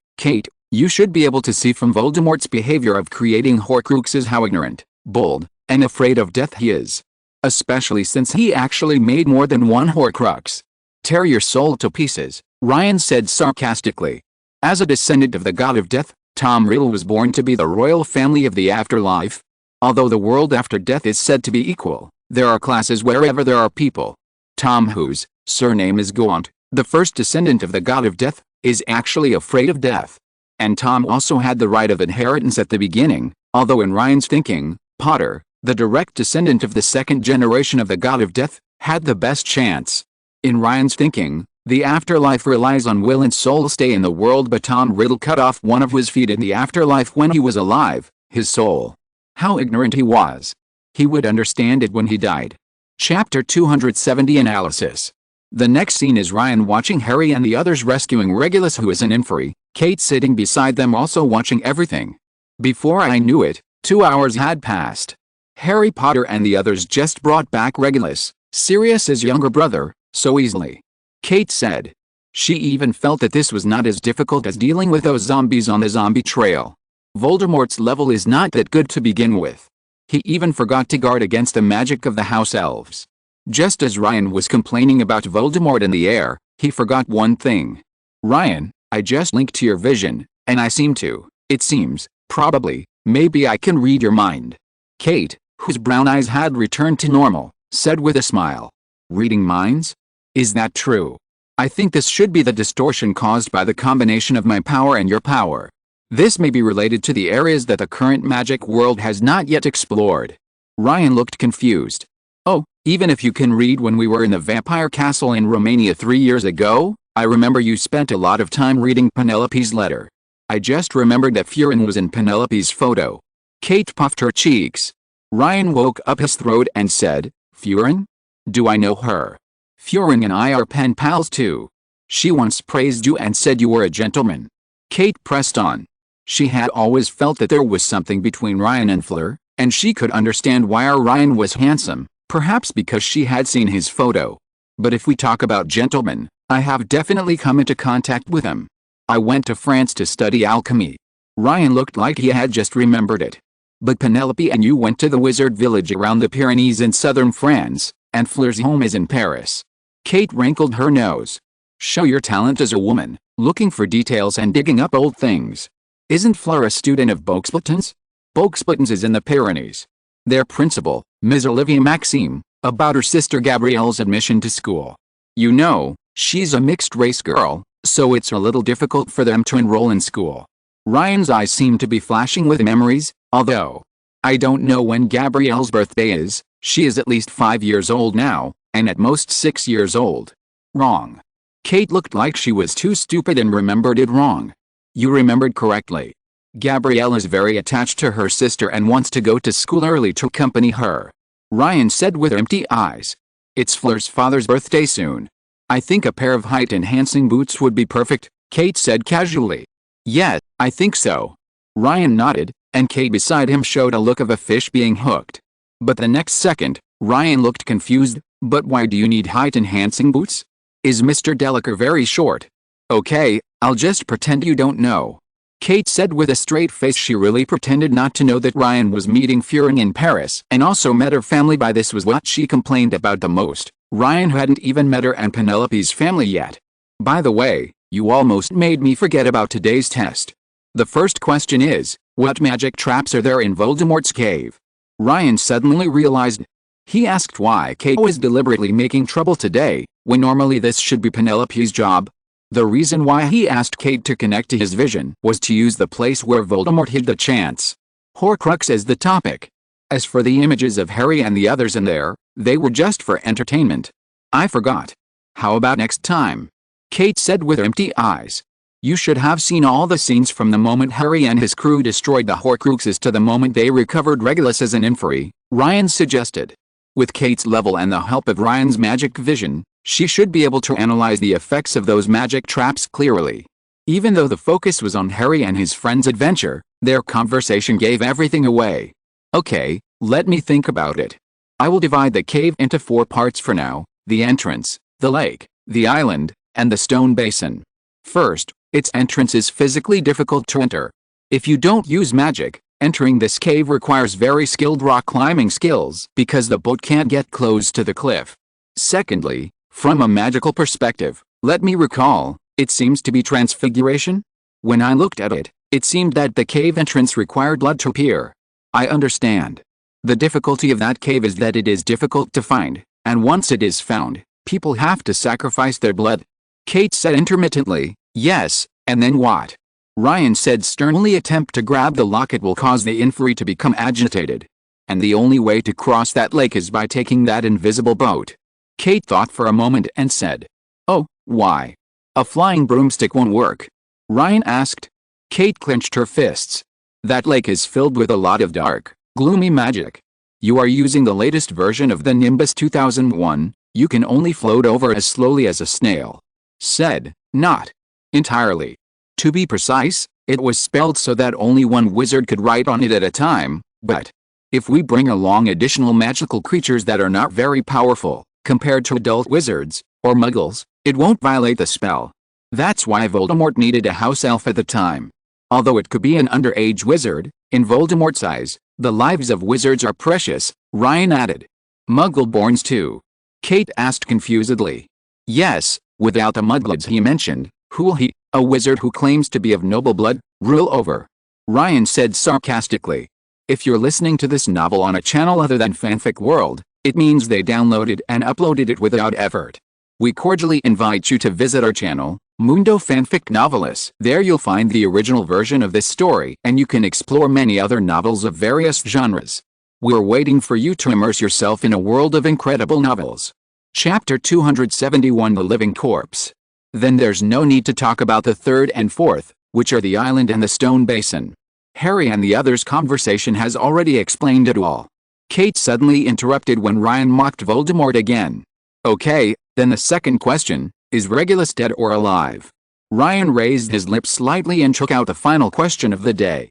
you should be able to see from Voldemort's behavior of creating Horcruxes how ignorant, bold, and afraid of death he is. Especially since he actually made more than one Horcrux. Tear your soul to pieces, Ryan said sarcastically. As a descendant of the god of death, Tom Riddle was born to be the royal family of the afterlife. Although the world after death is said to be equal, there are classes wherever there are people. Tom, whose surname is Gaunt, the first descendant of the god of death, is actually afraid of death. And Tom also had the right of inheritance at the beginning, although in Ryan's thinking, Potter, the direct descendant of the second generation of the god of death, had the best chance. In Ryan's thinking, the afterlife relies on will and soul stay in the world, but Tom Riddle cut off one of his feet in the afterlife when he was alive, his soul. How ignorant he was. He would understand it when he died. Chapter 270 Analysis. The next scene is Ryan watching Harry and the others rescuing Regulus, who is an inferi, Kate sitting beside them also watching everything. Before I knew it, 2 hours had passed. Harry Potter and the others just brought back Regulus, Sirius's younger brother, so easily. Kate said. She even felt that this was not as difficult as dealing with those zombies on the zombie trail. Voldemort's level is not that good to begin with. He even forgot to guard against the magic of the house elves. Just as Ryan was complaining about Voldemort in the air, he forgot one thing. Ryan, I just linked to your vision, and I seem to, it seems, probably, maybe I can read your mind. Kate, whose brown eyes had returned to normal, said with a smile. Reading minds? Is that true? I think this should be the distortion caused by the combination of my power and your power. This may be related to the areas that the current magic world has not yet explored. Ryan looked confused. Oh, even if you can read, when we were in the vampire castle in Romania 3 years ago, I remember you spent a lot of time reading Penelope's letter. I just remembered that Furin was in Penelope's photo. Kate puffed her cheeks. Ryan woke up his throat and said, Furin? Do I know her? Furin and I are pen pals too. She once praised you and said you were a gentleman. Kate pressed on. She had always felt that there was something between Ryan and Fleur, and she could understand why Ryan was handsome, perhaps because she had seen his photo. But if we talk about gentlemen, I have definitely come into contact with him. I went to France to study alchemy. Ryan looked like he had just remembered it. But Penelope and you went to the wizard village around the Pyrenees in southern France, and Fleur's home is in Paris. Kate wrinkled her nose. Show your talent as a woman, looking for details and digging up old things. Isn't Fleur a student of Beauxbatons? Beauxbatons is in the Pyrenees. Their principal, Ms. Olivia Maxime, about her sister Gabrielle's admission to school. You know, she's a mixed-race girl, so it's a little difficult for them to enroll in school. Ryan's eyes seemed to be flashing with memories, although I don't know when Gabrielle's birthday is. She is at least 5 years old now, and at most 6 years old. Wrong. Kate looked like she was too stupid and remembered it wrong. You remembered correctly. Gabrielle is very attached to her sister and wants to go to school early to accompany her. Ryan said with empty eyes. It's Fleur's father's birthday soon. I think a pair of height-enhancing boots would be perfect, Kate said casually. Yeah, I think so. Ryan nodded, and Kate beside him showed a look of a fish being hooked. But the next second, Ryan looked confused. But why do you need height-enhancing boots? Is Mr. Delacour very short? Okay, I'll just pretend you don't know. Kate said with a straight face. She really pretended not to know that Ryan was meeting Furin in Paris and also met her family. By this was what she complained about the most. Ryan hadn't even met her and Penelope's family yet. By the way, you almost made me forget about today's test. The first question is, what magic traps are there in Voldemort's cave? Ryan suddenly realized. He asked why Kate was deliberately making trouble today, when normally this should be Penelope's job. The reason why he asked Kate to connect to his vision was to use the place where Voldemort hid the chance. Horcrux as the topic. As for the images of Harry and the others in there, they were just for entertainment. I forgot. How about next time? Kate said with empty eyes. You should have seen all the scenes from the moment Harry and his crew destroyed the Horcruxes to the moment they recovered Regulus as an inferi, Ryan suggested. With Kate's level and the help of Ryan's magic vision, she should be able to analyze the effects of those magic traps clearly. Even though the focus was on Harry and his friend's adventure, their conversation gave everything away. Okay, let me think about it. I will divide the cave into 4 parts for now: the entrance, the lake, the island, and the stone basin. First, its entrance is physically difficult to enter. If you don't use magic, Entering this cave requires very skilled rock climbing skills because the boat can't get close to the cliff. Secondly, from a magical perspective, let me recall, it seems to be transfiguration? When I looked at it, it seemed that the cave entrance required blood to appear. I understand. The difficulty of that cave is that it is difficult to find, and once it is found, people have to sacrifice their blood. Kate said intermittently, yes, and then what? Ryan said sternly, attempt to grab the locket will cause the inferi to become agitated. And the only way to cross that lake is by taking that invisible boat. Kate thought for a moment and said, oh, why? A flying broomstick won't work. Ryan asked. Kate clenched her fists. That lake is filled with a lot of dark, gloomy magic. You are using the latest version of the Nimbus 2001, you can only float over as slowly as a snail. Said, not entirely. To be precise, it was spelled so that only one wizard could write on it at a time, but if we bring along additional magical creatures that are not very powerful, compared to adult wizards, or muggles, it won't violate the spell. That's why Voldemort needed a house elf at the time. Although it could be an underage wizard, in Voldemort's eyes, the lives of wizards are precious, Ryan added. Muggle-borns too? Kate asked confusedly. Yes, without the muggleds he mentioned, who'll he, a wizard who claims to be of noble blood, rule over? Ryan said sarcastically. If you're listening to this novel on a channel other than Fanfic World, it means they downloaded and uploaded it without effort. We cordially invite you to visit our channel, Mundo Fanfic Novelis. There you'll find the original version of this story and you can explore many other novels of various genres. We're waiting for you to immerse yourself in a world of incredible novels. Chapter 271, The Living Corpse. Then there's no need to talk about the third and fourth, which are the island and the stone basin. Harry and the others' conversation has already explained it all. Kate suddenly interrupted when Ryan mocked Voldemort again. Okay, then the second question, is Regulus dead or alive? Ryan raised his lips slightly and took out the final question of the day.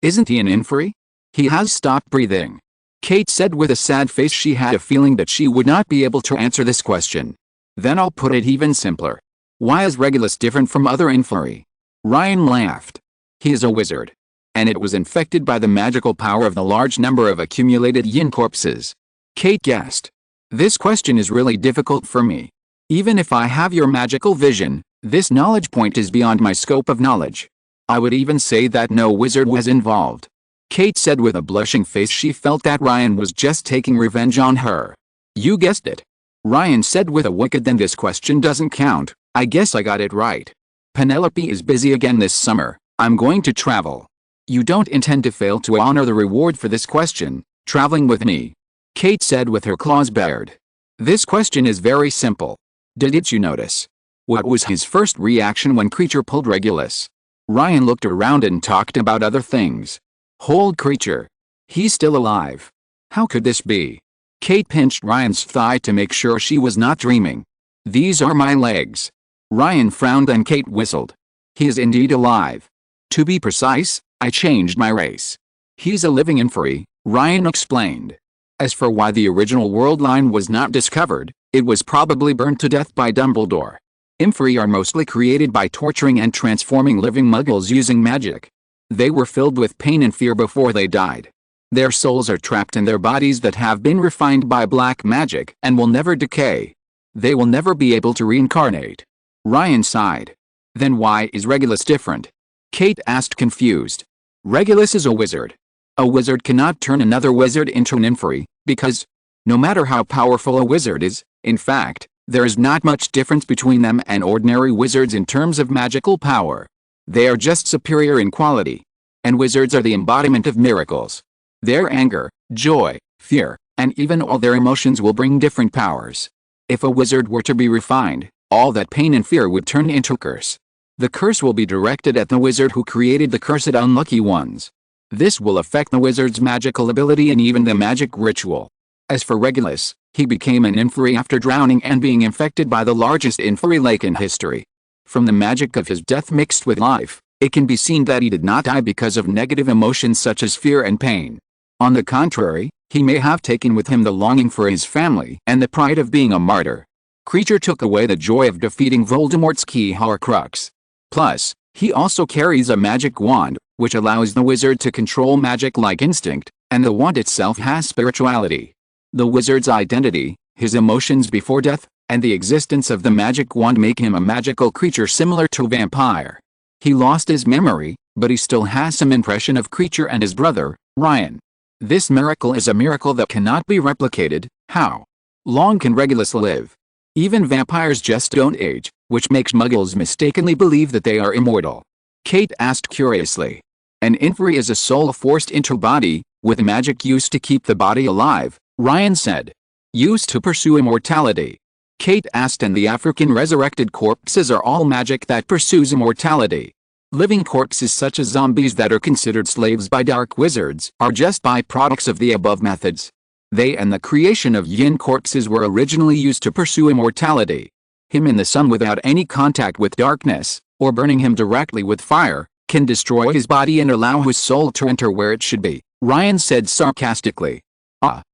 Isn't he an inferi? He has stopped breathing. Kate said with a sad face she had a feeling that she would not be able to answer this question. Then I'll put it even simpler. Why is Regulus different from other inferi? Ryan laughed. He is a wizard. And it was infected by the magical power of the large number of accumulated yin corpses. Kate gasped. This question is really difficult for me. Even if I have your magical vision, this knowledge point is beyond my scope of knowledge. I would even say that no wizard was involved. Kate said with a blushing face she felt that Ryan was just taking revenge on her. You guessed it. Ryan said with a wicked then this question doesn't count, I guess I got it right. Penelope is busy again this summer, I'm going to travel. You don't intend to fail to honor the reward for this question, traveling with me. Kate said with her claws bared. This question is very simple. Did you notice? What was his first reaction when Creature pulled Regulus? Ryan looked around and talked about other things. Hold Creature. He's still alive. How could this be? Kate pinched Ryan's thigh to make sure she was not dreaming. These are my legs. Ryan frowned and Kate whistled. He is indeed alive. To be precise, I changed my race. He's a living inferi, Ryan explained. As for why the original world line was not discovered, it was probably burned to death by Dumbledore. Inferi are mostly created by torturing and transforming living muggles using magic. They were filled with pain and fear before they died. Their souls are trapped in their bodies that have been refined by black magic and will never decay. They will never be able to reincarnate. Ryan sighed. Then why is Regulus different? Kate asked confused. Regulus is a wizard. A wizard cannot turn another wizard into an inferi, because, no matter how powerful a wizard is, in fact, there is not much difference between them and ordinary wizards in terms of magical power. They are just superior in quality. And wizards are the embodiment of miracles. Their anger, joy, fear, and even all their emotions will bring different powers. If a wizard were to be refined, all that pain and fear would turn into curse. The curse will be directed at the wizard who created the cursed unlucky ones. This will affect the wizard's magical ability and even the magic ritual. As for Regulus, he became an inferi after drowning and being infected by the largest inferi lake in history. From the magic of his death mixed with life, it can be seen that he did not die because of negative emotions such as fear and pain. On the contrary, he may have taken with him the longing for his family and the pride of being a martyr. Creature took away the joy of defeating Voldemort's key Horcrux. Plus, he also carries a magic wand, which allows the wizard to control magic like instinct, and the wand itself has spirituality. The wizard's identity, his emotions before death, and the existence of the magic wand make him a magical creature similar to a vampire. He lost his memory, but he still has some impression of creature and his brother, Ryan. This miracle is a miracle that cannot be replicated. How long can Regulus live? Even vampires just don't age, which makes muggles mistakenly believe that they are immortal. Kate asked curiously. An inferi is a soul forced into a body, with magic used to keep the body alive, Ryan said. Used to pursue immortality. Kate asked, and the African resurrected corpses are all magic that pursues immortality. Living corpses such as zombies that are considered slaves by dark wizards are just byproducts of the above methods. They and the creation of yin corpses were originally used to pursue immortality. Him in the sun without any contact with darkness, or burning him directly with fire, can destroy his body and allow his soul to enter where it should be, Ryan said sarcastically.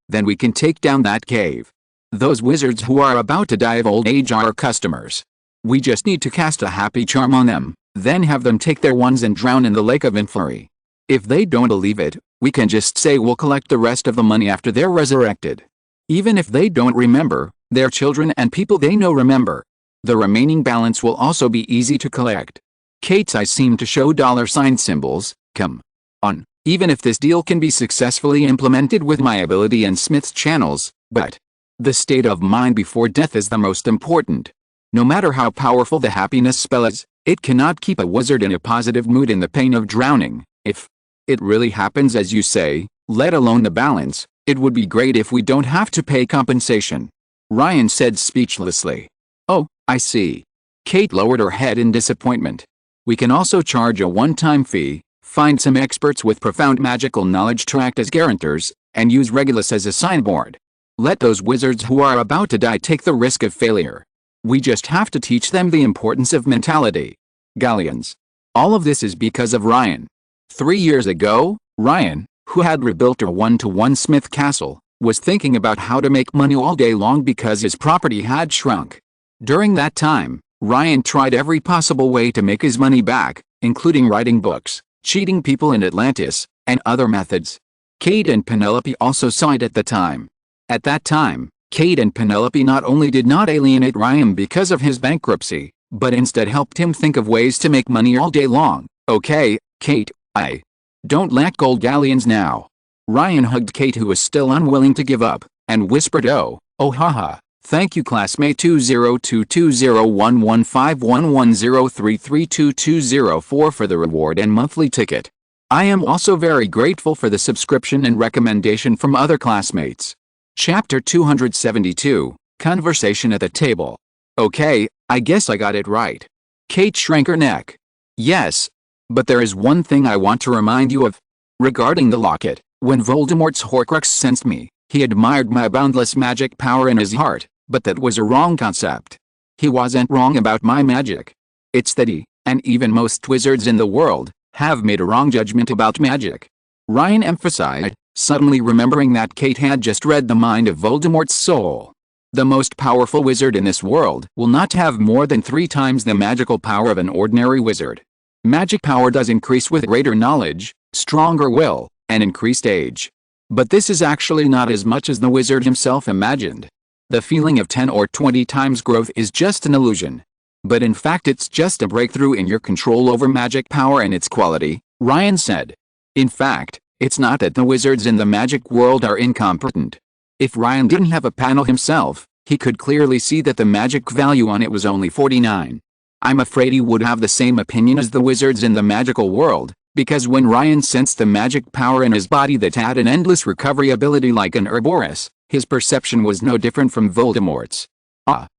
Then we can take down that cave. Those wizards who are about to die of old age are our customers. We just need to cast a happy charm on them, then have them take their wands and drown in the lake of inferi. If they don't believe it, we can just say we'll collect the rest of the money after they're resurrected. Even if they don't remember, their children and people they know remember. The remaining balance will also be easy to collect. Kate's eyes seemed to show $ symbols. Come on, even if this deal can be successfully implemented with my ability and Smith's channels, but the state of mind before death is the most important. No matter how powerful the happiness spell is, it cannot keep a wizard in a positive mood in the pain of drowning. If it really happens as you say, let alone the balance, it would be great if we don't have to pay compensation. Ryan said speechlessly. Oh, I see. Kate lowered her head in disappointment. We can also charge a one-time fee, find some experts with profound magical knowledge to act as guarantors, and use Regulus as a signboard. Let those wizards who are about to die take the risk of failure. We just have to teach them the importance of mentality. Galleons. All of this is because of Ryan. 3 years ago, Ryan, who had rebuilt a one-to-one Smith castle, was thinking about how to make money all day long because his property had shrunk. During that time, Ryan tried every possible way to make his money back, including writing books, cheating people in Atlantis, and other methods. Kate and Penelope also saw it at the time. At that time, Kate and Penelope not only did not alienate Ryan because of his bankruptcy, but instead helped him think of ways to make money all day long. Okay, Kate, I don't lack gold galleons now. Ryan hugged Kate, who was still unwilling to give up, and whispered, oh haha, thank you classmate 20220115110332204 for the reward and monthly ticket. I am also very grateful for the subscription and recommendation from other classmates. Chapter 272, Conversation at the Table. Okay, I guess I got it right. Kate shrank her neck. Yes, but there is one thing I want to remind you of. Regarding the locket, when Voldemort's Horcrux sensed me, he admired my boundless magic power in his heart, but that was a wrong concept. He wasn't wrong about my magic. It's that he, and even most wizards in the world, have made a wrong judgment about magic. Ryan emphasized, suddenly remembering that Kate had just read the mind of Voldemort's soul. The most powerful wizard in this world will not have more than 3 times the magical power of an ordinary wizard. Magic power does increase with greater knowledge, stronger will, and increased age. But this is actually not as much as the wizard himself imagined. The feeling of 10 or 20 times growth is just an illusion. But in fact it's just a breakthrough in your control over magic power and its quality, Ryan said. In fact, it's not that the wizards in the magic world are incompetent. If Ryan didn't have a panel himself, he could clearly see that the magic value on it was only 49. I'm afraid he would have the same opinion as the wizards in the magical world, because when Ryan sensed the magic power in his body that had an endless recovery ability like an Ouroboros, his perception was no different from Voldemort's.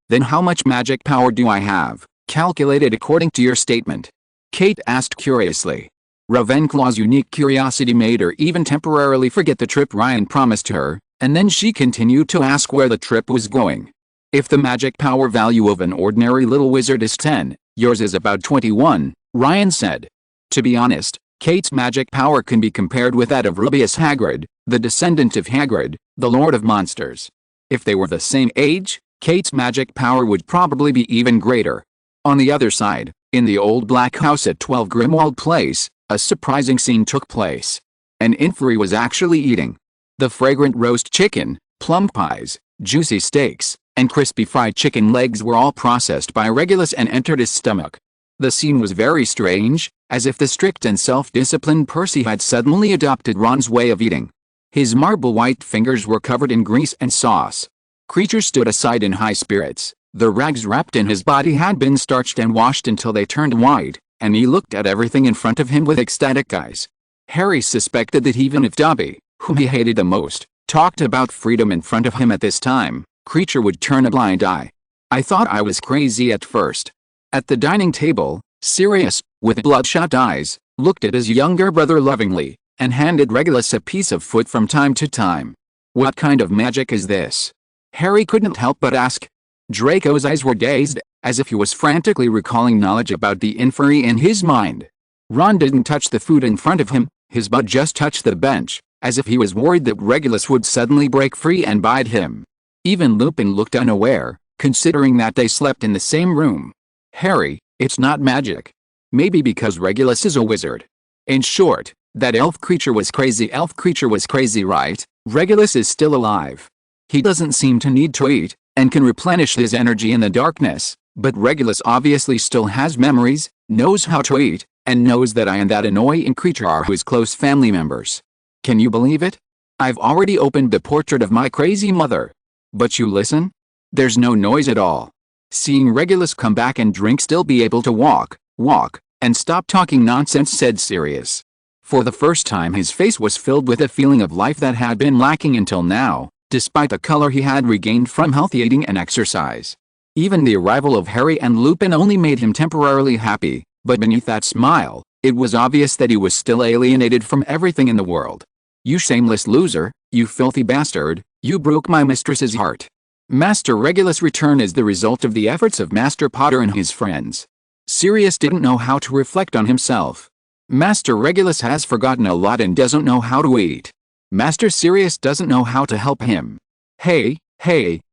Then how much magic power do I have, calculated according to your statement? Kate asked curiously. Ravenclaw's unique curiosity made her even temporarily forget the trip Ryan promised her, and then she continued to ask where the trip was going. If the magic power value of an ordinary little wizard is 10, yours is about 21, Ryan said. To be honest, Kate's magic power can be compared with that of Rubeus Hagrid, the descendant of Hagrid, the Lord of Monsters. If they were the same age, Kate's magic power would probably be even greater. On the other side, in the old black house at 12 Grimwald Place, a surprising scene took place. An inferi was actually eating. The fragrant roast chicken, plum pies, juicy steaks, and crispy fried chicken legs were all processed by Regulus and entered his stomach. The scene was very strange, as if the strict and self-disciplined Percy had suddenly adopted Ron's way of eating. His marble-white fingers were covered in grease and sauce. Kreacher stood aside in high spirits. The rags wrapped in his body had been starched and washed until they turned white, and he looked at everything in front of him with ecstatic eyes. Harry suspected that even if Dobby, whom he hated the most, talked about freedom in front of him at this time, Kreacher would turn a blind eye. I thought I was crazy at first. At the dining table, Sirius, with bloodshot eyes, looked at his younger brother lovingly, and handed Regulus a piece of food from time to time. What kind of magic is this? Harry couldn't help but ask. Draco's eyes were dazed, as if he was frantically recalling knowledge about the inferi in his mind. Ron didn't touch the food in front of him, his butt just touched the bench, as if he was worried that Regulus would suddenly break free and bite him. Even Lupin looked unaware, considering that they slept in the same room. Harry, it's not magic. Maybe because Regulus is a wizard. In short, that elf creature was crazy. Elf creature was crazy, right? Regulus is still alive. He doesn't seem to need to eat, and can replenish his energy in the darkness, but Regulus obviously still has memories, knows how to eat, and knows that I and that annoying creature are his close family members. Can you believe it? I've already opened the portrait of my crazy mother. But you listen? There's no noise at all. Seeing Regulus come back and drink still be able to walk, and stop talking nonsense, said Sirius. For the first time his face was filled with a feeling of life that had been lacking until now, despite the color he had regained from healthy eating and exercise. Even the arrival of Harry and Lupin only made him temporarily happy, but beneath that smile, it was obvious that he was still alienated from everything in the world. You shameless loser, you filthy bastard, you broke my mistress's heart. Master Regulus' return is the result of the efforts of Master Potter and his friends. Sirius didn't know how to reflect on himself. Master Regulus has forgotten a lot and doesn't know how to eat. Master Sirius doesn't know how to help him. Hey,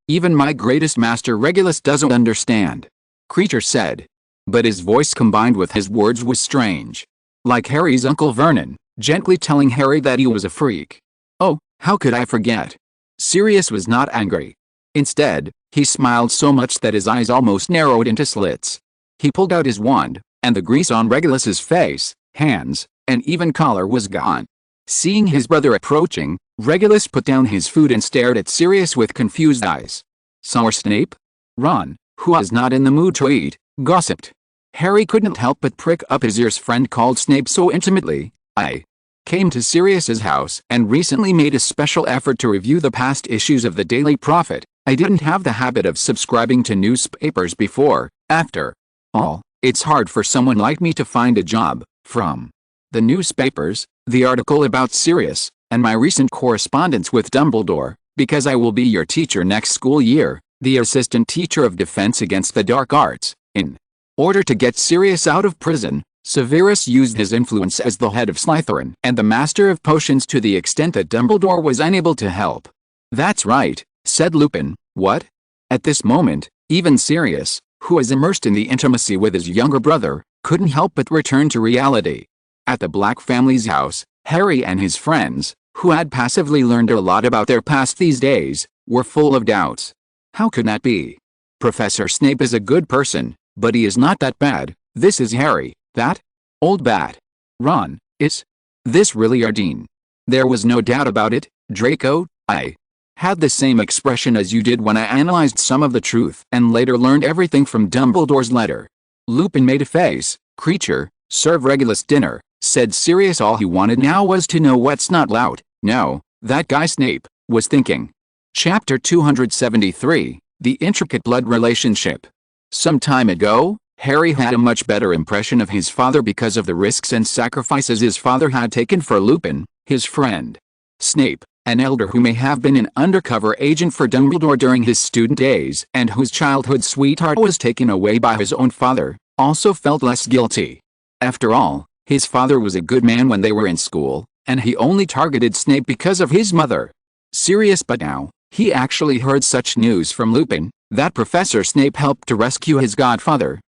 even my greatest Master Regulus doesn't understand. Kreacher said. But his voice combined with his words was strange. Like Harry's Uncle Vernon, gently telling Harry that he was a freak. Oh, how could I forget? Sirius was not angry. Instead, he smiled so much that his eyes almost narrowed into slits. He pulled out his wand, and the grease on Regulus's face, hands, and even collar was gone. Seeing his brother approaching, Regulus put down his food and stared at Sirius with confused eyes. Sour Snape? Ron, who was not in the mood to eat, gossiped. Harry couldn't help but prick up his ears. Friend called Snape so intimately. I came to Sirius's house and recently made a special effort to review the past issues of the Daily Prophet. I didn't have the habit of subscribing to newspapers before. After all, it's hard for someone like me to find a job. From the newspapers, the article about Sirius, and my recent correspondence with Dumbledore, because I will be your teacher next school year, the assistant teacher of defense against the dark arts. In order to get Sirius out of prison, Severus used his influence as the head of Slytherin and the master of potions to the extent that Dumbledore was unable to help. That's right, said Lupin. What? At this moment, even Sirius, who was immersed in the intimacy with his younger brother, couldn't help but return to reality. At the Black family's house, Harry and his friends, who had passively learned a lot about their past these days, were full of doubts. How could that be? Professor Snape is a good person, but he is not that bad. This is Harry, that old bat. Ron, is this really our dean? There was no doubt about it, Draco. I had the same expression as you did when I analyzed some of the truth and later learned everything from Dumbledore's letter. Lupin made a face. Kreacher, serve Regulus dinner, said Sirius. All he wanted now was to know what's not loud. No, that guy Snape was thinking. Chapter 273, The Intricate Blood Relationship. Some time ago, Harry had a much better impression of his father because of the risks and sacrifices his father had taken for Lupin, his friend. Snape, an elder who may have been an undercover agent for Dumbledore during his student days and whose childhood sweetheart was taken away by his own father, also felt less guilty. After all, his father was a good man when they were in school, and he only targeted Snape because of his mother. Sirius, but now, he actually heard such news from Lupin, that Professor Snape helped to rescue his godfather.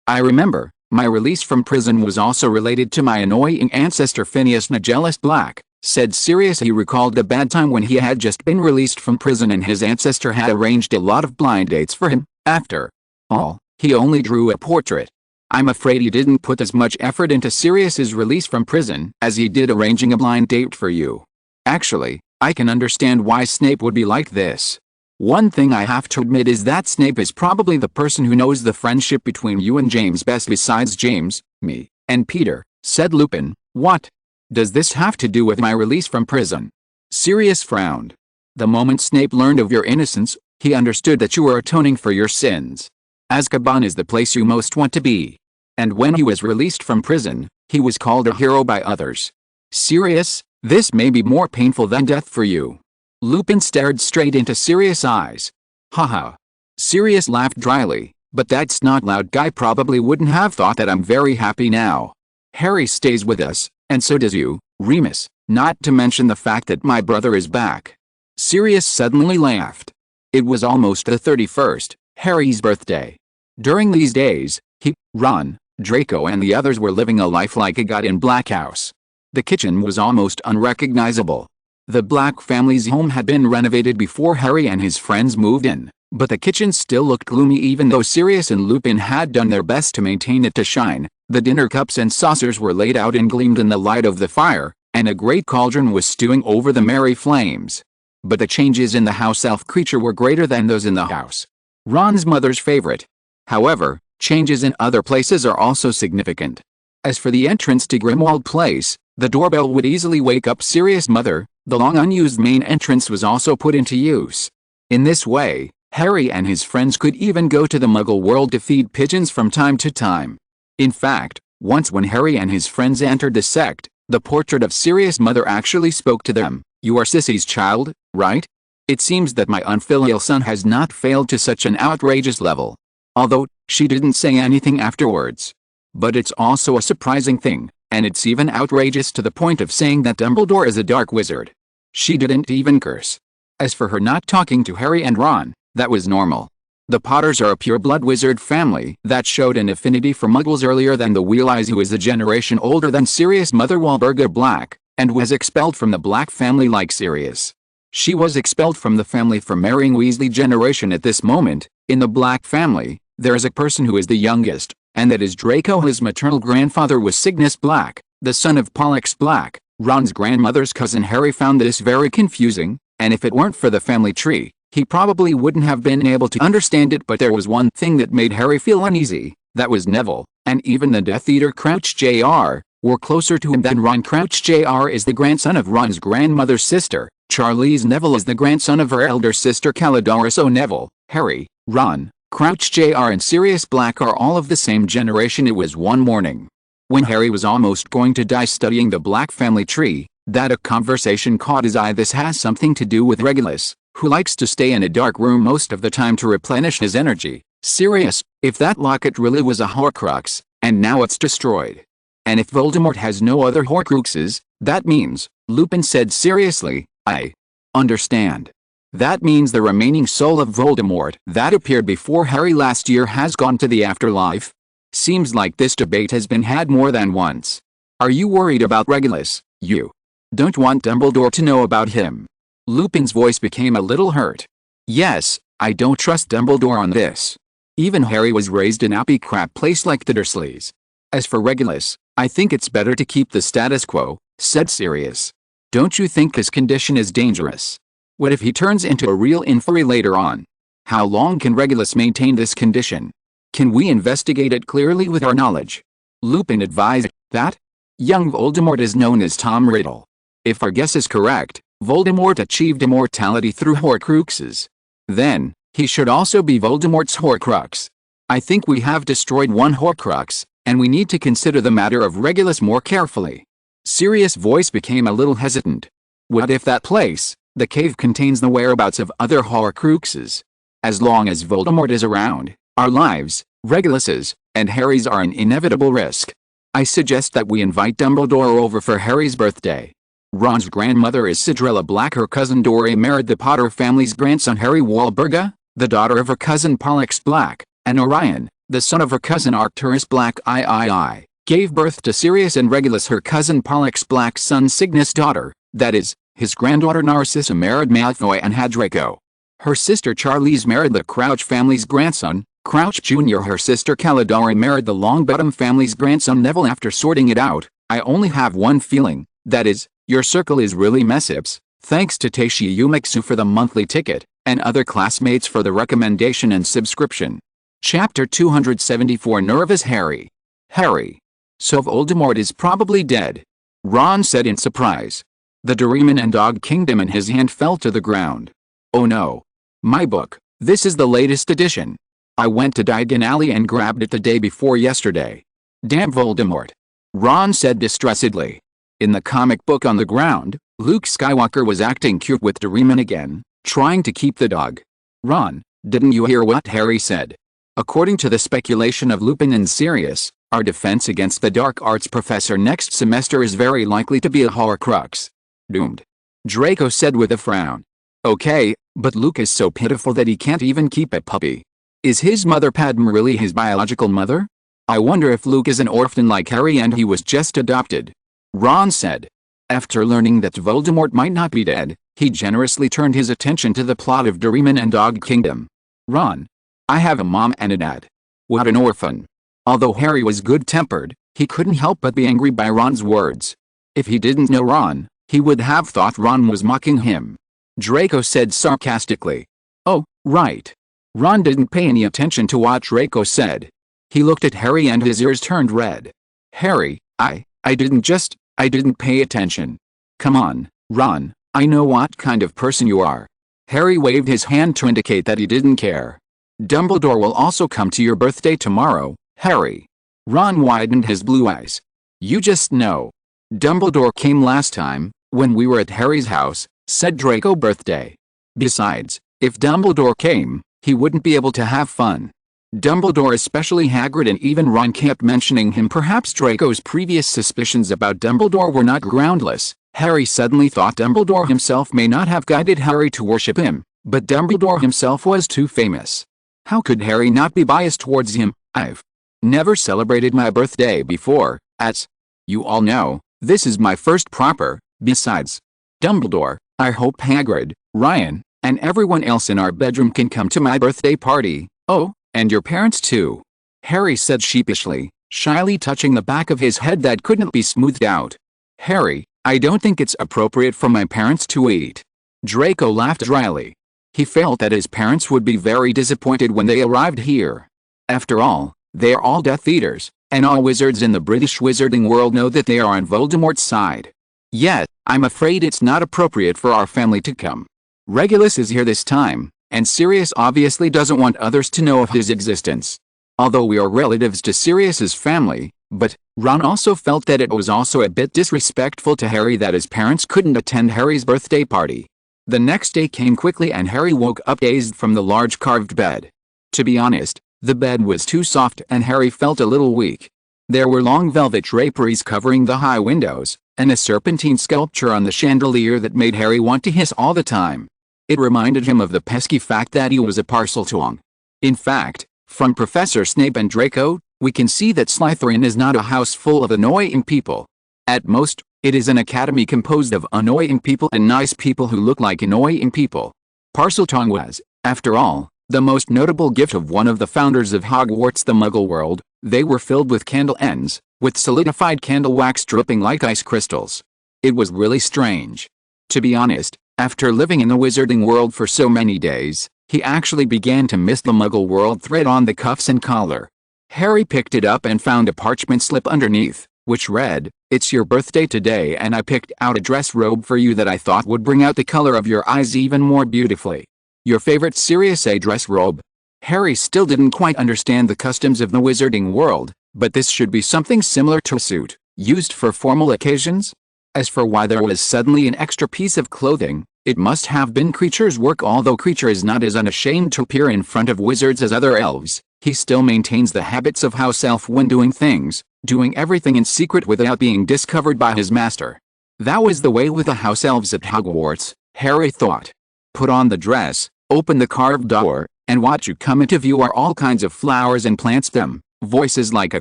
I remember, My release from prison was also related to my annoying ancestor Phineas Nigellus Black, said Sirius. He recalled a bad time when he had just been released from prison and his ancestor had arranged a lot of blind dates for him. After all, he only drew a portrait. I'm afraid he didn't put as much effort into Sirius's release from prison as he did arranging a blind date for you. Actually, I can understand why Snape would be like this. One thing I have to admit is that Snape is probably the person who knows the friendship between you and James best besides James, me, and Peter, said Lupin. What does this have to do with my release from prison? Sirius frowned. The moment Snape learned of your innocence, he understood that you were atoning for your sins. Azkaban is the place you most want to be. And when he was released from prison, he was called a hero by others. Sirius, this may be more painful than death for you. Lupin stared straight into Sirius' eyes. Haha. Sirius laughed dryly, but that snot-loud guy probably wouldn't have thought that I'm very happy now. Harry stays with us, and so does you, Remus, not to mention the fact that my brother is back. Sirius suddenly laughed. It was almost the 31st, Harry's birthday. During these days, he, Ron, Draco and the others were living a life like a god in Black House. The kitchen was almost unrecognizable. The Black family's home had been renovated before Harry and his friends moved in, but the kitchen still looked gloomy even though Sirius and Lupin had done their best to maintain it to shine. The dinner cups and saucers were laid out and gleamed in the light of the fire, and a great cauldron was stewing over the merry flames. But the changes in the house elf creature were greater than those in the house. Ron's mother's favorite. However, changes in other places are also significant. As for the entrance to Grimmauld Place, the doorbell would easily wake up Sirius' mother. The long unused main entrance was also put into use. In this way, Harry and his friends could even go to the Muggle world to feed pigeons from time to time. In fact, once when Harry and his friends entered the sect, the portrait of Sirius' mother actually spoke to them. You are Sissy's child, right? It seems that my unfilial son has not failed to such an outrageous level. Although, she didn't say anything afterwards. But it's also a surprising thing, and it's even outrageous to the point of saying that Dumbledore is a dark wizard. She didn't even curse. As for her not talking to Harry and Ron, that was normal. The Potters are a pure-blood wizard family that showed an affinity for Muggles earlier than the Weasleys, who is a generation older than Sirius' mother Walburga Black, and was expelled from the Black family like Sirius. She was expelled from the family for marrying Weasley generation. At this moment, in the Black family, there is a person who is the youngest, and that is Draco. His maternal grandfather was Cygnus Black, the son of Pollux Black. Ron's grandmother's cousin Harry found this very confusing, and if it weren't for the family tree, he probably wouldn't have been able to understand it. But there was one thing that made Harry feel uneasy, that was Neville, and even the Death Eater Crouch Jr. were closer to him than Ron. Crouch Jr. is the grandson of Ron's grandmother's sister. Charlize Neville is the grandson of her elder sister Caladoris O'Neville. Harry, Ron, Crouch Jr. and Sirius Black are all of the same generation. It was one morning, when Harry was almost going to die studying the Black family tree, that a conversation caught his eye. This has something to do with Regulus, who likes to stay in a dark room most of the time to replenish his energy. Sirius, if that locket really was a Horcrux, and now it's destroyed. And if Voldemort has no other Horcruxes, that means, Lupin said seriously, I understand. That means the remaining soul of Voldemort that appeared before Harry last year has gone to the afterlife. Seems like this debate has been had more than once. Are you worried about Regulus? You don't want Dumbledore to know about him? Lupin's voice became a little hurt. Yes, I don't trust Dumbledore on this. Even Harry was raised in a happy-crap place like the Dursleys. As for Regulus, I think it's better to keep the status quo, said Sirius. Don't you think his condition is dangerous? What if he turns into a real inferi later on? How long can Regulus maintain this condition? Can we investigate it clearly with our knowledge? Lupin advised that young Voldemort is known as Tom Riddle. If our guess is correct, Voldemort achieved immortality through Horcruxes. Then, he should also be Voldemort's Horcrux. I think we have destroyed one Horcrux, and we need to consider the matter of Regulus more carefully. Sirius' voice became a little hesitant. What if that place, the cave, contains the whereabouts of other Horcruxes? As long as Voldemort is around, our lives, Regulus's, and Harry's are an inevitable risk. I suggest that we invite Dumbledore over for Harry's birthday. Ron's grandmother is Cedrilla Black. Her cousin Dory married the Potter family's grandson Harry Walburga, the daughter of her cousin Pollux Black, and Orion, the son of her cousin Arcturus Black III, gave birth to Sirius and Regulus, her cousin Pollux Black's son Cygnus' daughter, that is, his granddaughter Narcissa married Malfoy and had Draco. Her sister Charlize married the Crouch family's grandson, Crouch Jr. Her sister Calidora married the Longbottom family's grandson Neville. After sorting it out, I only have one feeling, that is, your circle is really mess-ups. Thanks to Taishi Yumixu for the monthly ticket, and other classmates for the recommendation and subscription. Chapter 274 Nervous Harry. Harry. So Voldemort is probably dead, Ron said in surprise. The Doraemon and Dog Kingdom in his hand fell to the ground. Oh no. My book. This is the latest edition. I went to Diagon Alley and grabbed it the day before yesterday. Damn Voldemort. Ron said distressedly. In the comic book on the ground, Luke Skywalker was acting cute with Doraemon again, trying to keep the dog. Ron, didn't you hear what Harry said? According to the speculation of Lupin and Sirius, our defense against the dark arts professor next semester is very likely to be a Horcrux. Doomed. Draco said with a frown. Okay, but Luke is so pitiful that he can't even keep a puppy. Is his mother Padme really his biological mother? I wonder if Luke is an orphan like Harry and he was just adopted. Ron said. After learning that Voldemort might not be dead, he generously turned his attention to the plot of Doraemon and Dog Kingdom. Ron. I have a mom and a dad. What an orphan. Although Harry was good-tempered, he couldn't help but be angry by Ron's words. If he didn't know Ron, he would have thought Ron was mocking him. Draco said sarcastically. Oh, right. Ron didn't pay any attention to what Draco said. He looked at Harry and his ears turned red. Harry, I didn't pay attention. Come on, Ron, I know what kind of person you are. Harry waved his hand to indicate that he didn't care. Dumbledore will also come to your birthday tomorrow, Harry. Ron widened his blue eyes. You just know. Dumbledore came last time, when we were at Harry's house, said Draco. Birthday. Besides, if Dumbledore came, he wouldn't be able to have fun. Dumbledore, especially Hagrid and even Ron, kept mentioning him. Perhaps Draco's previous suspicions about Dumbledore were not groundless. Harry suddenly thought Dumbledore himself may not have guided Harry to worship him, but Dumbledore himself was too famous. How could Harry not be biased towards him? I've never celebrated my birthday before, as you all know, this is my first proper. Besides, Dumbledore, I hope Hagrid, Ryan, and everyone else in our bedroom can come to my birthday party. Oh, and your parents too. Harry said sheepishly, shyly touching the back of his head that couldn't be smoothed out. Harry, I don't think it's appropriate for my parents to eat. Draco laughed dryly. He felt that his parents would be very disappointed when they arrived here. After all, they are all Death Eaters, and all wizards in the British wizarding world know that they are on Voldemort's side. Yet, I'm afraid it's not appropriate for our family to come. Regulus is here this time, and Sirius obviously doesn't want others to know of his existence. Although we are relatives to Sirius's family, but Ron also felt that it was also a bit disrespectful to Harry that his parents couldn't attend Harry's birthday party. The next day came quickly and Harry woke up dazed from the large carved bed. To be honest, the bed was too soft and Harry felt a little weak. There were long velvet draperies covering the high windows, and a serpentine sculpture on the chandelier that made Harry want to hiss all the time. It reminded him of the pesky fact that he was a Parseltongue. In fact, from Professor Snape and Draco, we can see that Slytherin is not a house full of annoying people. At most, it is an academy composed of annoying people and nice people who look like annoying people. Parseltongue was, after all, the most notable gift of one of the founders of Hogwarts, the Muggle world. They were filled with candle ends, with solidified candle wax dripping like ice crystals. It was really strange. To be honest, after living in the wizarding world for so many days, he actually began to miss the Muggle world thread on the cuffs and collar. Harry picked it up and found a parchment slip underneath, which read, "It's your birthday today and I picked out a dress robe for you that I thought would bring out the color of your eyes even more beautifully. Your favorite Sirius A dress robe." Harry still didn't quite understand the customs of the wizarding world, but this should be something similar to a suit, used for formal occasions. As for why there was suddenly an extra piece of clothing, it must have been Creature's work. Although Creature is not as unashamed to appear in front of wizards as other elves, he still maintains the habits of house elf when doing things, doing everything in secret without being discovered by his master. That was the way with the house elves at Hogwarts, Harry thought. Put on the dress, open the carved door, And what you come into view are all kinds of flowers and plants them. Voices like a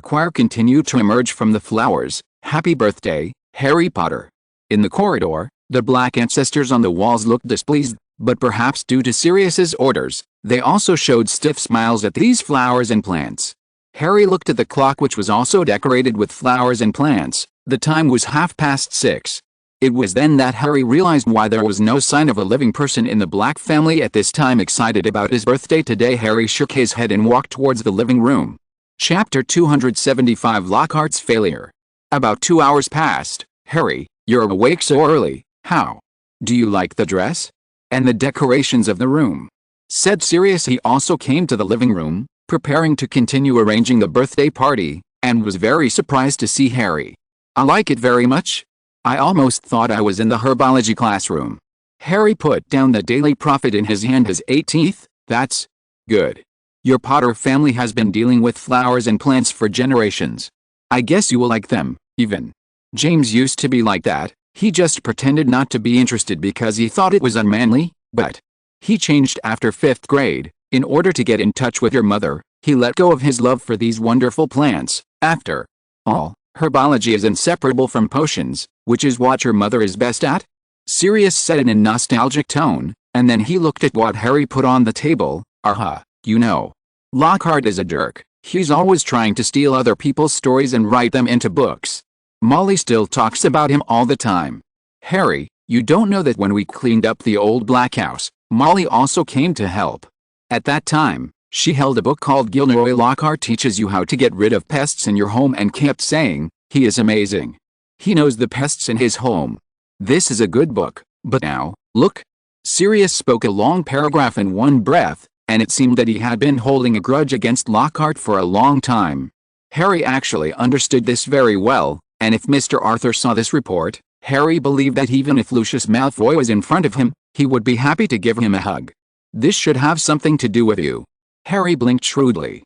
choir continue to emerge from the flowers. Happy birthday, Harry Potter. In the corridor, the black ancestors on the walls looked displeased, but perhaps due to Sirius's orders, they also showed stiff smiles at these flowers and plants. Harry looked at the clock, which was also decorated with flowers and plants. The time was 6:30. It was then that Harry realized why there was no sign of a living person in the Black family at this time. Excited about his birthday today, Harry shook his head and walked towards the living room. Chapter 275 Lockhart's Failure. About 2 hours passed. Harry, you're awake so early, how? Do you like the dress? And the decorations of the room? Said Sirius. He also came to the living room, preparing to continue arranging the birthday party, and was very surprised to see Harry. I like it very much. I almost thought I was in the herbology classroom. Harry put down the Daily Prophet in his hand. His 18th, that's good. Your Potter family has been dealing with flowers and plants for generations. I guess you will like them, even. James used to be like that. He just pretended not to be interested because he thought it was unmanly, but he changed after 5th grade. In order to get in touch with your mother, he let go of his love for these wonderful plants. After all, herbology is inseparable from potions, which is what your mother is best at? Sirius said in a nostalgic tone, and then he looked at what Harry put on the table. You know. Lockhart is a jerk. He's always trying to steal other people's stories and write them into books. Molly still talks about him all the time. Harry, you don't know that when we cleaned up the old Black House, Molly also came to help. At that time, she held a book called Gilderoy Lockhart Teaches You How to Get Rid of Pests in Your Home and kept saying, he is amazing. He knows the pests in his home. This is a good book, but now, look. Sirius spoke a long paragraph in one breath, and it seemed that he had been holding a grudge against Lockhart for a long time. Harry actually understood this very well, and if Mr. Arthur saw this report, Harry believed that even if Lucius Malfoy was in front of him, he would be happy to give him a hug. This should have something to do with you. Harry blinked shrewdly.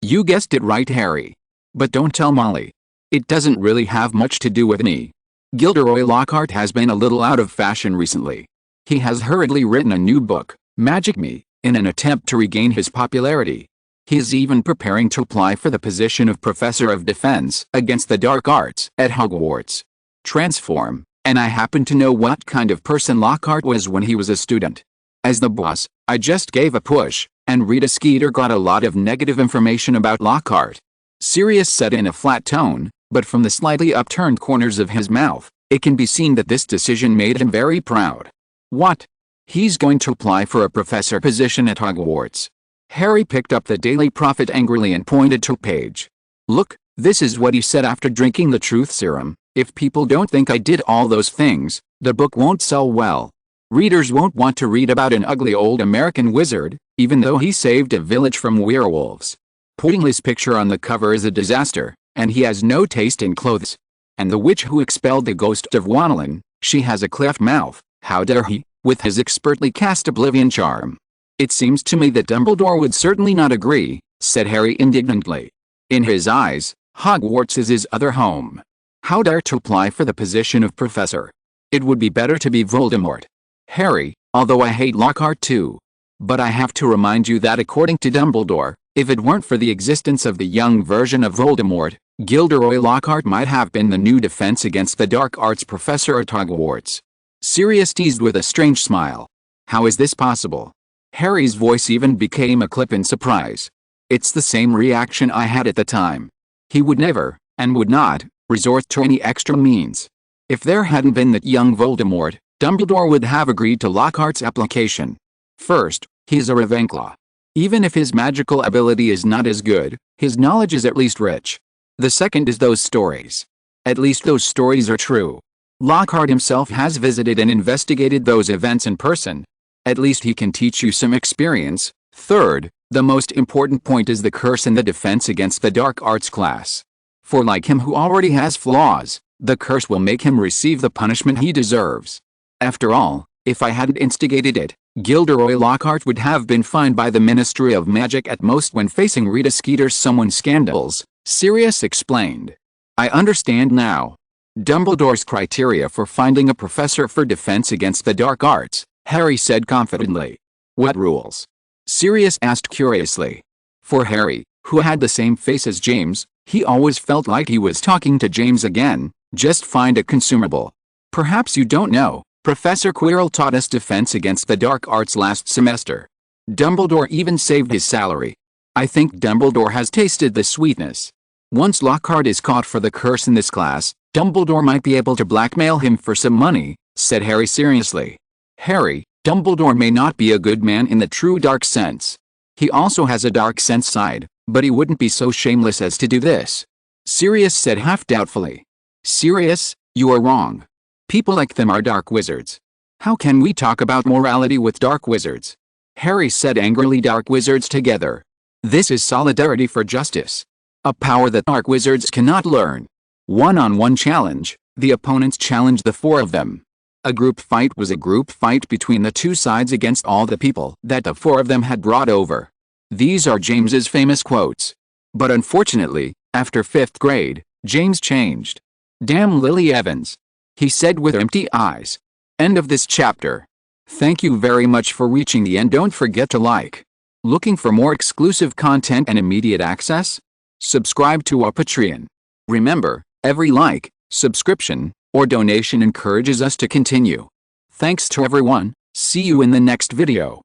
You guessed it right, Harry. But don't tell Molly. It doesn't really have much to do with me. Gilderoy Lockhart has been a little out of fashion recently. He has hurriedly written a new book, Magic Me, in an attempt to regain his popularity. He is even preparing to apply for the position of Professor of Defense against the Dark Arts at Hogwarts. Transform, and I happen to know what kind of person Lockhart was when he was a student. As the boss, I just gave a push, and Rita Skeeter got a lot of negative information about Lockhart. Sirius said in a flat tone, but from the slightly upturned corners of his mouth, it can be seen that this decision made him very proud. What? He's going to apply for a professor position at Hogwarts. Harry picked up the Daily Prophet angrily and pointed to a page. Look, this is what he said after drinking the truth serum. If people don't think I did all those things, the book won't sell well. Readers won't want to read about an ugly old American wizard, even though he saved a village from werewolves. Pointless picture on the cover is a disaster, and he has no taste in clothes. And the witch who expelled the ghost of Wanlon, she has a cleft mouth, how dare he, with his expertly cast oblivion charm. It seems to me that Dumbledore would certainly not agree, said Harry indignantly. In his eyes, Hogwarts is his other home. How dare to apply for the position of professor? It would be better to be Voldemort. Harry, although I hate Lockhart too. But I have to remind you that according to Dumbledore, if it weren't for the existence of the young version of Voldemort, Gilderoy Lockhart might have been the new Defense Against the Dark Arts professor at Hogwarts. Sirius teased with a strange smile. How is this possible? Harry's voice even became a clip in surprise. It's the same reaction I had at the time. He would never, and would not, resort to any extra means. If there hadn't been that young Voldemort, Dumbledore would have agreed to Lockhart's application. First, he's a Ravenclaw. Even if his magical ability is not as good, his knowledge is at least rich. The second is those stories. At least those stories are true. Lockhart himself has visited and investigated those events in person. At least he can teach you some experience. Third, the most important point is the curse in the Defense Against the Dark Arts class. For like him who already has flaws, the curse will make him receive the punishment he deserves. After all, if I hadn't instigated it, Gilderoy Lockhart would have been fined by the Ministry of Magic at most when facing Rita Skeeter's someone scandals, Sirius explained. I understand now. Dumbledore's criteria for finding a professor for Defense Against the Dark Arts, Harry said confidently. What rules? Sirius asked curiously. For Harry, who had the same face as James, he always felt like he was talking to James again. Just find a consumable. Perhaps you don't know, Professor Quirrell taught us defense against the dark arts last semester. Dumbledore even saved his salary. I think Dumbledore has tasted the sweetness. Once Lockhart is caught for the curse in this class, Dumbledore might be able to blackmail him for some money, said Harry seriously. Harry, Dumbledore may not be a good man in the true dark sense. He also has a dark sense side, but he wouldn't be so shameless as to do this. Sirius said half doubtfully. Sirius, you are wrong. People like them are dark wizards. How can we talk about morality with dark wizards? Harry said angrily. Dark wizards together. This is solidarity for justice. A power that dark wizards cannot learn. One-on-one challenge, the opponents challenged the four of them. A group fight was a group fight between the two sides against all the people that the four of them had brought over. These are James's famous quotes. But unfortunately, after 5th grade, James changed. Damn Lily Evans, he said with empty eyes. End of this chapter. Thank you very much for reaching the end. Don't forget to like. Looking for more exclusive content and immediate access? Subscribe to our Patreon. Remember, every like, subscription, or donation encourages us to continue. Thanks to everyone. See you in the next video.